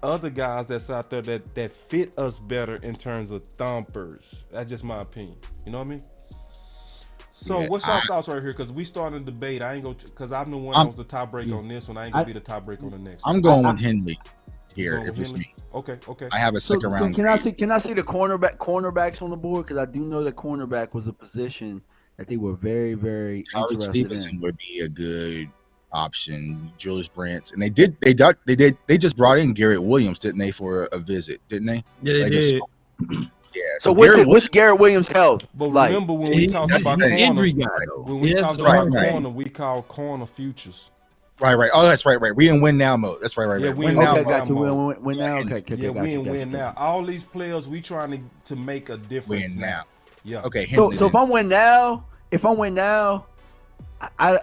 other guys that's out there that fit us better in terms of thumpers. That's just my opinion. You know what I mean? So what's your thoughts right here? Because we starting a debate. I ain't go because I'm the one that was the tie break on this one. I ain't gonna be the tie break on the next one. I'm going with Henley here if it's me. Okay. I have a second round. Can I see the cornerbacks on the board? Because I do know that cornerback was a position that they were very, very interested Stevenson in. would be a good option. Julius Brandt, and they just brought in Garrett Williams, didn't they, for a visit? Didn't they? Yeah, they did. Yeah. So what's Garrett Williams' health? But remember when we talked about corner, injury guy, when we talked about corner, we call corner futures. Right. Oh, that's right. We in win now mode. That's right. Yeah, we win in now mode. Got you. Win now. Okay. Yeah, we in win now. All these players, we trying to make a difference. Win now. Yeah. Okay. So if I'm win now, I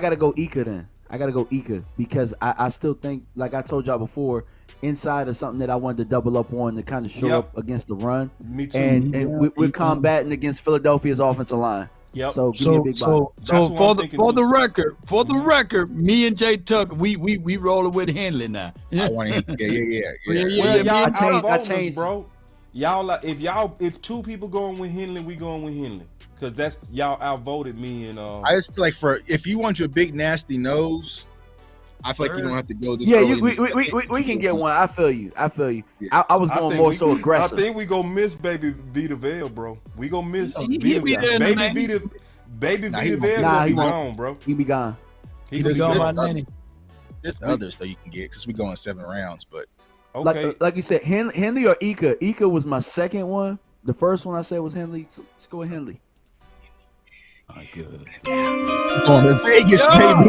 gotta go Ika then. I gotta go Ika because I still think, like I told y'all before, inside is something that I wanted to double up on to kind of show up against the run. Me too. And we're combating against Philadelphia's offensive line. Yep. So give me a big box. So for the record, me and Jay Tuck, we rolling with Henley now. I want to. Yeah. Well, y'all I changed, bro. Y'all if two people going with Henley, we going with Henley because that's y'all outvoted me and. I just feel like if you want your big nasty nose, I feel like you don't have to go this. Yeah, early we can get one. I feel you. Yeah. I was going more so aggressive. I think we gonna miss Baby Vita Vale, bro. We gonna miss He'll be there in the Baby name. Vita Vale gonna be gone, bro. He be gone. He be gone. There's others though you can get because we going 7 rounds, but. Okay. Like you said, Henley or Ika. Ika was my second one. The first one I said was Henley. So let's go with Henley. All right, good. Going to Vegas, baby.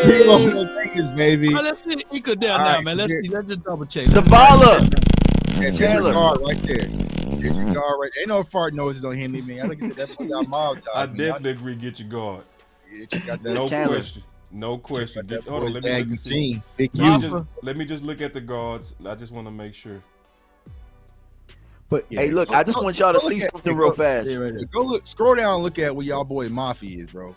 We going to Vegas, baby. Let's see Ika down now, man. Let's just double check. Zavala. There's your guard right there. There's your guard right there. Ain't no fart noises on Henley, man. I think I said that got mild time. I definitely agree. Get your guard. Yeah, check out that No Chandler. question. No question. Hold on, let me just look at the guards. I just want to make sure. But hey, look, I just want y'all to see something real fast. Go look, scroll down and look at where y'all boy Mafia is, bro.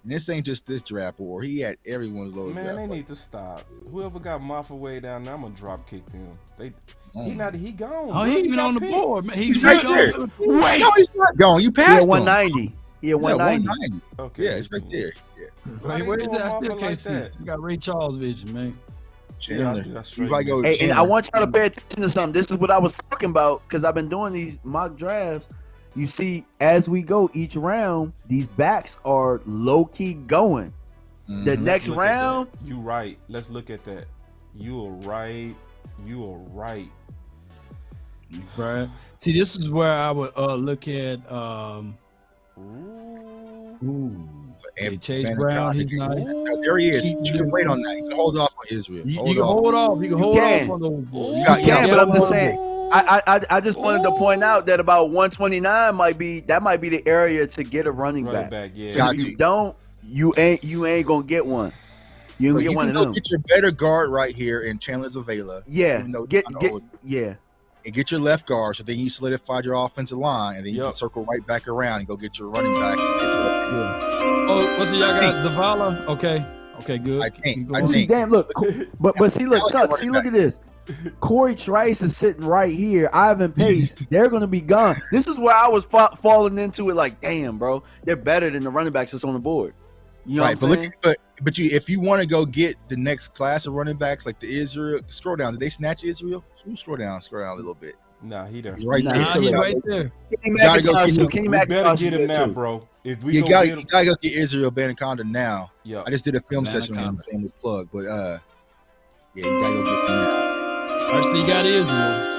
And this ain't just this draft war. He had everyone's low. Man, they need to stop. Whoever got Mafia way down there, I'm gonna drop kick them. He gone. Oh, he even on the board, man. He's right there. Wait, no, he's not gone. You passed him. 190. Yeah, 190. Okay. Yeah, it's right there. Yeah. Where is that? I still can't see it. You got Ray Charles vision, man. Chandler. Hey, and I want y'all to pay attention to something. This is what I was talking about because I've been doing these mock drafts. You see, as we go each round, these backs are low key going. The next round, you right. Let's look at that. You are right. Right. See, this is where I would look at. Chase Brown. He's nice. There he is. You can wait on that. You can hold off on Israel. You can hold off. You can hold off on the. You can, but I'm just saying. I just wanted to point out that about 129 might be the area to get a running back. Yeah. If you don't, you ain't gonna get one. You ain't gonna get one of them. Get your better guard right here in Chandler Zavela. Yeah. And get your left guard, so then you solidified your offensive line, and then you can circle right back around and go get your running back. Oh, what's y'all got? Zavala? Okay, good. I think. Damn, look, but see, look, Tuck, see, look at this. Corey Trice is sitting right here. Ivan Pace, they're gonna be gone. This is where I was falling into it. Like, damn, bro, they're better than the running backs that's on the board. You know what I'm saying? But if you want to go get the next class of running backs like the Israel, scroll down. Did they snatch Israel? Scroll down a little bit. Nah, he doesn't. He's right there. He's right there. You gotta go better get him now, bro. If we you gotta go get Israel Banaconda now. Yeah. I just did a film session with him saying this plug, but yeah, you gotta go get him now. Actually, you got Israel.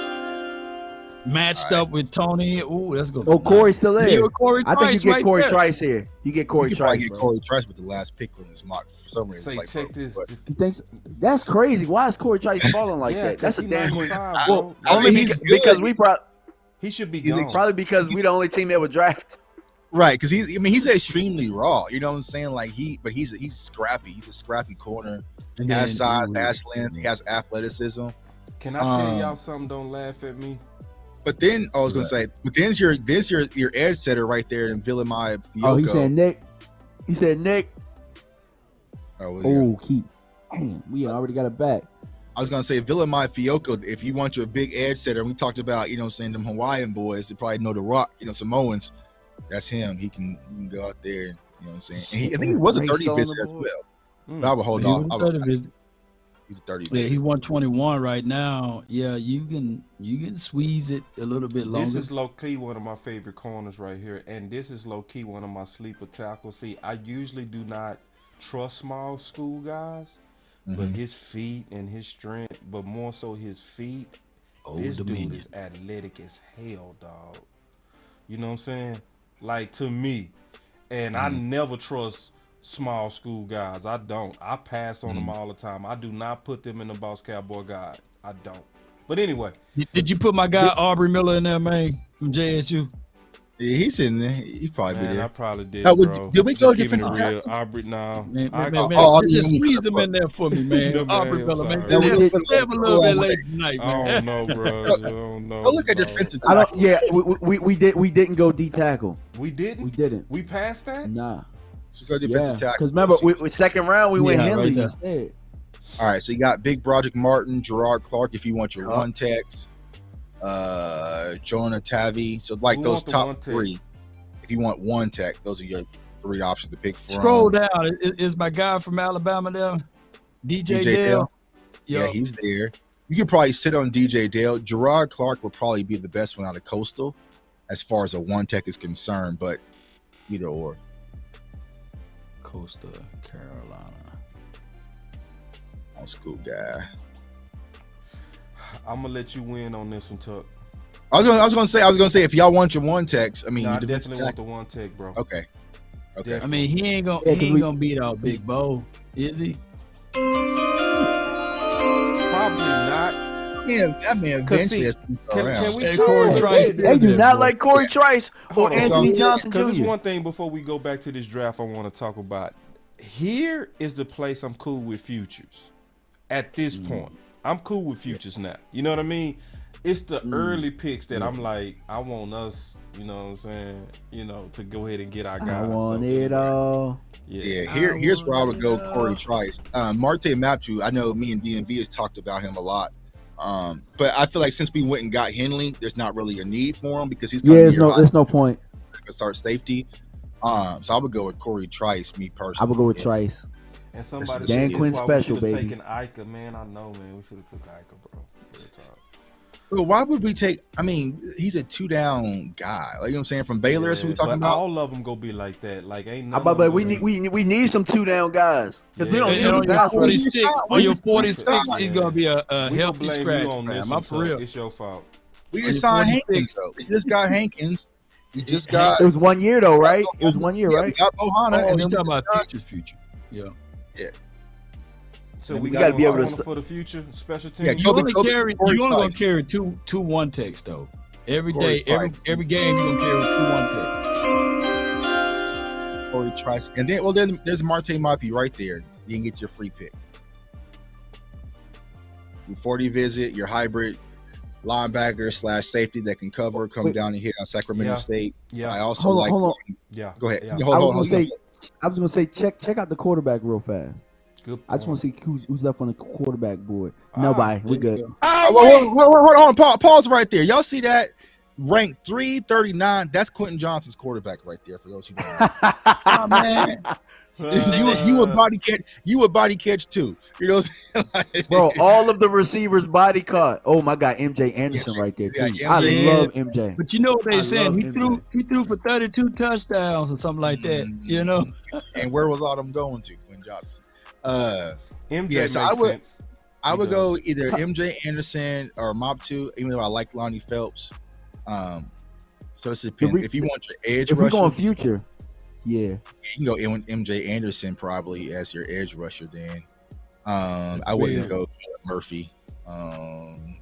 Matched up with Tony. Ooh, let's go. Oh, Corey's still there. I think you get Corey Trice here. You get Corey Trice. You get Corey Trice with the last pick with this mock for some reason. Say, check this. You think that's crazy? Why is Corey Trice falling like that? That's a damn good. Well, only because we probably he should be gone. Probably because we the only team that would draft. Right, because he's extremely raw. You know what I'm saying? Like he's scrappy. He's a scrappy corner. He has size, has length, he has athleticism. Can I tell y'all something? Don't laugh at me. But then I was gonna say, but there's your edge setter right there in Villamai Fiocco. Oh, he said Nick. He said Nick. Keep. Damn, we already got it back. I was gonna say Villamai Fiocco. If you want your big edge setter, we talked about them Hawaiian boys. They probably know the Rock. Samoans. That's him. He can go out there. You know what I'm saying? And I think he was a 30 visit as well. But I would hold off. He's a 30. Yeah, he's 121 right now. Yeah, you can squeeze it a little bit longer. This is low key one of my favorite corners right here, and this is low key one of my sleeper tackles. See, I usually do not trust small school guys, but his feet and his strength, but more so his feet. This dude is athletic as hell, dog. You know what I'm saying? Like, to me, and I never trust small school guys. I don't. I pass on them all the time. I do not put them in the Boss Cowboy guide. I don't. But anyway. Did you put my guy Aubrey Miller in there, man, from JSU? Yeah, he's in there. He probably be Man, there. I probably did, Now, bro. did we go Just giving it defensive real. tackle? Aubrey, no. Man, just you squeeze him in there for me, man. No, man, Aubrey I'm Bella, man. sorry. Now, Stay up a little bit late tonight, I man. don't know, bro. I don't know. Go look at bro. defensive I tackle. don't. Yeah, we didn't go D tackle. We didn't. We didn't. We passed that. Nah. So go defensive tackle. Because remember, we second round we went Yeah, Henley right there. instead. All right, so you got Big Broderick Martin, Gerard Clark if you want your one techs, Jonah Tavi. So like Who those want the top one tech? three. If you want one tech, those are your three options to pick from. Scroll down. Is my guy from Alabama there? DJ Dale? Yeah, he's there. You could probably sit on DJ Dale. Gerard Clark would probably be the best one out of Coastal as far as a one tech is concerned, but either or. Coastal Carolina. Old school guy. I'm gonna let you win on this one, Tuck. I was gonna say if y'all want your one techs, I mean, No, I your defensive definitely want tackle. the one tech, bro. Okay. I mean, he ain't gonna beat out Big Bo, is he? Probably not. Yeah, that man eventually has to be around. Can we Hey, try? Corey Trice. They do not like Corey Trice or Hold on. Anthony Johnson Because there's Jr. one thing before we go back to this draft I want to talk about. Here is the place I'm cool with futures. At this point, I'm cool with futures now. You know what I mean? It's the early picks that I'm like, I want us, you know what I'm saying, to go ahead and get our guys. I want it all. Yeah, here's where I would go. Corey Trice, Marte Mapu. I know me and DMV has talked about him a lot, but I feel like since we went and got Henley, there's not really a need for him because he's Yeah, there's no point. Start safety. So I would go with Corey Trice. Me personally, I would go with Trice. And somebody Dan said, Quinn "That's why special, we should've baby." Taken Ika, man. I know, man. We should have took Ika, bro. Real talk. But why would we take? I mean, he's a 2-down guy. Like, you know what I'm saying, from Baylor. That's what we're talking but about. all of them gonna be like that. Like, ain't none But of them we gonna- need some 2-down guys because we don't And need on any your guys. 46, on your 46, stop. he's gonna be a We gonna healthy blame scratch. you on this Man. one, I'm for Tuck. real. It's your fault. We On just your signed 46. Hankins though. We just got Hankins. We just got. It was 1 year though, right? It was 1 year, We right? got Bohana, Oh, and you then talking we about just got- future's future? Yeah. So We we gotta got be able to for the future special teams. Yeah, You only Corey carry. You only gonna Trice. carry two one techs though. Every Corey day, Trice. every game, you gonna carry 2 1 techs. Corey Trice, and then there's Marte Mapi right there. You can get your free pick. Your 40 visit, your hybrid linebacker / safety that can cover, come down and hit on Sacramento Yeah. State. Yeah. I also Hold on, like. hold on. Yeah. Go ahead. Yeah. Hold I on. was gonna say check out the quarterback real fast. Good I just want to see who's left on the quarterback board. Ah, Nobody. We there you good. go. Hold on. Pause right there. Y'all see that? Ranked 339. That's Quentin Johnson's quarterback right there. For those who don't know. Oh, man. you would body catch. You would body catch too. You know what I'm saying? Like, Bro, all of the receivers body caught. Oh my God, MJ Anderson right there too. Yeah, I MJ. love MJ. But you know what I they saying? love He threw for 32 touchdowns or something like that. You know. And where was all them going to? Quentin Johnson. MJ Yeah, so makes I would. sense. I would He go either MJ Anderson or Moptu, even though I like Lonnie Phelps. So it's depends. If you want your edge If we're rusher, going future, yeah, you can go MJ Anderson probably as your edge rusher. Then I wouldn't go Murphy. And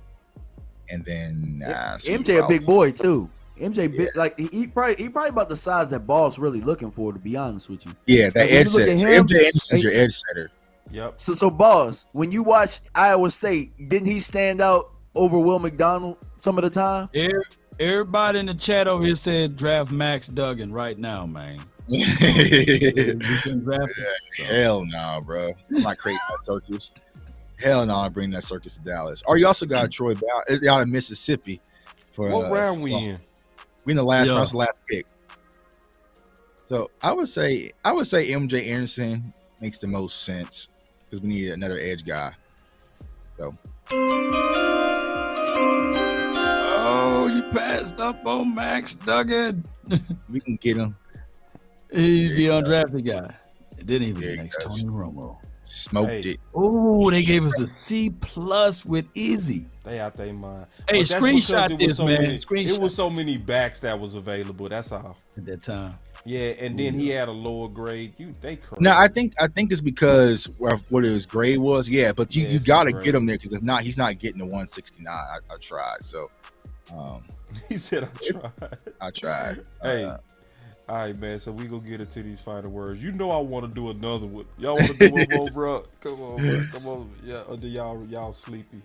then MJ a big boy too. MJ big, like he probably about the size that Boss really looking for. To be honest with you, yeah, that Like, when edge you look setter. at So him, MJ Anderson's your edge setter. Yep. So Boss, when you watch Iowa State, didn't he stand out over Will McDonald some of the time? Everybody in the chat over here said draft Max Duggan right now, man. Hell no, bro. I'm not creating that circus. Hell no, I'm bringing that circus to Dallas. Or you also got Troy Bell out of Mississippi. For, What round we in? We in the last Yeah. round, the last pick. So I would say MJ Anderson makes the most sense because we need another edge guy. So Oh, you passed up on Max Duggan. we can get him. He's the undrafted guy. It didn't even There he next goes. Tony Romo. Smoked it. Oh, they gave us a C+ with Easy. They out their mind. Hey, But that's screenshot because it was this, so man. many- Screenshot. It was so many backs that was available. That's all. At that time. Yeah, and then he had a lower grade. They crazy. No, I think it's because of what his grade was. Yeah, but you it's got to grade. get him there because if not, he's not getting the 169. I tried. So He said, "I tried." I tried. Hey, all right, man. So we gonna get into these final words. You know, I want to do another one. Y'all want to do one more, bro? Come on, bro. Come on. Yeah, or do y'all sleepy?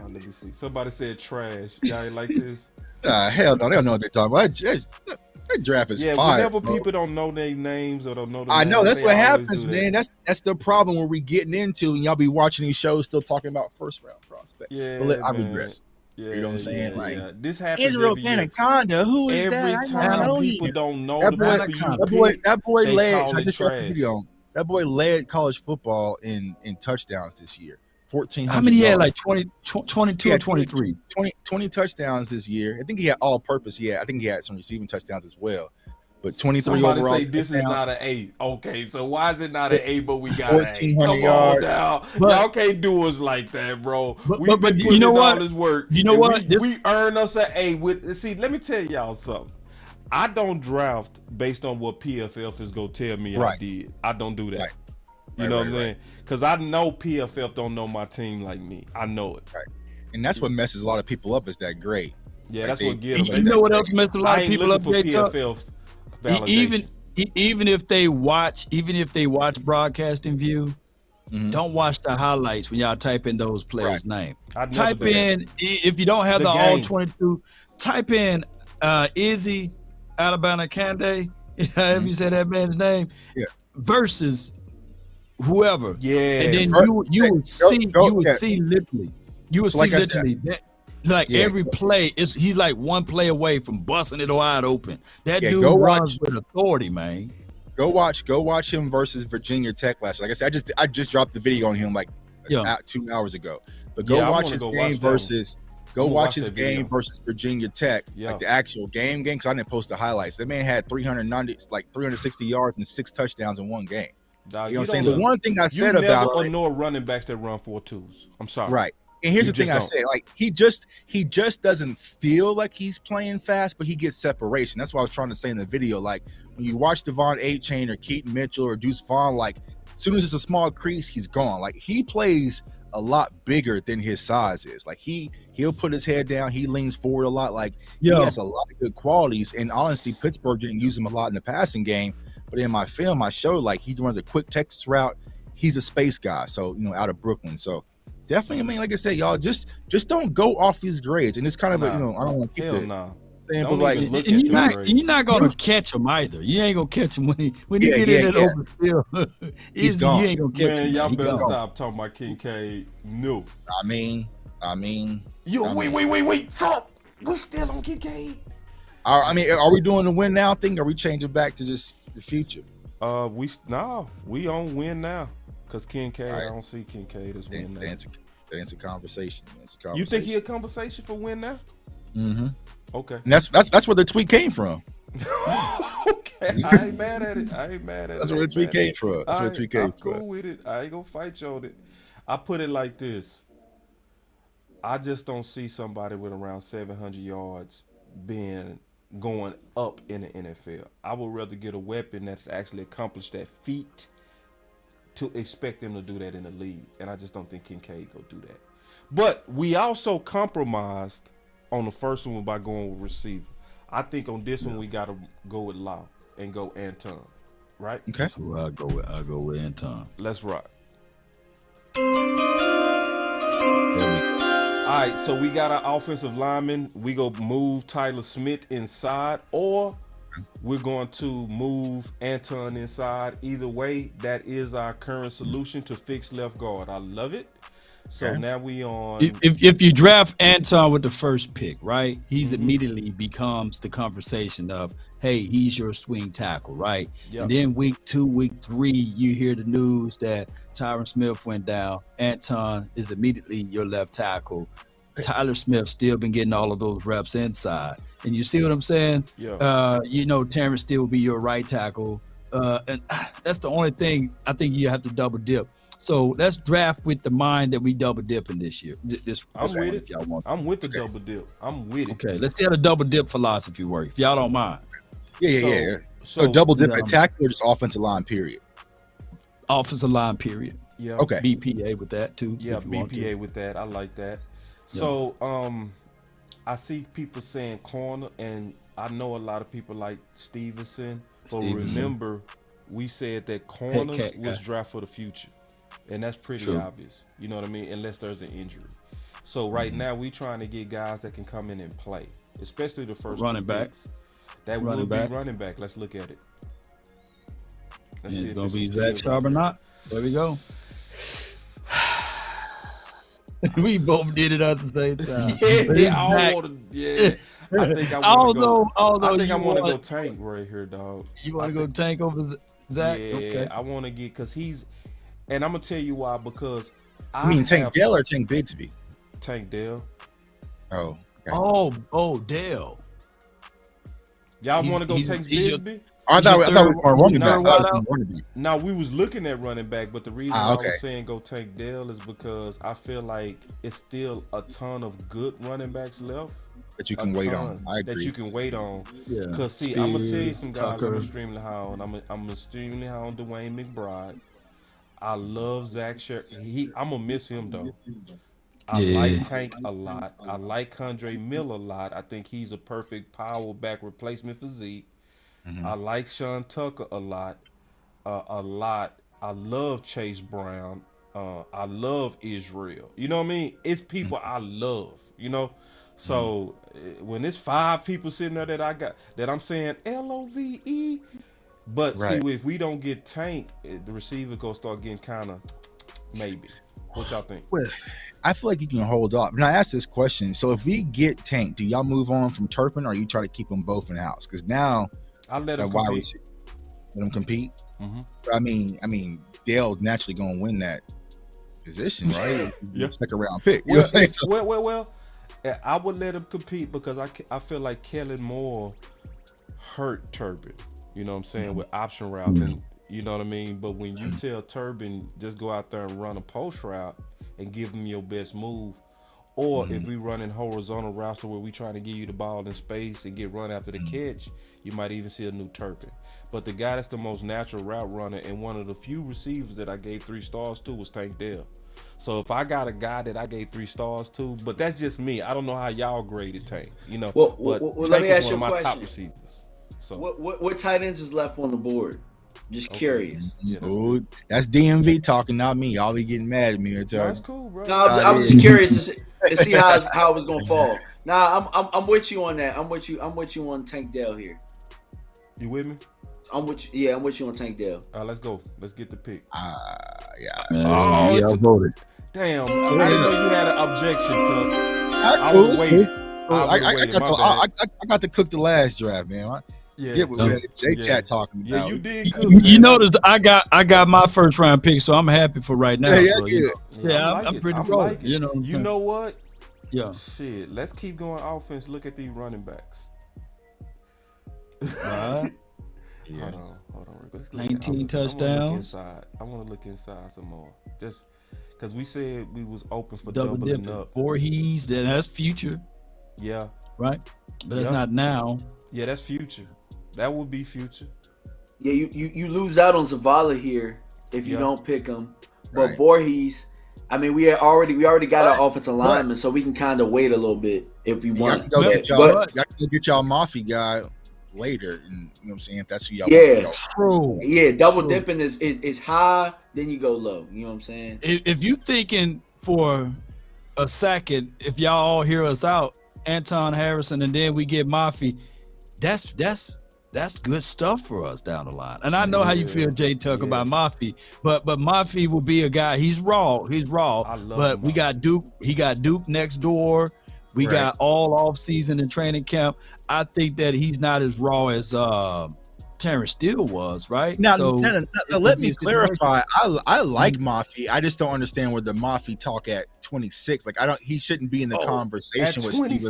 Let me see. Somebody said trash. Y'all ain't like this? Hell no, they don't know what they're talking about. That draft is fire. Whenever bro. people don't know their names or don't know their I know names, that's what always happens, do that. man. That's the problem where we getting into, and y'all be watching these shows still talking about first round prospect. Yeah, but I man. regress. Yeah, you know what I'm saying? yeah, like yeah. This happens Israel every year. Anaconda. Who is Every that? I time don't know people you. don't know That the boy, people you pick, that boy they led. call I it just dropped the trash. video on. That boy led college football in touchdowns this year. 1,400. How many he had? yards. Like 22 or 23? 20 touchdowns this year. I think he had all purpose. Yeah, I think he had some receiving touchdowns as well. But 23 Somebody overall say this is touchdowns. not an A. Okay, so why is it not an A, but we got an A? 1,400 Come yards. on now. Y'all can't do us like that, bro. But We've been you putting know in what? all this work. You know and what? We earn us an A. See, let me tell y'all something. I don't draft based on what PFF is going to tell me I did. I don't do that. You know what I'm saying? Because I know PFF don't know my team like me. I know it. Right. And that's what messes a lot of people up is that grade. Yeah, like that's what gets them. You know what else messes a lot of people up? PFF validation. Even if they watch Broadcasting View, don't watch the highlights when y'all type in those players' name. Type in, if you don't have the all 22, type in Izzy Alabama Kande, however you say that man's name, versus whoever. Yeah. And then you would see literally. You would see like literally that. Every play he's like one play away from busting it wide open. That dude runs with authority, man. Go watch him versus Virginia Tech last year. Like I said, I just dropped the video on him like 2 hours ago. But watch his game versus Virginia Tech, like the actual game because I didn't post the highlights. That man had 360 yards and 6 touchdowns in one game. Dog, you know what I'm saying? The one thing I said about you never ignore running backs that run 4.2s. I'm sorry. Right. And here's the thing I said, like he just doesn't feel like he's playing fast, but he gets separation. That's what I was trying to say in the video. Like when you watch Devon A-Chain or Keaton Mitchell or Deuce Vaughn, like as soon as it's a small crease, he's gone. Like he plays a lot bigger than his size is. Like he'll put his head down, he leans forward a lot. Like he has a lot of good qualities. And honestly, Pittsburgh didn't use him a lot in the passing game. But in my film, I showed like he runs a quick Texas route. He's a space guy, so out of Brooklyn. So definitely, I mean, like I said, y'all just don't go off these grades. And it's kind of I don't want to keep saying, but like, and you're not gonna catch him either. You ain't gonna catch him when you get in that open field. He's gone. You ain't gonna catch him. Man, y'all better stop talking about Kincaid. No. I mean, wait. Stop. We still on Kincaid. I mean, are we doing the win now thing? Or are we changing back to just the future? We on win now. Because Kincaid, I don't see Kincaid as win now. That's a conversation. You think he a conversation for win now? Mm-hmm. Okay. And that's where the tweet came from. Okay. I ain't mad at it. That's where the tweet came from. I'm cool with it. I ain't gonna fight you on it. I put it like this. I just don't see somebody with around 700 yards going up in the NFL. I would rather get a weapon that's actually accomplished that feat to expect them to do that in the league. And I just don't think Kincaid go do that. But we also compromised on the first one by going with receiver. I think on this one we gotta go with Law and go Anton. Right? Okay. So I'll go with Anton. Let's rock. All right, so we got our offensive lineman. We go move Tyler Smith inside, or we're going to move Anton inside. Either way, that is our current solution to fix left guard. I love it. So now we on. If you draft Anton with the first pick, right? He's immediately becomes the conversation of, hey, he's your swing tackle, right? Yep. And then week 2, week 3, you hear the news that Tyron Smith went down. Anton is immediately your left tackle. Tyler Smith still been getting all of those reps inside. And you see what I'm saying? Yeah. Terrence still will be your right tackle. And that's the only thing I think you have to double dip. So let's draft with the mind that we double dipping this year. I'm with it. If y'all want. I'm with the double dip. I'm with it. Okay, let's see how the double dip philosophy work, if y'all don't mind. Yeah. So double dip at tackle or just offensive line, period? Offensive line, period. Yeah. Okay. BPA with that too. Yeah, BPA with that. I like that. So I see people saying corner, and I know a lot of people like Stevenson. But remember, we said that corners was draft for the future, and that's pretty obvious. You know what I mean? Unless there's an injury. So right now we trying to get guys that can come in and play, especially the first running back. picks. That will be running back. Let's look at it. Let's see it's gonna be Zach Sharp or not. There we go. We both did it at the same time. I think I want to go Tank right here, dog. You want to go Tank over Zach? Yeah, okay. I want to get because he's, and I'm gonna tell you why. Because I mean Tank Dell or Tank Bigsby? Tank Dell. Oh. Okay. Oh, Dell. Y'all want to go Tank Bigsby? I thought we were running back. No, we was looking at running back, but the reason I was saying go Tank Dell is because I feel like it's still a ton of good running backs left that you can wait on. I agree. That you can wait on. Yeah. Because see, I'm gonna tell you some guys I'm extremely high on. I'm extremely high on Dwayne McBride. I love Zach Sher. I'm gonna miss him though. I like Tank a lot. I like Kondre Miller a lot. I think he's a perfect power back replacement for Zeke. I like Sean Tucker a lot. I love Chase Brown. I love Israel. You know what I mean? It's people I love, you know? So when it's 5 people sitting there that I got, that I'm saying LOVE, but see, if we don't get Tank, the receiver gonna start getting kind of maybe. What y'all think? Well, I feel like you can hold off. And I asked this question. So if we get Tank, do y'all move on from Turpin, or you try to keep them both in the house? Because now I'll let him compete. Let him compete. I mean, Dale's naturally going to win that position, right? Second round pick. Well, I would let him compete because I feel like Kellen Moore hurt Turpin. You know what I'm saying, with option routes, and you know what I mean. But when you tell Turpin just go out there and run a post route and give him your best move, or if we run in horizontal routes where we trying to give you the ball in space and get run after the catch, you might even see a new Turpin. But the guy that's the most natural route runner and one of the few receivers that I gave 3 stars to was Tank Dell. So if I got a guy that I gave 3 stars to, but that's just me. I don't know how y'all graded Tank, you know. Well, Tank let me ask is you one a of my top question. receivers. So what tight ends is left on the board? Just curious. Ooh, that's DMV talking, not me. Y'all be getting mad at me. That's cool, bro. No, I was just curious to see how it was gonna fall. Nah, I'm with you on that. I'm with you on Tank Dell here. You with me? I'm with you. Yeah, I'm with you on Tank Dell. All right, let's go. Let's get the pick. Man, I voted. Damn, I didn't know you had an objection to. That's I cool. was waiting. I got to cook the last draft, man. Get what J Chat talking about. Yeah, you did cook. You notice I got my first round pick, so I'm happy for right now. I'm pretty broke. You know what? Yeah. Shit, let's keep going offense. Look at these running backs. Right. Hold on. 19 touchdowns. I want to look inside some more. Just because we said we was open for double doubling dipping. up. Voorhees, that's future. Yeah. Right? But that's not now. Yeah, that's future. That would be future. Yeah, you lose out on Zavala here if you don't pick him. But Voorhees, I mean, we already got our offensive lineman, so we can kind of wait a little bit if we want. Y'all can go get y'all Mafia guy later, and you know what I'm saying? If that's who y'all want. True. Yeah, double dipping is high, then you go low. You know what I'm saying? If you thinking for a second, if y'all all hear us out, Anton Harrison, and then we get Mafia, that's good stuff for us down the line. And I know how you feel, Jay Tuck, about Mafia, but Mafia will be a guy. He's raw. But we got Duke. He got Duke next door. We got all off season and training camp. I think that he's not as raw as Terrence Steele was, right? Now, let me clarify. I like Mafia. I just don't understand where the Mafia talk at 26. Like, he shouldn't be in the conversation with Steve.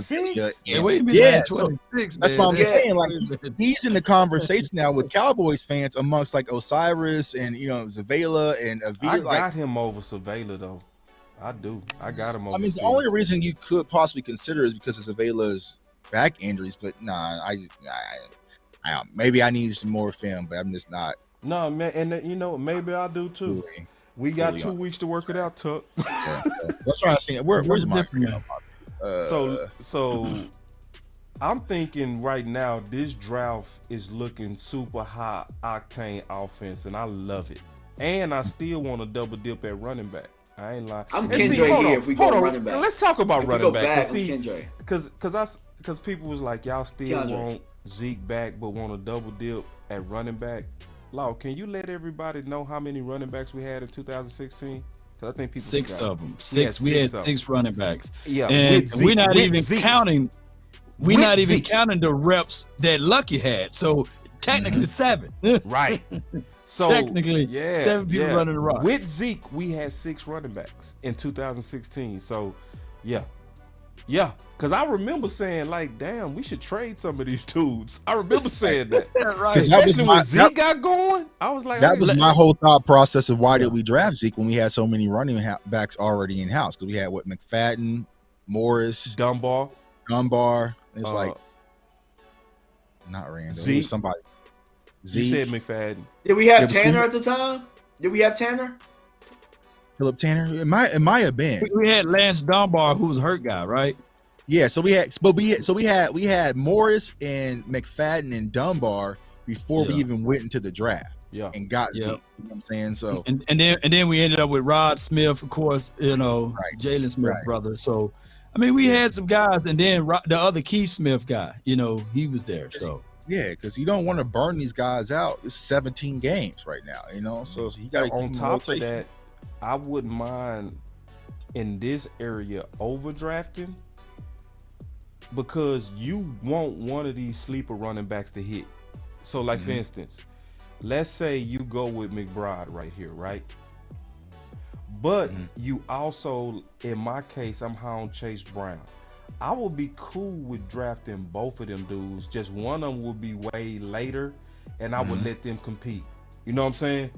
That's what I'm saying. Like, he's in the conversation now with Cowboys fans amongst like Osiris and Zavala and Avila. I got him over Zavala though. I do. I got him over. I mean, the only reason you could possibly consider is because of Zavala's back injuries, but nah, I maybe I need some more film, but I'm just not. No, man, and maybe I do too. We got 2 weeks to work it out, Tuck. I'm trying to see where's my. So I'm thinking right now this draft is looking super high octane offense, and I love it. And I still want to double dip at running back. I ain't lying. I'm And Kendra hold here on, if we go hold on. running back. Let's talk about If we running go back. back, I'm Kendra. Because people was like, y'all still Kendra. want Zeke back, but want to double dip at running back. Law, can you let everybody know how many running backs we had in 2016? Because I think people Six forgot. of them. We had six running backs. Yeah, and with Zeke, we're not even Zeke. counting. We're With not even Zeke. counting the reps that Lucky had. So technically 7. Right. So technically 7 people running the rock. With Zeke, we had 6 running backs in 2016. So yeah. Because I remember saying, like, damn, we should trade some of these dudes. I remember saying that. Right. Especially when Zeke got going, I was like, that was my whole thought process of why did we draft Zeke when we had so many running backs already in house? Because we had McFadden, Morris, Dunbar. It's like not Randall. Zeke. It was somebody. Zeke. You said McFadden. Did we have Tanner at the time? Did we have Tanner? Philip Tanner. It might have been. We had Lance Dunbar, who was a hurt guy, right? Yeah, so we had Morris and McFadden and Dunbar before we even went into the draft. Yeah, and got Zeke, you know what I'm saying? So and then we ended up with Rod Smith, of course, Jalen Smith brother. So I mean, we had some guys, and then the other Keith Smith guy, he was there. So yeah, because you don't want to burn these guys out. It's 17 games right now, so you got to on top of that. I wouldn't mind in this area overdrafting because you want one of these sleeper running backs to hit. So, like for instance, let's say you go with McBride right here, right? But you also, in my case, I'm high on Chase Brown. I would be cool with drafting both of them dudes. Just one of them would be way later, and I would let them compete. You know what I'm saying?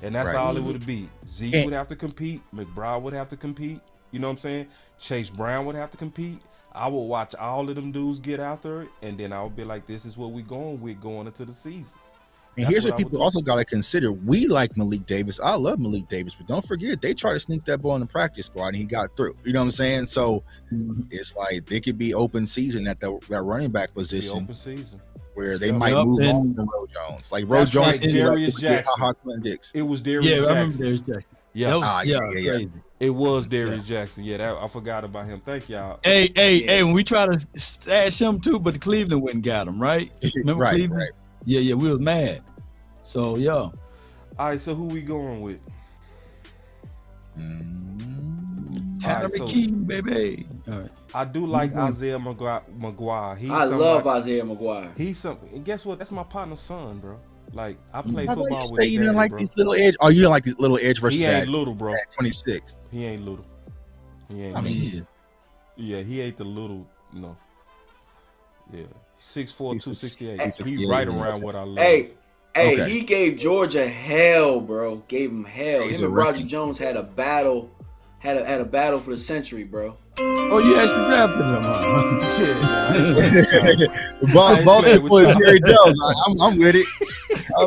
And that's all it would be. Zeke would have to compete. McBride would have to compete. You know what I'm saying? Chase Brown would have to compete. I would watch all of them dudes get out there, and then I would be like, this is what we're going with going into the season. And here's what people also got to consider. We like Malik Davis. I love Malik Davis, but don't forget, they try to sneak that ball in the practice squad, and he got through. You know what I'm saying? So it's like they could be open season at that running back position. Open season. Where they might move on from Ro Jones. Like Ro Jones Darius Jackson. Dix. It was Darius Jackson. I remember Darius Jackson. Yeah. It was Darius Jackson. Yeah, I forgot about him. Thank y'all. Hey, when we try to stash him too, but Cleveland went and got him, right? Remember Cleveland? Right. Yeah, we was mad. So, all right, so who we going with? Tanner McKee, baby. All right. I do like Isaiah McGuire. I love Isaiah McGuire. He's something. And guess what? That's my partner's son, bro. Like, I play football with his you didn't like bro. these little edge. Oh, you didn't like these little edge versus He ain't little, bro. 26. He ain't little. He ain't. I mean, yeah, he ain't the little. No. Yeah, 6'4", 268. He's right around what I love. Hey, he gave Georgia hell, bro. Gave him hell. Him and Roger Jones had a battle. Had a battle for the century, bro. Oh, you actually drafted him, Boss put Jerry Jones. I'm with it. I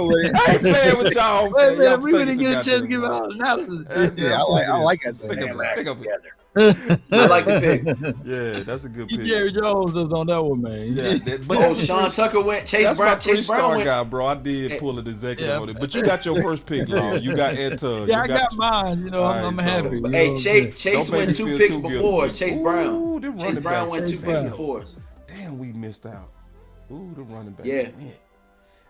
ain't playing with y'all. Wait, man, we didn't get a chance to give out analysis. Yeah, I like that. I like the pick. Yeah, that's a good pick. Jerry Jones was on that one, man. Yeah, but Sean Tucker went. Chase Brown. Chase Brown went. Guy, bro. I did pull an executive on it, but you got your first pick, Law. You got Ed Tug. Yeah, I got mine. I'm happy. Hey, Chase went 2 picks before Chase Brown. Chase Brown went 2 picks before us. Damn, we missed out. Ooh, the running back. Yeah.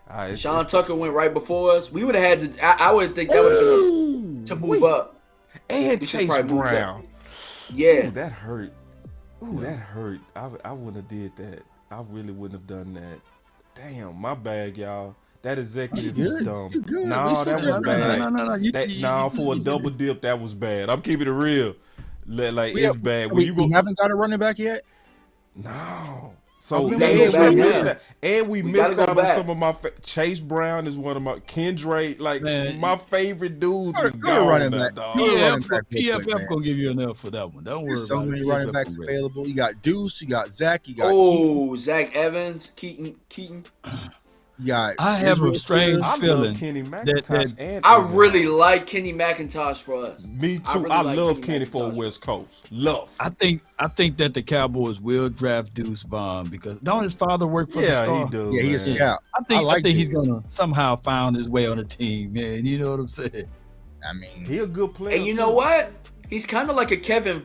All right, Sean Tucker went right before us. We would have had to. I would think that would have been to move up. And Chase Brown. Yeah. Ooh, that hurt. Ooh, that hurt. I wouldn't have did that. I really wouldn't have done that. Damn, my bag, y'all. That executive is dumb. No, that was bad. No, for a double dip, that was bad. I'm keeping it real. It's bad. We haven't got a running back yet? No. So we missed out on some of my Chase Brown is one of my Kendra, my favorite dudes. Is running back. PFF gonna give you enough for that one. Don't worry. There's so many running backs available. You got Deuce, you got Zach, you got Keaton. Zach Evans, Keaton. Yeah, I have a strange I love feeling Kenny McIntosh and I Evan really Hall. like Kenny McIntosh for us. Me too. really I like love Kenny for McIntosh. West Coast. Love. I think that the Cowboys will draft Deuce Vaughn because don't his father work for the Yeah, Star? he do. Yeah, he's man. scout. I think he's gonna somehow find his way on the team, man. You know what I'm saying? I mean, He a good player. And you too. know what? He's kind of like a Kevin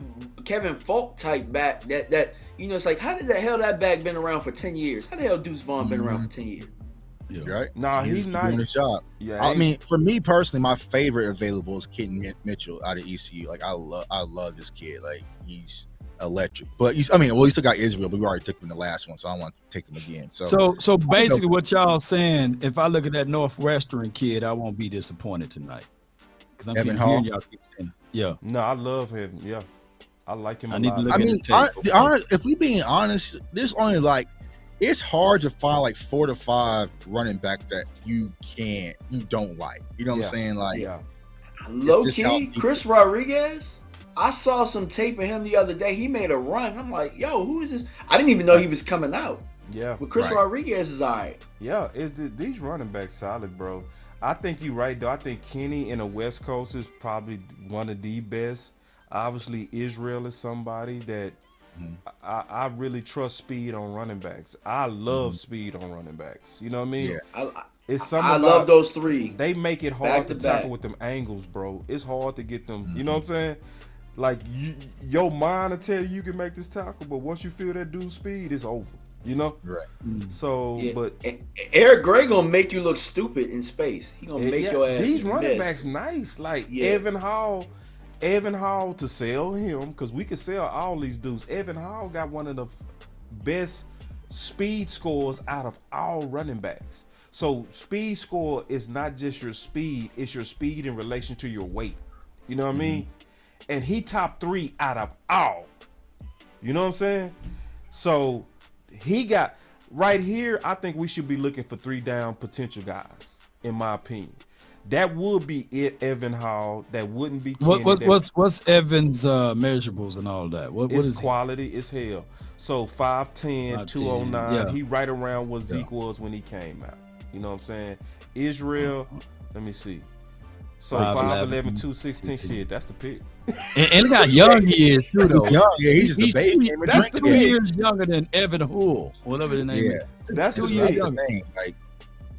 Falk type back. That it's like, how did the hell that back been around for 10 years? How the hell Deuce Vaughn been around for 10 years? Yeah. Right? Nah, he's doing nice. his job. Yeah, I mean, for me personally, my favorite available is Keaton Mitchell out of ECU. Like, I love this kid. Like, he's electric. But he still got Israel, but we already took him in the last one, so I don't want to take him again. So basically, what y'all saying? If I look at that Northwestern kid, I won't be disappointed tonight because I'm Evan hearing Hall? y'all keep saying, yeah. No, I love him. Yeah, I like him. I need to look I at mean, the tape. if we being honest, there's only like it's hard to find like 4 to 5 running backs that you don't like. You know what I'm saying? Like, Low key, Chris Rodriguez. I saw some tape of him the other day. He made a run. I'm like, yo, who is this? I didn't even know he was coming out. Yeah, but Chris Rodriguez is all right. Yeah, these running backs solid, bro. I think you're right, though. I think Kenny in the West Coast is probably one of the best. Obviously, Israel is somebody that I really trust speed on running backs. I love speed on running backs. You know what I mean? Yeah. It's something I love those three. They make it hard back to to tackle back. with them angles, bro. It's hard to get them. You know what I'm saying? Like, your mind will tell you can make this tackle, but once you feel that dude's speed, it's over. You know? Right. So, Yeah. but Eric Gray gonna make you look stupid in space. He gonna make your ass. These running miss. backs nice. Like Evan Hall to sell him, because we could sell all these dudes. Evan Hall got one of the best speed scores out of all running backs. So speed score is not just your speed, it's your speed in relation to your weight. You know what I mean? And he top 3 out of all. You know what I'm saying? So he got right here. I think we should be looking for 3 down potential guys, in my opinion. That would be it, Evan Hall. That wouldn't be Kenny. What's Evan's measurables and all that? What is quality? It's hell. So 5'10", 209. Yeah. He right around what Zeke was when he came out. You know what I'm saying? Israel, let me see. So 5'11", 216. Shit, that's the pick. And look how young he is, too, though. He's young. Yeah, he's just a baby. That's 2 years younger than Evan Hull, whatever the name is. That's 2 years the younger. thing. Like,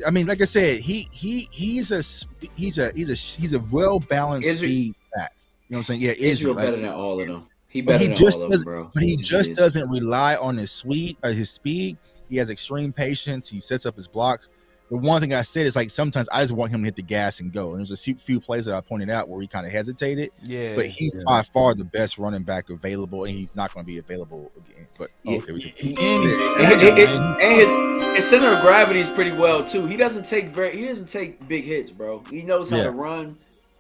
I mean, like I said, he's a well balanced speed back. You know what I'm saying? Yeah, Israel better than all of them. He better than all of them, bro. But he just doesn't rely on his speed. He has extreme patience. He sets up his blocks. The one thing I said is, like, sometimes I just want him to hit the gas and go. And there's a few plays that I pointed out where he kind of hesitated. Yeah. But he's by far the best running back available, and he's not going to be available again. But okay, and his center of gravity is pretty well too. He doesn't take big hits, bro. He knows how to run,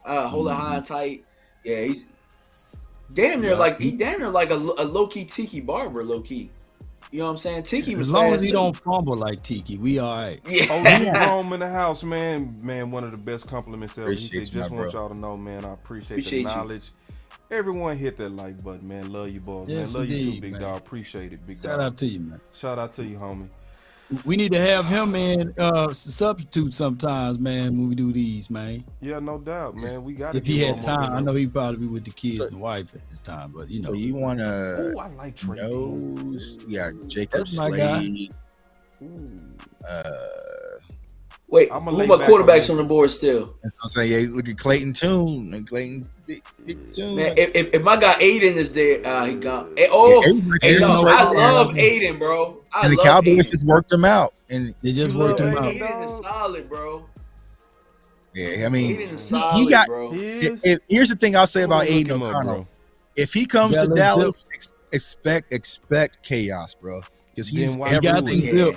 hold it high and tight. Yeah, he's damn near like a low key Tiki Barber, low key. You know what I'm saying? Tiki was as long fast as he too. don't fumble like Tiki, we all right. Yeah. Oh, Rome in the house, man. Man, one of the best compliments ever. He said, you, just want bro. y'all to know, man, I appreciate the knowledge. Everyone hit that like button, man. Love you, boys. Yes, man. Love you indeed, too, big man. dog. Appreciate it, big dog. Shout out to you, man. Shout out to you, homie. We need to have him in substitute sometimes, man, when we do these, man. Yeah, no doubt, man. We got if he had time. I know he'd probably be with the kids and wife at this time, but you know. So you want to? Oh, I like Trey. Yeah, Jacob That's my guy. Slade. Wait, who my quarterbacks on the board still? That's what I'm saying. Yeah, look at Clayton Tune. And Clayton, big Tune. Man, if my guy Aiden is there, he gone. I love Aiden, bro. And the Cowboys just worked him out, and they just worked him out. Aiden is solid, bro. Yeah, I mean, Aiden is solid, he got. bro. Here's the thing I'll say about Aiden O'Connell. If he comes to Dallas, expect chaos, bro, because he's everything.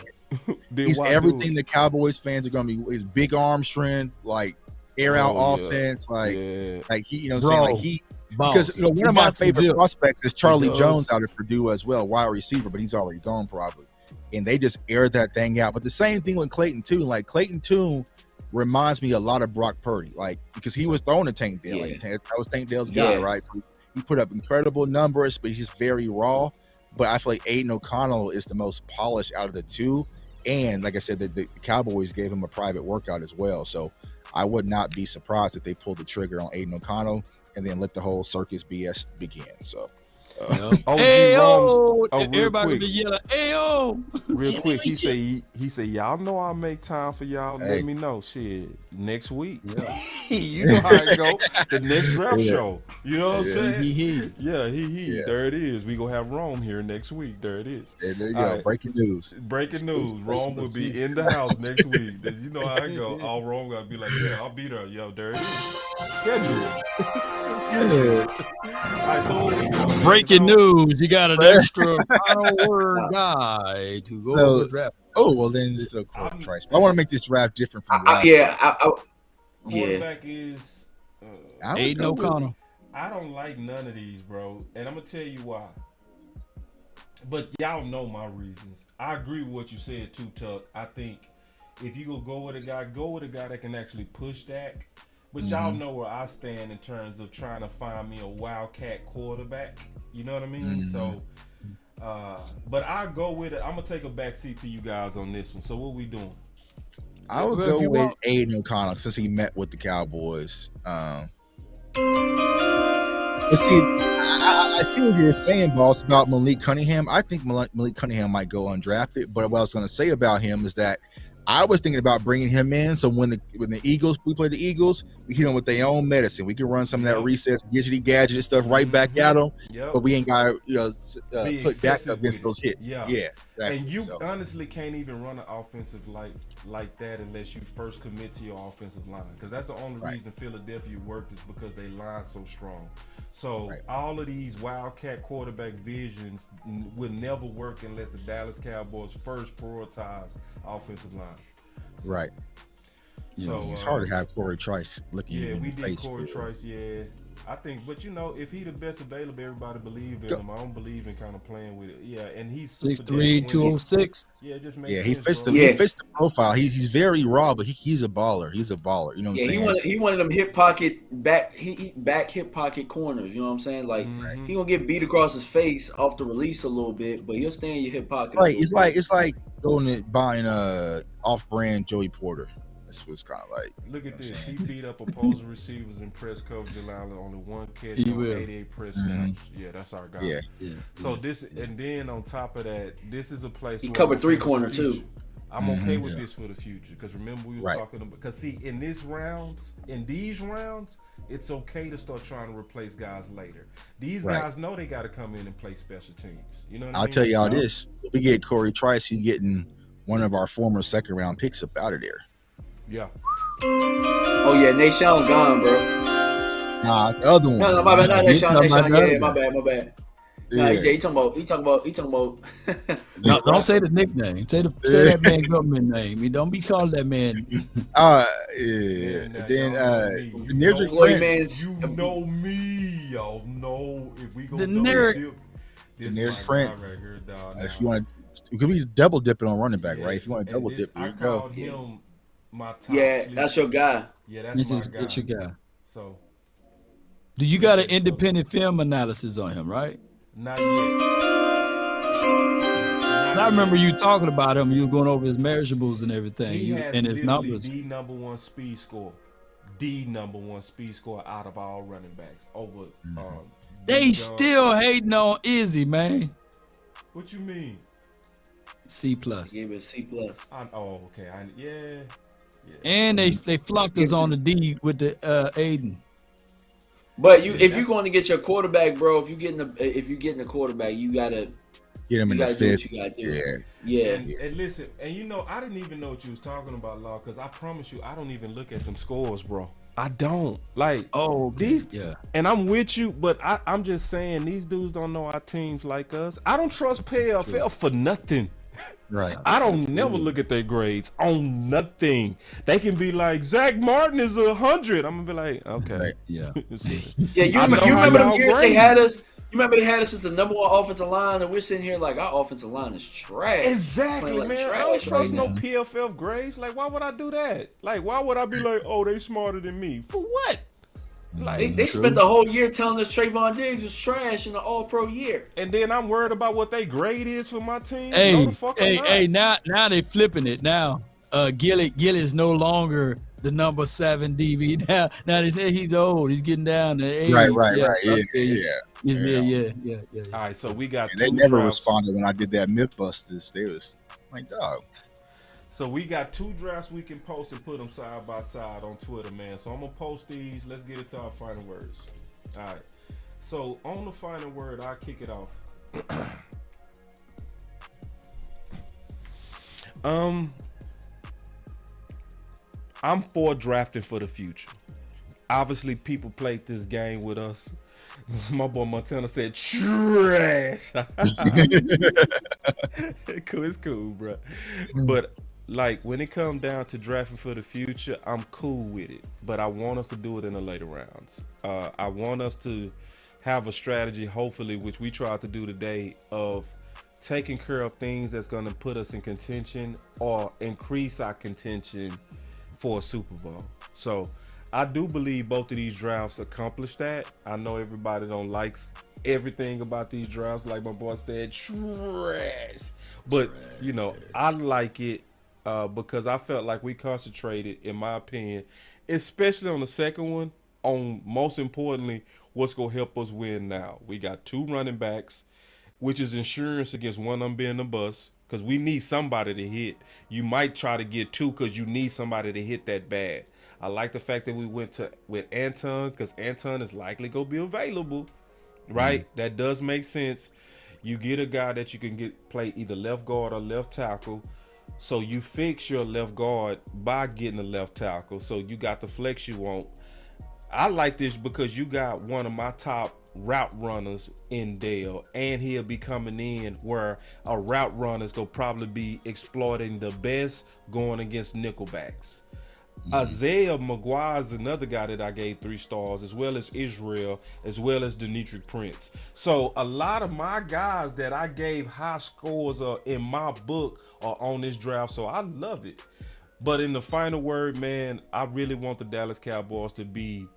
He's everything the Cowboys fans are gonna be. His big arm strength, like air out offense, like he, you know, what I'm saying, like he. Because one of my favorite prospects is Charlie Jones out of Purdue as well, wide receiver, but he's already gone probably. And they just aired that thing out. But the same thing with Clayton Tune. Like Clayton Tune reminds me a lot of Brock Purdy, like because he was thrown to Tank Dell. Like, that was Tank Dell's guy, right? So he put up incredible numbers, but he's just very raw. But I feel like Aiden O'Connell is the most polished out of the two. And like I said, the Cowboys gave him a private workout as well. So I would not be surprised if they pulled the trigger on Aiden O'Connell and then let the whole circus BS begin. So. Everybody be yelling, "Ayo!" Real quick, he said, y'all know I'll make time for y'all. Let me know. Shit, next week. Yeah. You know how it go. The next draft show. You know what I'm saying? He. Yeah, he. There it is. We gonna have Rome here next week. There it is. Yeah, there you go. Right. Breaking news. Rome will be in the house next week. You know how I go. All Rome gotta be like, yeah, I'll be there. Yo, there it is. Schedule. All right, so what we doing? Breaking news. You got an extra final word guy to go over the draft. Oh, well, then it's still Corey Trice. But I want to make this draft different from the last quarterback is Aiden O'Connell. I don't like none of these, bro. And I'm going to tell you why. But y'all know my reasons. I agree with what you said too, Tuck. I think if you go with a guy that can actually push that. But y'all know where I stand in terms of trying to find me a wildcat quarterback. You know what I mean? So, but I go with it. I'm gonna take a back seat to you guys on this one. So what we doing? I would go with Aiden O'Connell since he met with the Cowboys. Let's see. I see what you're saying, boss, about Malik Cunningham. I think Malik Cunningham might go undrafted. But what I was going to say about him is that I was thinking about bringing him in. So when the Eagles, we play the Eagles, we hit them with their own medicine. We can run some of that recess gadget stuff right back at them. But we ain't got to put back against those hits. Exactly. And you honestly can't even run an offensive like that unless you first commit to your offensive line, because that's the only reason Philadelphia worked is because they line so strong. So all of these wildcat quarterback visions will never work unless the Dallas Cowboys first prioritize offensive line. So, right. So it's hard to have Corey Trice looking you in the face. Yeah, we did Corey Trice. I think, but if he the best available, everybody believe in him. I don't believe in kind of playing with it. Yeah, and he's 6'3", 206. Yeah, just make he fits the profile. He's very raw, but he's a baller. He's a baller. You know what I'm saying? He wanted them hip pocket back hip pocket corners. You know what I'm saying? Like he gonna get beat across his face off the release a little bit, but he'll stay in your hip pocket. Right. It's like going and buying off-brand Joey Porter. That's what it's kind of like. Look at this. He beat up opposing receivers in press coverage, allowing only one catch on 88 press snaps. Yeah, that's our guy. Yeah. So this, and then on top of that, this is a place he covered 3-corner too. I'm okay with this for the future, because remember we were talking about, because see in these rounds, it's okay to start trying to replace guys later. These guys know they got to come in and play special teams. You know what I mean? I'll tell y'all this: if we get Corey Trice, he's getting one of our former second-round picks up out of there. Yeah. Oh yeah, Nashawn gone, bro. Nah, the other one. No, my bad. Not Nashawn. Yeah, my bad. Nah, Yeah. he talking about. No, don't say the nickname. Say that man government name. You don't be calling that man. Yeah. Then Nedrick Prince. You know me, y'all know if we go The Nedrick Prince. Right here, dog. If you want, it could be double dipping on running back, right? If you want to double dip, there you go. Him my top that's your guy. Yeah, that's my guy. It's your guy. So, do you got an independent film analysis on him, right? Not yet. I remember you talking about him. You were going over his measurables and everything, and his numbers. The number one speed score out of all running backs over. They still hating on Izzy, man. What you mean? C+. Gave it a C+. Okay. Yeah. And they flunked us on the D with the Aiden. But if you're going to get your quarterback, bro, if you're getting a quarterback, you gotta get him in the fifth. You gotta do. Yeah. And listen, and I didn't even know what you was talking about, Law, because I promise you, I don't even look at them scores, bro. I don't like these. Yeah. And I'm with you, but I'm just saying these dudes don't know our teams like us. I don't trust PFL for nothing. Right. I don't never look at their grades on nothing. They can be like, Zach Martin is 100. I'm gonna be like, okay. Right. Yeah. You remember them years they had us? You remember they had us as the number one offensive line, and we're sitting here like our offensive line is trash. Exactly, man. I don't trust no PFF grades. Like, why would I do that? Like, why would I be like, oh, they smarter than me? For what? They spent the whole year telling us Trayvon Diggs was trash in the All-Pro year. And then I'm worried about what their grade is for my team. No, the fuck I'm not. Now they flipping it. Now Gilly is no longer the number 7 DB. Now they say he's old. He's getting down to age. Right. Yeah. All right, so we got. And they never responded when I did that Mythbusters. They was like, dog. So we got 2 drafts we can post and put them side by side on Twitter, man. So I'm gonna post these. Let's get it to our final words. All right. So on the final word, I'll kick it off. I'm for drafting for the future. Obviously, people played this game with us. My boy Montana said trash. It's cool, bro. But like when it comes down to drafting for the future, I'm cool with it. But I want us to do it in the later rounds. I want us to have a strategy, hopefully, which we tried to do today, of taking care of things that's going to put us in contention or increase our contention for a Super Bowl. So I do believe both of these drafts accomplish that. I know everybody don't like everything about these drafts, like my boy said, trash. But you know, I like it because I felt like we concentrated, in my opinion, especially on the second one, on most importantly, what's gonna help us win now. We got 2 running backs, which is insurance against one of them being a bust, because we need somebody to hit. You might try to get 2 because you need somebody to hit that bad. I like the fact that we went with Anton, because Anton is likely going to be available, right? That does make sense. You get a guy that you can play either left guard or left tackle. So you fix your left guard by getting a left tackle. So you got the flex you want. I like this because you got one of my top route runners in Dale, and he'll be coming in where a route runner is going to probably be exploiting the best going against nickelbacks. Isaiah McGuire is another guy that I gave 3 stars, as well as Israel, as well as Denetric Prince. So a lot of my guys that I gave high scores in my book are on this draft, so I love it. But in the final word, man, I really want the Dallas Cowboys to be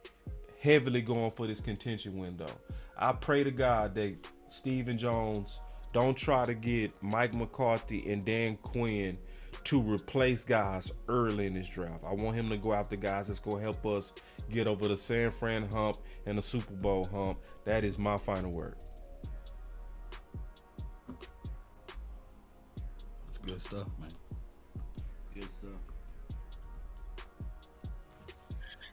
heavily going for this contention window. I pray to God that Stephen Jones don't try to get Mike McCarthy and Dan Quinn to replace guys early in this draft. I want him to go after guys that's going to help us get over the San Fran hump and the Super Bowl hump. That is my final word. That's good stuff, man. Good stuff.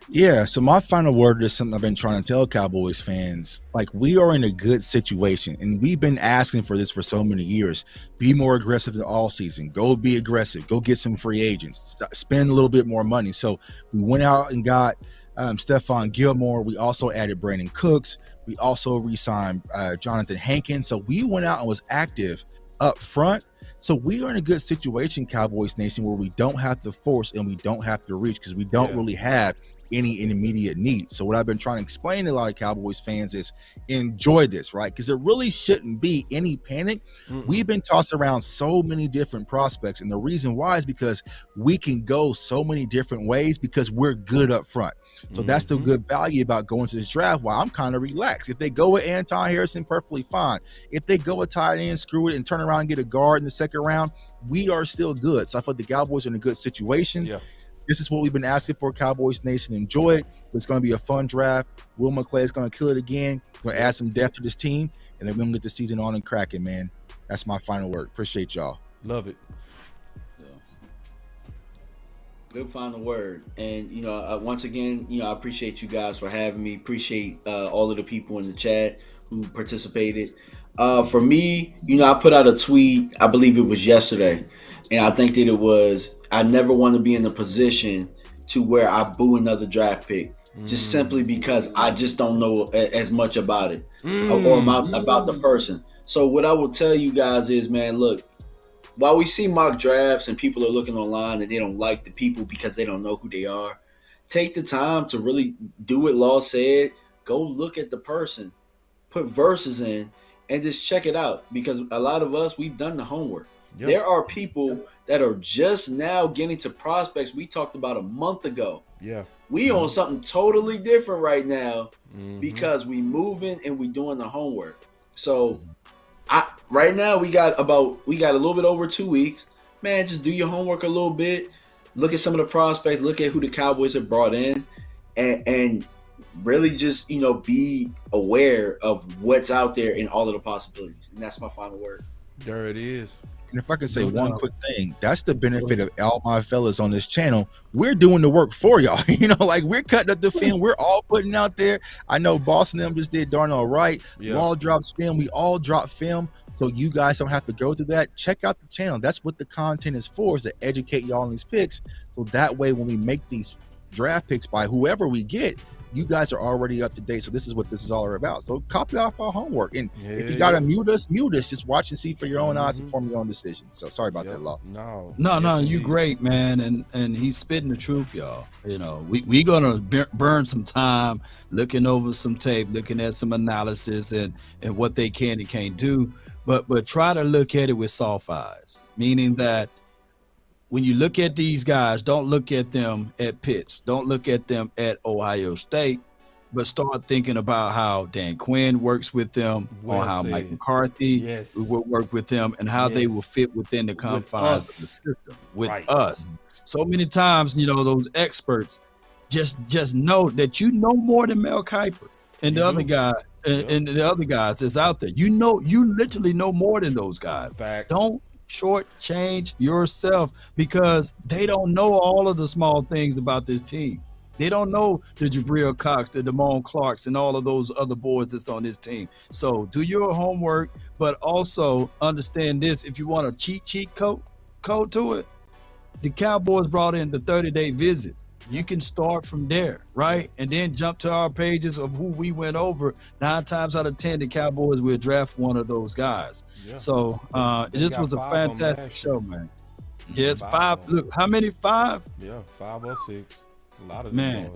Yeah, so my final word is something I've been trying to tell Cowboys fans. Like, we are in a good situation, and we've been asking for this for so many years. Be more aggressive in all season. Go be aggressive. Go get some free agents. Spend a little bit more money. So we went out and got Stephon Gilmore. We also added Brandon Cooks. We also re-signed Jonathan Hankins. So we went out and was active up front. So we are in a good situation, Cowboys Nation, where we don't have to force and we don't have to reach, because we don't really have any immediate need. So what I've been trying to explain to a lot of Cowboys fans is enjoy this, right? Because there really shouldn't be any panic. We've been tossed around so many different prospects, and the reason why is because we can go so many different ways because we're good up front. So that's the good value about going to this draft. While I'm kind of relaxed. If they go with Anton Harrison, perfectly fine. If they go with tight end, screw it, and turn around and get a guard in the second round, we are still good. So I feel the Cowboys are in a good situation. Yeah. This is what we've been asking for, Cowboys Nation. Enjoy it. It's going to be a fun draft. Will McClay is going to kill it again. Going to add some depth to this team, and then we're going to get the season on and cracking, man. That's my final word. Appreciate y'all. Love it. Good final word. And, you know, once again, you know, I appreciate you guys for having me. Appreciate all of the people in the chat who participated. For me, you know, I put out a tweet, I believe it was yesterday, and I think that it was, I never want to be in a position to where I boo another draft pick just simply because I just don't know as much about it or about the person. So what I will tell you guys is, man, look, while we see mock drafts and people are looking online and they don't like the people because they don't know who they are, take the time to really do what Law said. Go look at the person, put verses in, and just check it out, because a lot of us, we've done the homework. Yep. There are people that are just now getting to prospects we talked about a month ago. Yeah. We on something totally different right now because we moving and we doing the homework. So right now we got a little bit over 2 weeks. Man, just do your homework a little bit. Look at some of the prospects, look at who the Cowboys have brought in, and really just, be aware of what's out there and all of the possibilities. And that's my final word. There it is. And if I could say one quick thing, that's the benefit of all my fellas on this channel. We're doing the work for y'all. Like we're cutting up the film. We're all putting out there. I know Boss and them just did darn all right. Law drops film. We all drop film. So you guys don't have to go through that. Check out the channel. That's what the content is for, is to educate y'all on these picks. So that way, when we make these draft picks by whoever we get, you guys are already up to date. So this is what this is all about. So copy off our homework. And if you got to mute us. Just watch and see for your own eyes and form your own decision. So sorry about that, Law. No, you great, man. And he's spitting the truth, y'all. We gonna burn some time looking over some tape, looking at some analysis and what they can and can't do. But try to look at it with soft eyes, meaning that when you look at these guys, don't look at them at Pitts, don't look at them at Ohio State, but start thinking about how Dan Quinn works with them, or how Mike McCarthy will work with them, and how they will fit within the confines of the system with us. So many times, those experts just know that you know more than Mel Kiper and the other guy. And the other guys that's out there, you literally know more than those guys. Don't shortchange yourself, because they don't know all of the small things about this team. They don't know the Jabril Cox, the Damone Clarks, and all of those other boards that's on this team. So do your homework, but also understand this: if you want a cheat code to it, the Cowboys brought in the 30-day visit. You can start from there, right? And then jump to our pages of who we went over. 9 times out of 10, the Cowboys will draft one of those guys. Yeah. So it just was a fantastic show, man. Yes, 5. Look, how many? 5? Yeah, 5 or 6. A lot of man.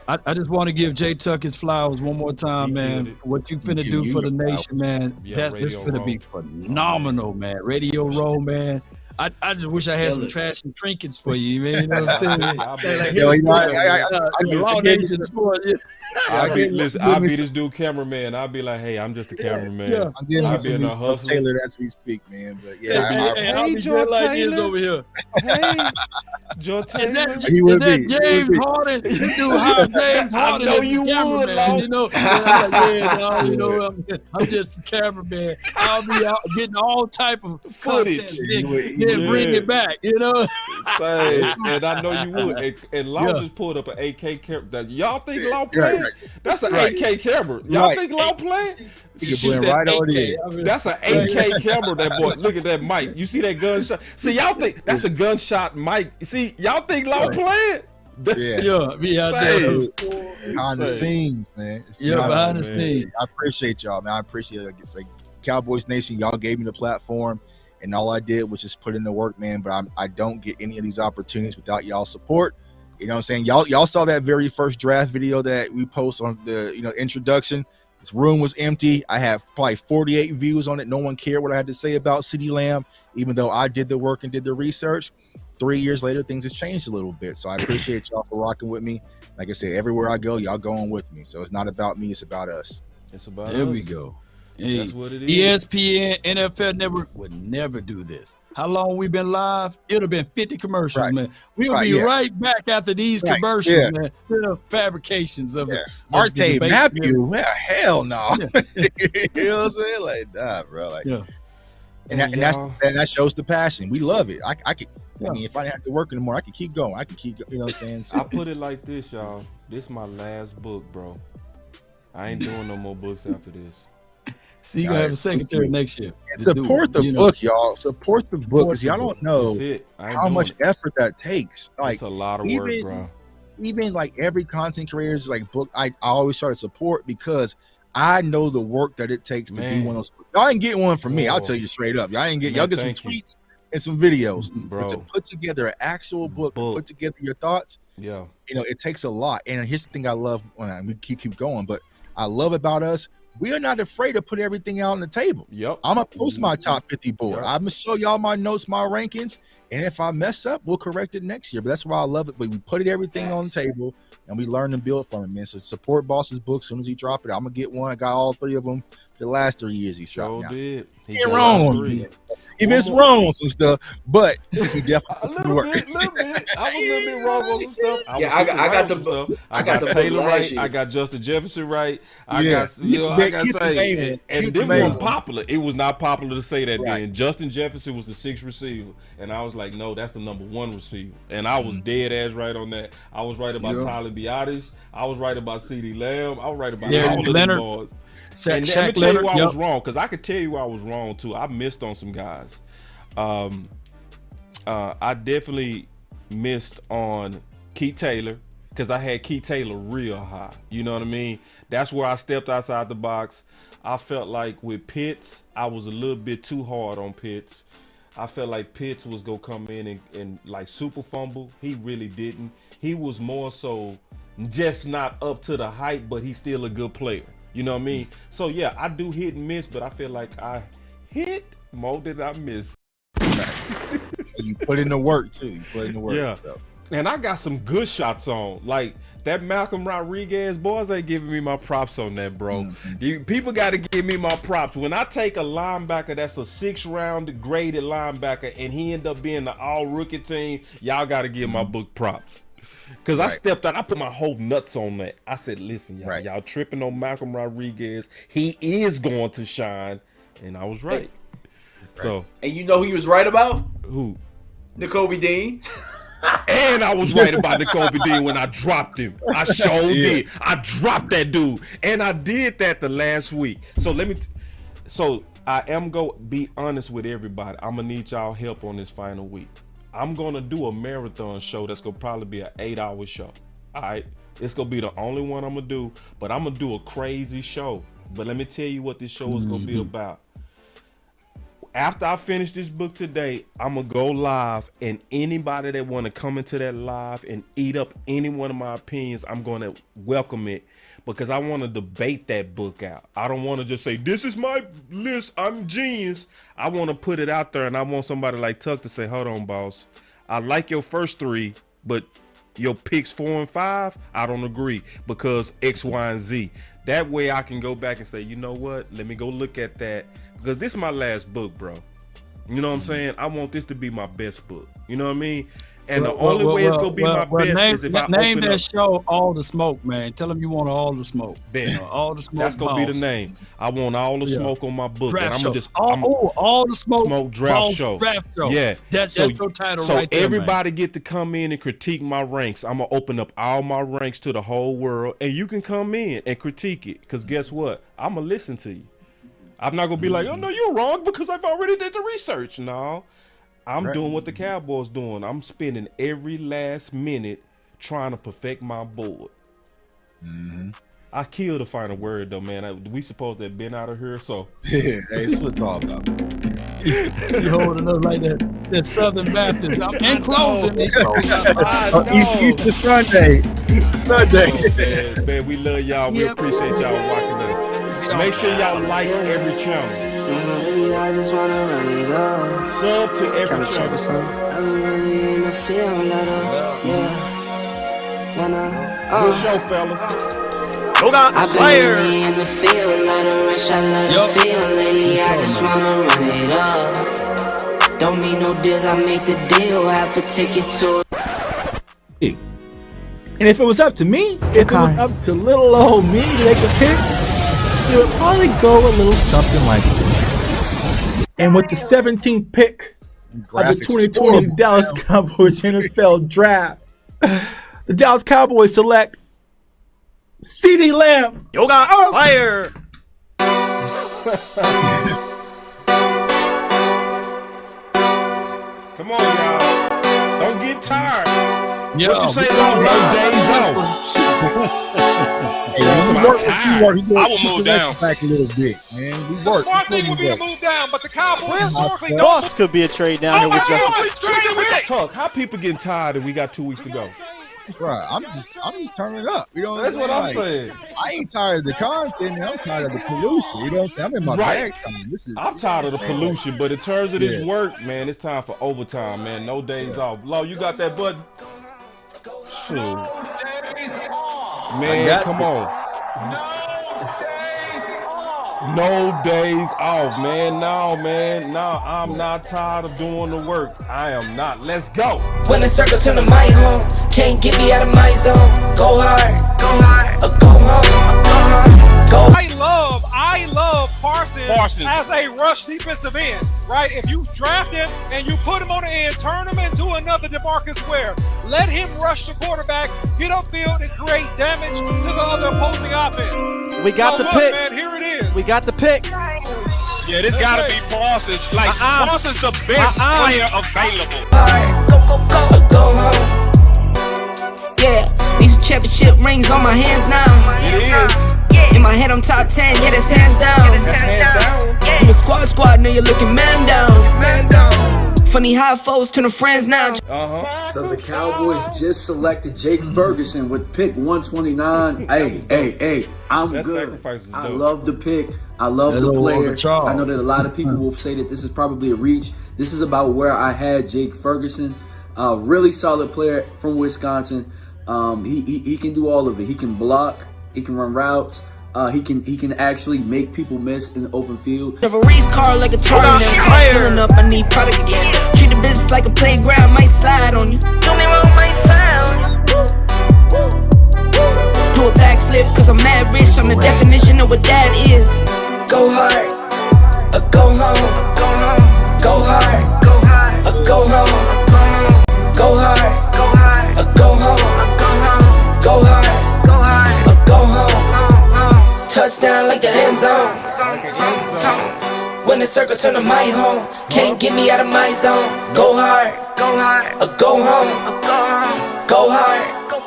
I just want to give Jay Tuck his flowers one more time, man. What you finna do for the nation, man. That's finna be phenomenal, man. Radio Row, man. I just wish I had some trash and trinkets for you, man. You know what I'm saying? I'll be this dude cameraman. I'll be like, hey, I'm just a cameraman. I'm getting some new stuff tailored as we speak, man. But I'll be Joe like this over here. Hey, Joe Taylor. Is that James Harden? You do hire James Harden. I know you would, I'm just a cameraman. I'll be out getting all type of footage. Then bring it back, and I know you would. And Law just pulled up an 8K camera. Y'all think Law playing? That's an 8K camera. Y'all think Law playing? That's an 8K camera. That boy. Look at that mic. You see that gunshot? See, y'all think that's a gunshot mic? See, y'all think Law playing? Behind the scenes, man. Behind the scenes. I appreciate y'all, man. I appreciate it. It's like Cowboys Nation. Y'all gave me the platform. And all I did was just put in the work, man. But I don't get any of these opportunities without y'all support. You know what I'm saying? Y'all saw that very first draft video that we post on the introduction. This room was empty. I have probably 48 views on it. No one cared what I had to say about CeeDee Lamb, even though I did the work and did the research. 3 years later, things have changed a little bit. So I appreciate y'all for rocking with me. Like I said, everywhere I go, y'all going with me. So it's not about me, it's about us. It's about us. There we go. Hey, that's what it is. ESPN, NFL would never do this. How long we been live? It'll have been 50 commercials, man. We'll be right back after these commercials, man. Fabrications of it. Marte Matthew, well, hell no. You know what I'm saying? Like, nah, bro. Like, and that shows the passion. We love it. I could. I mean, if I didn't have to work anymore, I could keep going. I could keep going. You know what I'm saying? I put it like this, y'all. This is my last book, bro. I ain't doing no more books after this. See, you gonna have a secretary next year. And support the book, y'all. Support the book, because y'all don't know how much effort that takes. Like, it's a lot of work, bro. Even like every content creator's like book, I always try to support, because I know the work that it takes to do one of those books. Y'all ain't get one from me. I'll tell you straight up. Y'all ain't get. Y'all get some tweets and some videos, bro. But to put together an actual book, put together your thoughts. It takes a lot. And here's the thing I love. We keep going, but I love about us. we are not afraid to put everything out on the table. Yep. I'm gonna post my top 50 board. I'm gonna show y'all my notes, my rankings, and if I mess up, we'll correct it next year. But that's why I love it. But we put everything on the table and we learn and build from it, man. So support Boss's book. As soon as he drop it, I'm gonna get one. I got all 3 of them. The last 3 years he's dropped. Sure did. He ain't wrong. He been wrong on some stuff, but he definitely little bit. I was a little bit wrong on some stuff. I got the Taylor right. year. I got Justin Jefferson right. I Yeah. got, you know, I got to say, name and them wasn't popular. It was not popular to say that then. Justin Jefferson was the 6th receiver, and I was like, no, that's the number 1 receiver, and I was dead ass right on that. I was right about Tyler Biadasz. I was right about CeeDee Lamb. I was right about all of them boys. And let me tell you why I was wrong, because I could tell you why I was wrong too. I missed on some guys. I definitely missed on Keith Taylor, because I had Keith Taylor real high. You know what I mean? That's where I stepped outside the box. I felt like with Pitts, I was a little bit too hard on Pitts. I felt like Pitts was going to come in and like super fumble. He really didn't. He was more so just not up to the hype, but he's still a good player. You know what I mean? So, yeah, I do hit and miss, but I feel like I hit more than I miss. You put in the work, too. You put in the work. Yeah. So. And I got some good shots on. Like, that Malcolm Rodriguez, boys ain't giving me my props on that, bro. People got to give me my props. When I take a linebacker that's a 6th-round graded linebacker and he end up being the all-rookie team, y'all got to give my book props. Because I stepped out, I put my whole nuts on that. I said, listen, y'all tripping on Malcolm Rodriguez. He is going to shine. And I was right. So, and you know who he was right about? Who? Nakobe Dean. And I was right about Nakobe Dean when I dropped him. I sure did. I dropped that dude. And I did that the last week. So so I am going to be honest with everybody. I'm going to need y'all help on this final week. I'm going to do a marathon show that's going to probably be an 8-hour show. All right? It's going to be the only one I'm going to do, but I'm going to do a crazy show. But let me tell you what this show is going to be about. After I finish this book today, I'm going to go live, and anybody that want to come into that live and eat up any one of my opinions, I'm going to welcome it, because I want to debate that book out. I don't want to just say, this is my list, I'm genius. I want to put it out there, and I want somebody like Tuck to say, hold on, boss. I like your first 3, but your picks 4 and 5, I don't agree, because X, Y, and Z. That way I can go back and say, you know what? Let me go look at that. Because this is my last book, bro. You know what I'm saying? I want this to be my best book. You know what I mean? And the only way it's going to be my best is if I name that up. show All the Smoke, man. Tell them you want all the smoke. All the smoke. That's going to be the name. I want all the smoke on my book. Draft and I'm show. just all the smoke draft show. Yeah. That's your title so right there, everybody get to come in and critique my ranks. I'm going to open up all my ranks to the whole world. And you can come in and critique it. Because guess what? I'm going to listen to you. I'm not going to be like, oh, no, you're wrong because I've already did the research. No, I'm doing what the Cowboys doing. I'm spending every last minute trying to perfect my board. I killed the final word, though, man. We supposed to have been out of here, so. Yeah, that's what it's all about. You holding us like that Southern Baptist. I'm in closing. Easter Sunday. Oh, man, we love y'all. We appreciate y'all watching us. Make sure y'all like every channel. I just wanna run it up. Sub to every channel. I've been really in the field, let up. Yeah. Good show, fellas. I've been really in the field, let her rush, I love the feel. Lately, I just wanna run it up. Don't need no deals, I make the deal. Have to take it to. And if it was up to me, if it was up to little old me to make a pick, it would probably go a little something like this. And with the 17th pick of the 2020 Dallas Cowboys NFL Draft, the Dallas Cowboys select CeeDee Lamb. Fire. Come on, y'all. Don't get tired. Yo, what you say about no days off? I will move down. Back a little bit, man. We work. The smart thing would be to move down, but the Cowboys historically don't. Boss could be a trade down here with Justin. Tuck, how people getting tired and we got 2 weeks to go? Bro, I'm just turning up. You know what That's I'm what I'm saying? saying. I ain't tired of the content, man. I'm tired of the pollution. You know what I'm saying? I'm in my Right. bag time. I'm tired of the pollution, but in terms of this Yeah. work, man, it's time for overtime, man. No days off. Law, you got that button? Shoot. Man, come on. No days off, man. No, man. No, I'm not tired of doing the work. I am not. Let's go. When the circle turn to my home, can't get me out of my zone. Go hard, or go home, go hard, go. I love Parsons as a rush defensive end, right? If you draft him and you put him on the end, turn him into another DeMarcus Ware. Let him rush the quarterback, get upfield, and create damage to the other opposing offense. We got the pick. Man, here it is. We got the pick. Yeah, this gotta be Parsons. Like, Parsons the best player available. Go home. Yeah, these are championship rings on my hands now. It is. In my head, I'm top 10. Yeah, that's hands down. You a squad, now you're looking man down. Funny how foes turn to friends now. So the Cowboys just selected Jake Ferguson with pick 129. Hey, I'm That good. sacrifice is I dope. love the pick. I love That's the a player. Walker Charles. I know that a lot of people will say that this is probably a reach. This is about where I had Jake Ferguson. Really solid player from Wisconsin. He can do all of it. He can block. He can run routes. He can actually make people miss in the open field. Referee's car like a tournament. Pulling up, I need product again. Treat the business like a playground, might slide on you. Do me wrong, might slide on you. Do a backflip, cause I'm mad rich. I'm the definition of what that is. Go hard, or go home. Go hard, or go home. Go hard, or go home. Go hard, or go home. Touchdown like the end zone. When the circle turn to my home, can't get me out of my zone. Go hard, or go home. Go hard, go